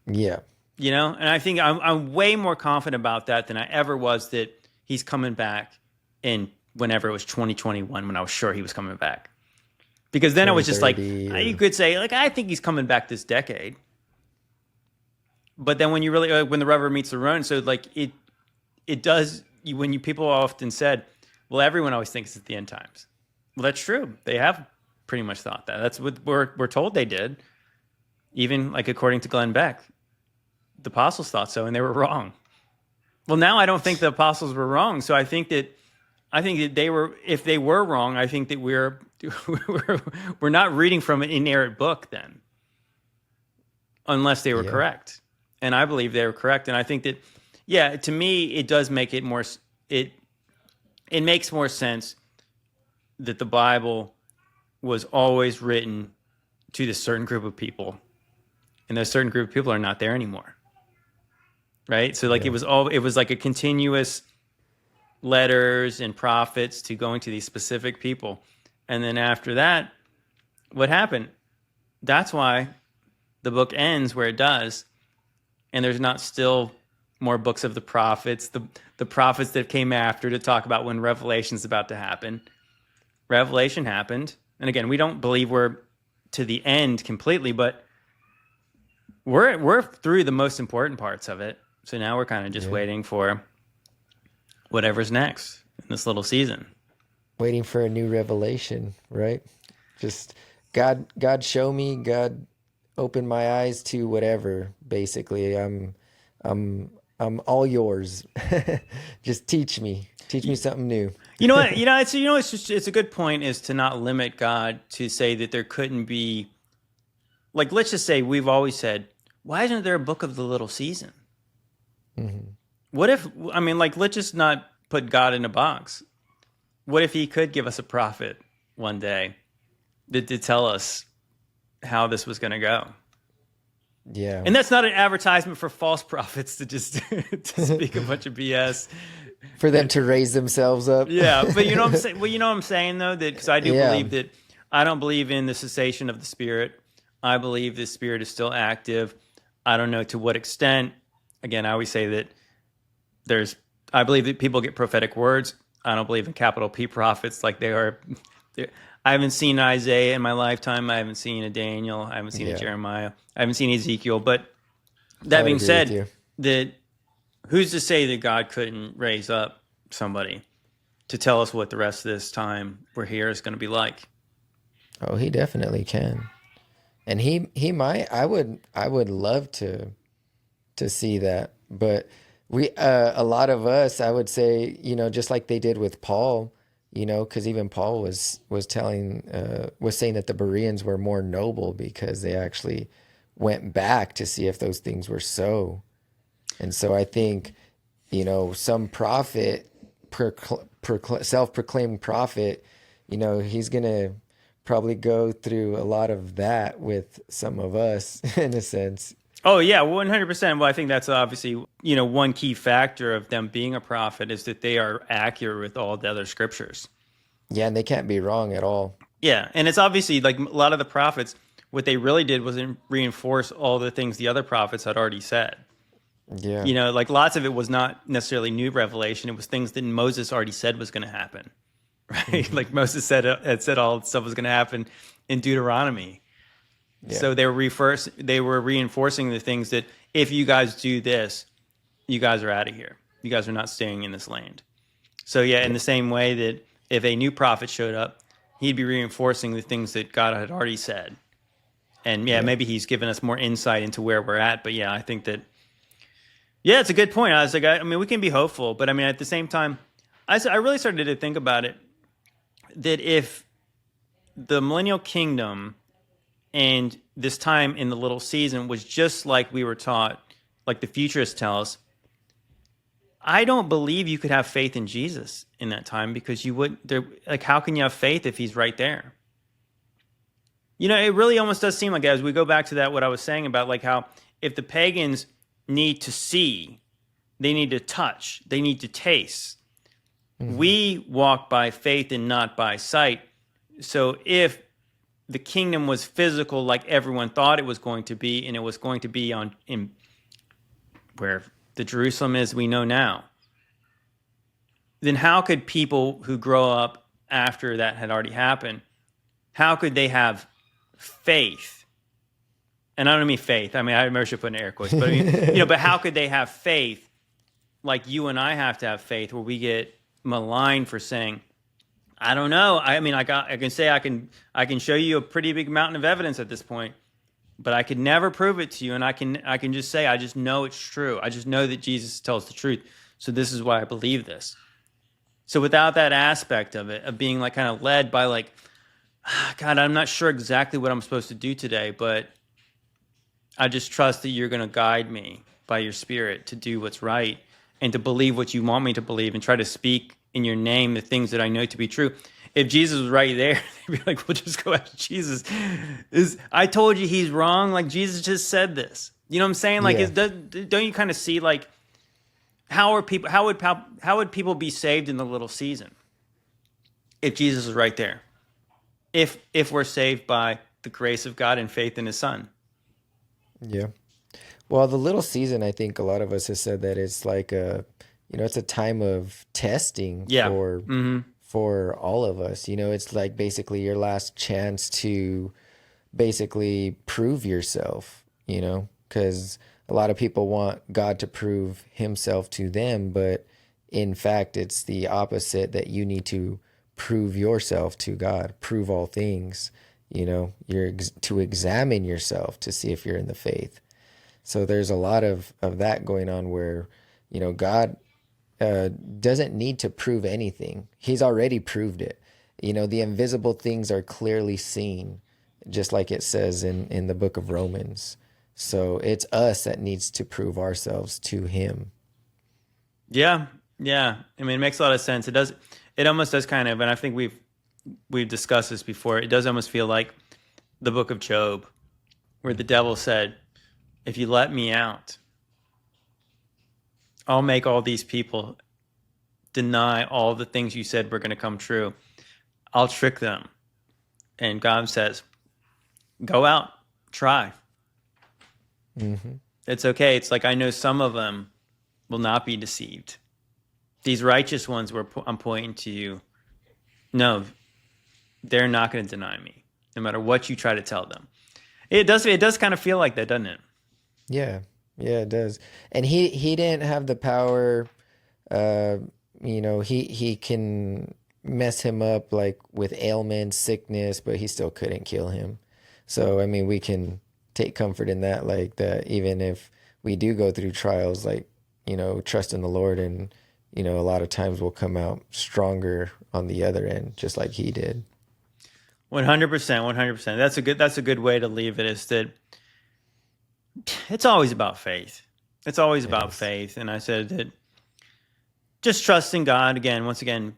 Yeah. You know, and I think I'm way more confident about that than I ever was that he's coming back in whenever it was 2021 when I was sure he was coming back. Because then I was just like, you could say, like, I think he's coming back this decade. But then when you really, when the rubber meets the road, so like it does, people often said, well, everyone always thinks it's the end times. Well, that's true. They have pretty much thought that. That's what we're told they did. Even like according to Glenn Beck. The apostles thought so, and they were wrong. Well, now I don't think the apostles were wrong. So I think that they were. If they were wrong, I think that we're not reading from an inerrant book then, unless they were correct. And I believe they were correct. And I think that, yeah, to me, it does make it more. It makes more sense that the Bible was always written to this certain group of people, and those certain group of people are not there anymore. Right? So like it was like a continuous letters and prophets to going to these specific people. And then after that, what happened? That's why the book ends where it does. And there's not still more books of the prophets, the prophets that came after to talk about when Revelation's about to happen. Revelation happened. And again, we don't believe we're to the end completely, but we're through the most important parts of it. So now we're kind of just waiting for whatever's next in this little season. Waiting for a new revelation, right? Just God show me, God open my eyes to whatever. Basically, I'm all yours. Just teach me something new. You know what? It's a good point is to not limit God to say that there couldn't be, like, let's just say we've always said, why isn't there a book of the little season? Mm-hmm. What if, I mean, like, let's just not put God in a box. What if he could give us a prophet one day to tell us how this was going to go? Yeah. And that's not an advertisement for false prophets to just to speak a bunch of BS. For them to raise themselves up. Yeah, but you know what I'm saying? Well, you know what I'm saying, though? That because I do believe that I don't believe in the cessation of the spirit. I believe the spirit is still active. I don't know to what extent. Again, I always say that I believe that people get prophetic words. I don't believe in capital P prophets like they are. I haven't seen Isaiah in my lifetime. I haven't seen a Daniel. I haven't seen a Jeremiah. I haven't seen Ezekiel. But that being said, that who's to say that God couldn't raise up somebody to tell us what the rest of this time we're here is going to be like? Oh, he definitely can. And he might. I would love to see that. But we a lot of us, I would say, just like they did with Paul, because even Paul was saying that the Bereans were more noble because they actually went back to see if those things were so. And so I think, some prophet, self-proclaimed prophet, he's going to probably go through a lot of that with some of us in a sense. Oh, yeah, 100%. Well, I think that's obviously, one key factor of them being a prophet is that they are accurate with all the other scriptures. Yeah, and they can't be wrong at all. Yeah, and it's obviously like a lot of the prophets, what they really did was reinforce all the things the other prophets had already said. Yeah. Like lots of it was not necessarily new revelation. It was things that Moses already said was going to happen, right? Mm-hmm. Like Moses had said all stuff was going to happen in Deuteronomy. Yeah. So they were reinforcing the things that if you guys do this, you guys are out of here. You guys are not staying in this land. So in the same way that if a new prophet showed up, he'd be reinforcing the things that God had already said. And maybe he's given us more insight into where we're at. But I think that, it's a good point. I was like, we can be hopeful, but at the same time, I really started to think about it, that if the millennial kingdom and this time in the little season was just like we were taught, like the futurists tell us, I don't believe you could have faith in Jesus in that time, because you would, how can you have faith if he's right there? It really almost does seem like, as we go back to that, what I was saying about like how if the pagans need to see, they need to touch, they need to taste. Mm-hmm. We walk by faith and not by sight. So if the kingdom was physical like everyone thought it was going to be, and it was going to be in where the Jerusalem is we know now, then how could people who grow up after that had already happened, how could they have faith? And I don't mean faith. I should put in air quotes, but but how could they have faith like you and I have to have faith, where we get maligned for saying, I don't know. I can show you a pretty big mountain of evidence at this point, but I could never prove it to you. And I can just say, I just know it's true. I just know that Jesus tells the truth. So this is why I believe this. So without that aspect of it, of being like kind of led by like, God, I'm not sure exactly what I'm supposed to do today, but I just trust that you're going to guide me by your Spirit to do what's right and to believe what you want me to believe and try to speak in your name the things that I know to be true. If Jesus was right there, they'd be like, well, just go after Jesus. I told you he's wrong. Like, Jesus just said this. You know what I'm saying? Like, don't you kind of see, like, how would people be saved in the little season if Jesus was right there? If we're saved by the grace of God and faith in his Son. Yeah. Well, the little season, I think a lot of us have said that it's like it's a time of testing for all of us. It's like basically your last chance to basically prove yourself, because a lot of people want God to prove himself to them, but in fact, it's the opposite, that you need to prove yourself to God, prove all things. You're to examine yourself to see if you're in the faith. So there's a lot of that going on where, God doesn't need to prove anything. He's already proved it. The invisible things are clearly seen, just like it says in the book of Romans. So it's us that needs to prove ourselves to him. Yeah. Yeah. It makes a lot of sense. It almost does kind of, and I think we've discussed this before. It does almost feel like the book of Job, where the devil said, if you let me out, I'll make all these people deny all the things you said were going to come true. I'll trick them. And God says, go out, try. Mm-hmm. It's okay. It's like, I know some of them will not be deceived. these righteous ones where I'm pointing to you, no, they're not going to deny me, no matter what you try to tell them. It does kind of feel like that, doesn't it? Yeah, yeah, it does. And he didn't have the power. He can mess him up like with ailments, sickness, but he still couldn't kill him. So I mean, we can take comfort in that, like that. Even if we do go through trials, like trust in the Lord, and a lot of times we'll come out stronger on the other end, just like he did. 100%, 100%. That's a good way to leave it. Is that it's always about faith. It's always about faith. And I said that just trust in God. Once again,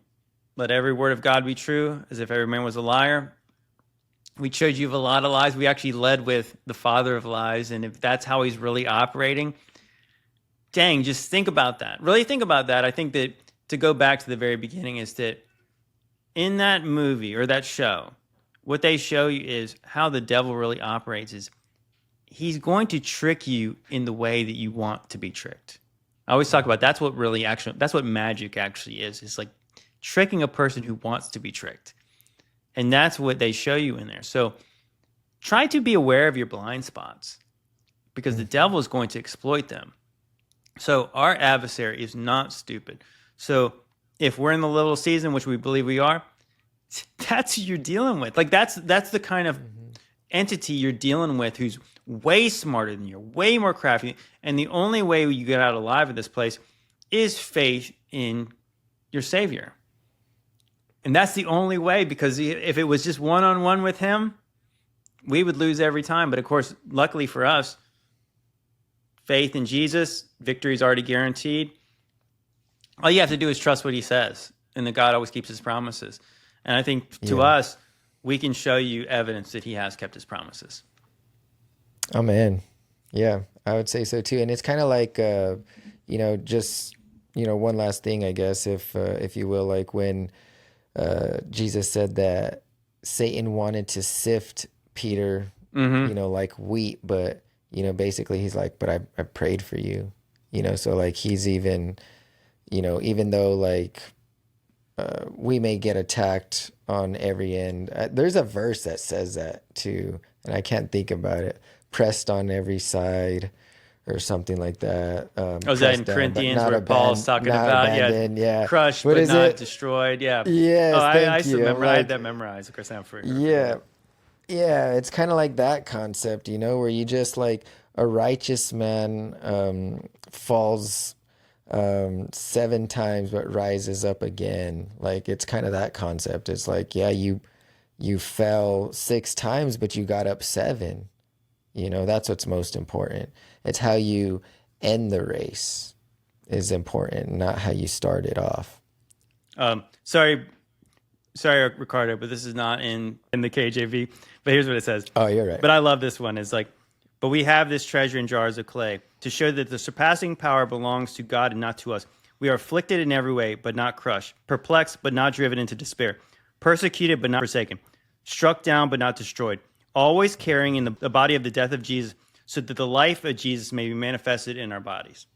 let every word of God be true, as if every man was a liar. We showed you a lot of lies. We actually led with the father of lies. And if that's how he's really operating, dang, just think about that. Really think about that. I think that to go back to the very beginning is that in that movie or that show, what they show you is how the devil really operates is he's going to trick you in the way that you want to be tricked. I always talk about that's what magic actually is. It's like tricking a person who wants to be tricked. And that's what they show you in there. So try to be aware of your blind spots because the devil is going to exploit them. So our adversary is not stupid. So if we're in the little season, which we believe we are, that's who you're dealing with. Like that's the kind of entity you're dealing with who's way smarter than you, way more crafty. And the only way you get out alive of this place is faith in your Savior. And that's the only way, because if it was just one-on-one with him, we would lose every time. But of course, luckily for us, faith in Jesus, victory is already guaranteed. All you have to do is trust what he says, and that God always keeps his promises. And I think to us, we can show you evidence that he has kept his promises. Amen. Yeah, I would say so too. And it's kind of like, one last thing, I guess, if you will, like when Jesus said that Satan wanted to sift Peter, like wheat, but, basically he's like, but I prayed for you, so like he's even, even though like we may get attacked on every end. There's a verse that says that too, and I can't think about it. Pressed on every side, or something like that. Is that in Corinthians where Paul's talking about crushed but not destroyed? Yeah. Yes, I had that memorized. Of course, I'm free. Yeah, it's kind of like that concept, where you just like a righteous man falls 7 times but rises up again. Like it's kind of that concept. It's like, you fell 6 times but you got up 7. That's what's most important. It's how you end the race is important, not how you start it off. Sorry, Ricardo, but this is not in the KJV. But here's what it says. Oh, you're right. But I love this one. It's like, but we have this treasure in jars of clay to show that the surpassing power belongs to God and not to us. We are afflicted in every way, but not crushed, perplexed, but not driven into despair, persecuted, but not forsaken, struck down, but not destroyed, always carrying in the body of the death of Jesus, so that the life of Jesus may be manifested in our bodies.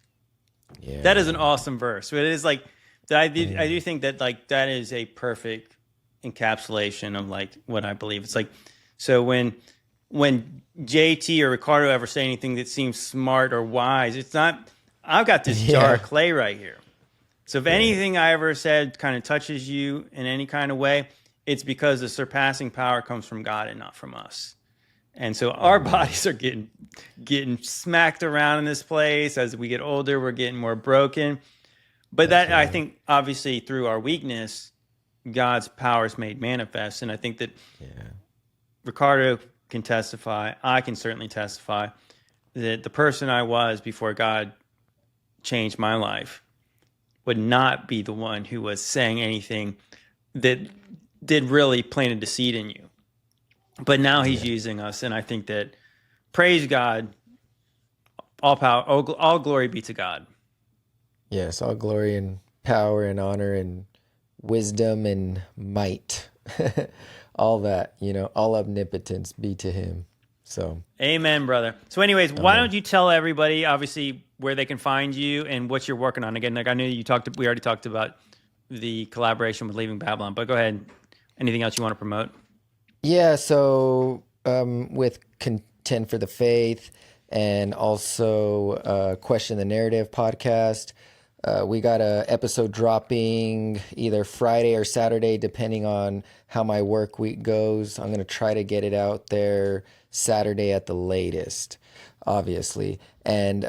Yeah. That is an awesome verse. It is like, I do think that like that is a perfect encapsulation of like what I believe. It's like, so when JT or Ricardo ever say anything that seems smart or wise, it's not, I've got this jar of clay right here. So if anything I ever said kind of touches you in any kind of way, it's because the surpassing power comes from God and not from us. And so our bodies are getting smacked around in this place. As we get older, we're getting more broken. But that, I think, obviously through our weakness, God's power is made manifest. And I think that Ricardo can testify, I can certainly testify, that the person I was before God changed my life would not be the one who was saying anything that did really planted a seed in you. But now he's using us, and I think that, praise God, all power, all glory be to God. Yes, all glory and power and honor and wisdom and might, all that, all omnipotence be to him. So, amen, brother. So anyways, why don't you tell everybody, obviously, where they can find you and what you're working on? Again, like I knew we already talked about the collaboration with Leaving Babylon, but go ahead. Anything else you want to promote? yeah, so with Contend for the Faith and also Question the Narrative podcast, we got a episode dropping either Friday or Saturday, depending on how my work week goes. I'm going to try to get it out there Saturday at the latest, obviously. And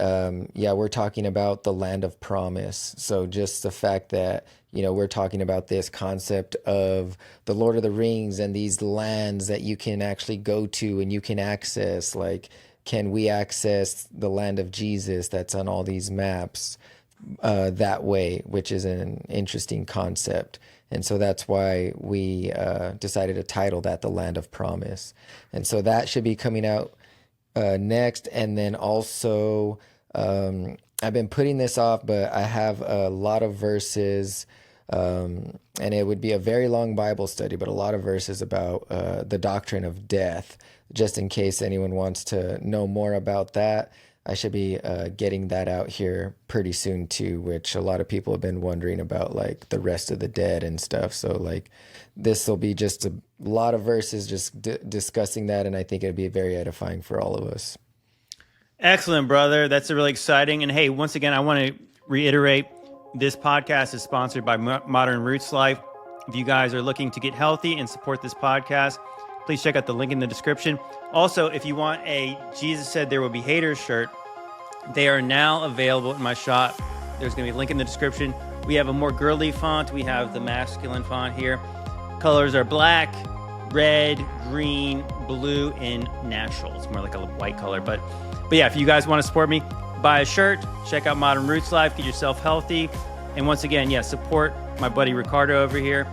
yeah, we're talking about the land of promise. So just the fact that, you know, we're talking about this concept of the Lord of the Rings and these lands that you can actually go to and you can access. Like, can we access the land of Jesus that's on all these maps that way, which is an interesting concept. And so that's why we decided to title that The Land of Promise. And so that should be coming out next. And then also, I've been putting this off, but I have a lot of verses, and it would be a very long Bible study, but a lot of verses about the doctrine of death, just in case anyone wants to know more about that. I should be getting that out here pretty soon too, which a lot of people have been wondering about, like the rest of the dead and stuff. So like this will be just a lot of verses just discussing that, and I think it'd be very edifying for all of us. Excellent, brother. That's really exciting. And hey, once again, I want to reiterate, this podcast is sponsored by Modern Roots Life. If you guys are looking to get healthy and support this podcast, please check out the link in the description. Also, if you want a Jesus Said There Will Be Haters shirt, they are now available in my shop. There's going to be a link in the description. We have a more girly font. We have the masculine font here. Colors are black, red, green, blue, and natural. It's more like a white color. But yeah, if you guys want to support me, buy a shirt, check out Modern Roots Life, get yourself healthy. And once again, yeah, support my buddy Ricardo over here.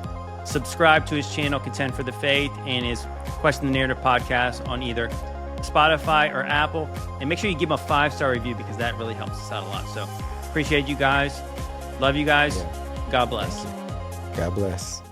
Subscribe to his channel, Contend for the Faith, and his Question the Narrative podcast on either Spotify or Apple. And make sure you give him a 5-star review, because that really helps us out a lot. So appreciate you guys. Love you guys. Yeah. God bless. God bless.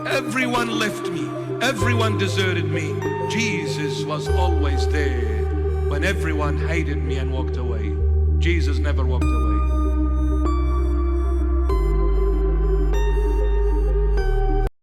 Everyone left me. Everyone deserted me. Jesus was always there. When everyone hated me and walked away, Jesus never walked away.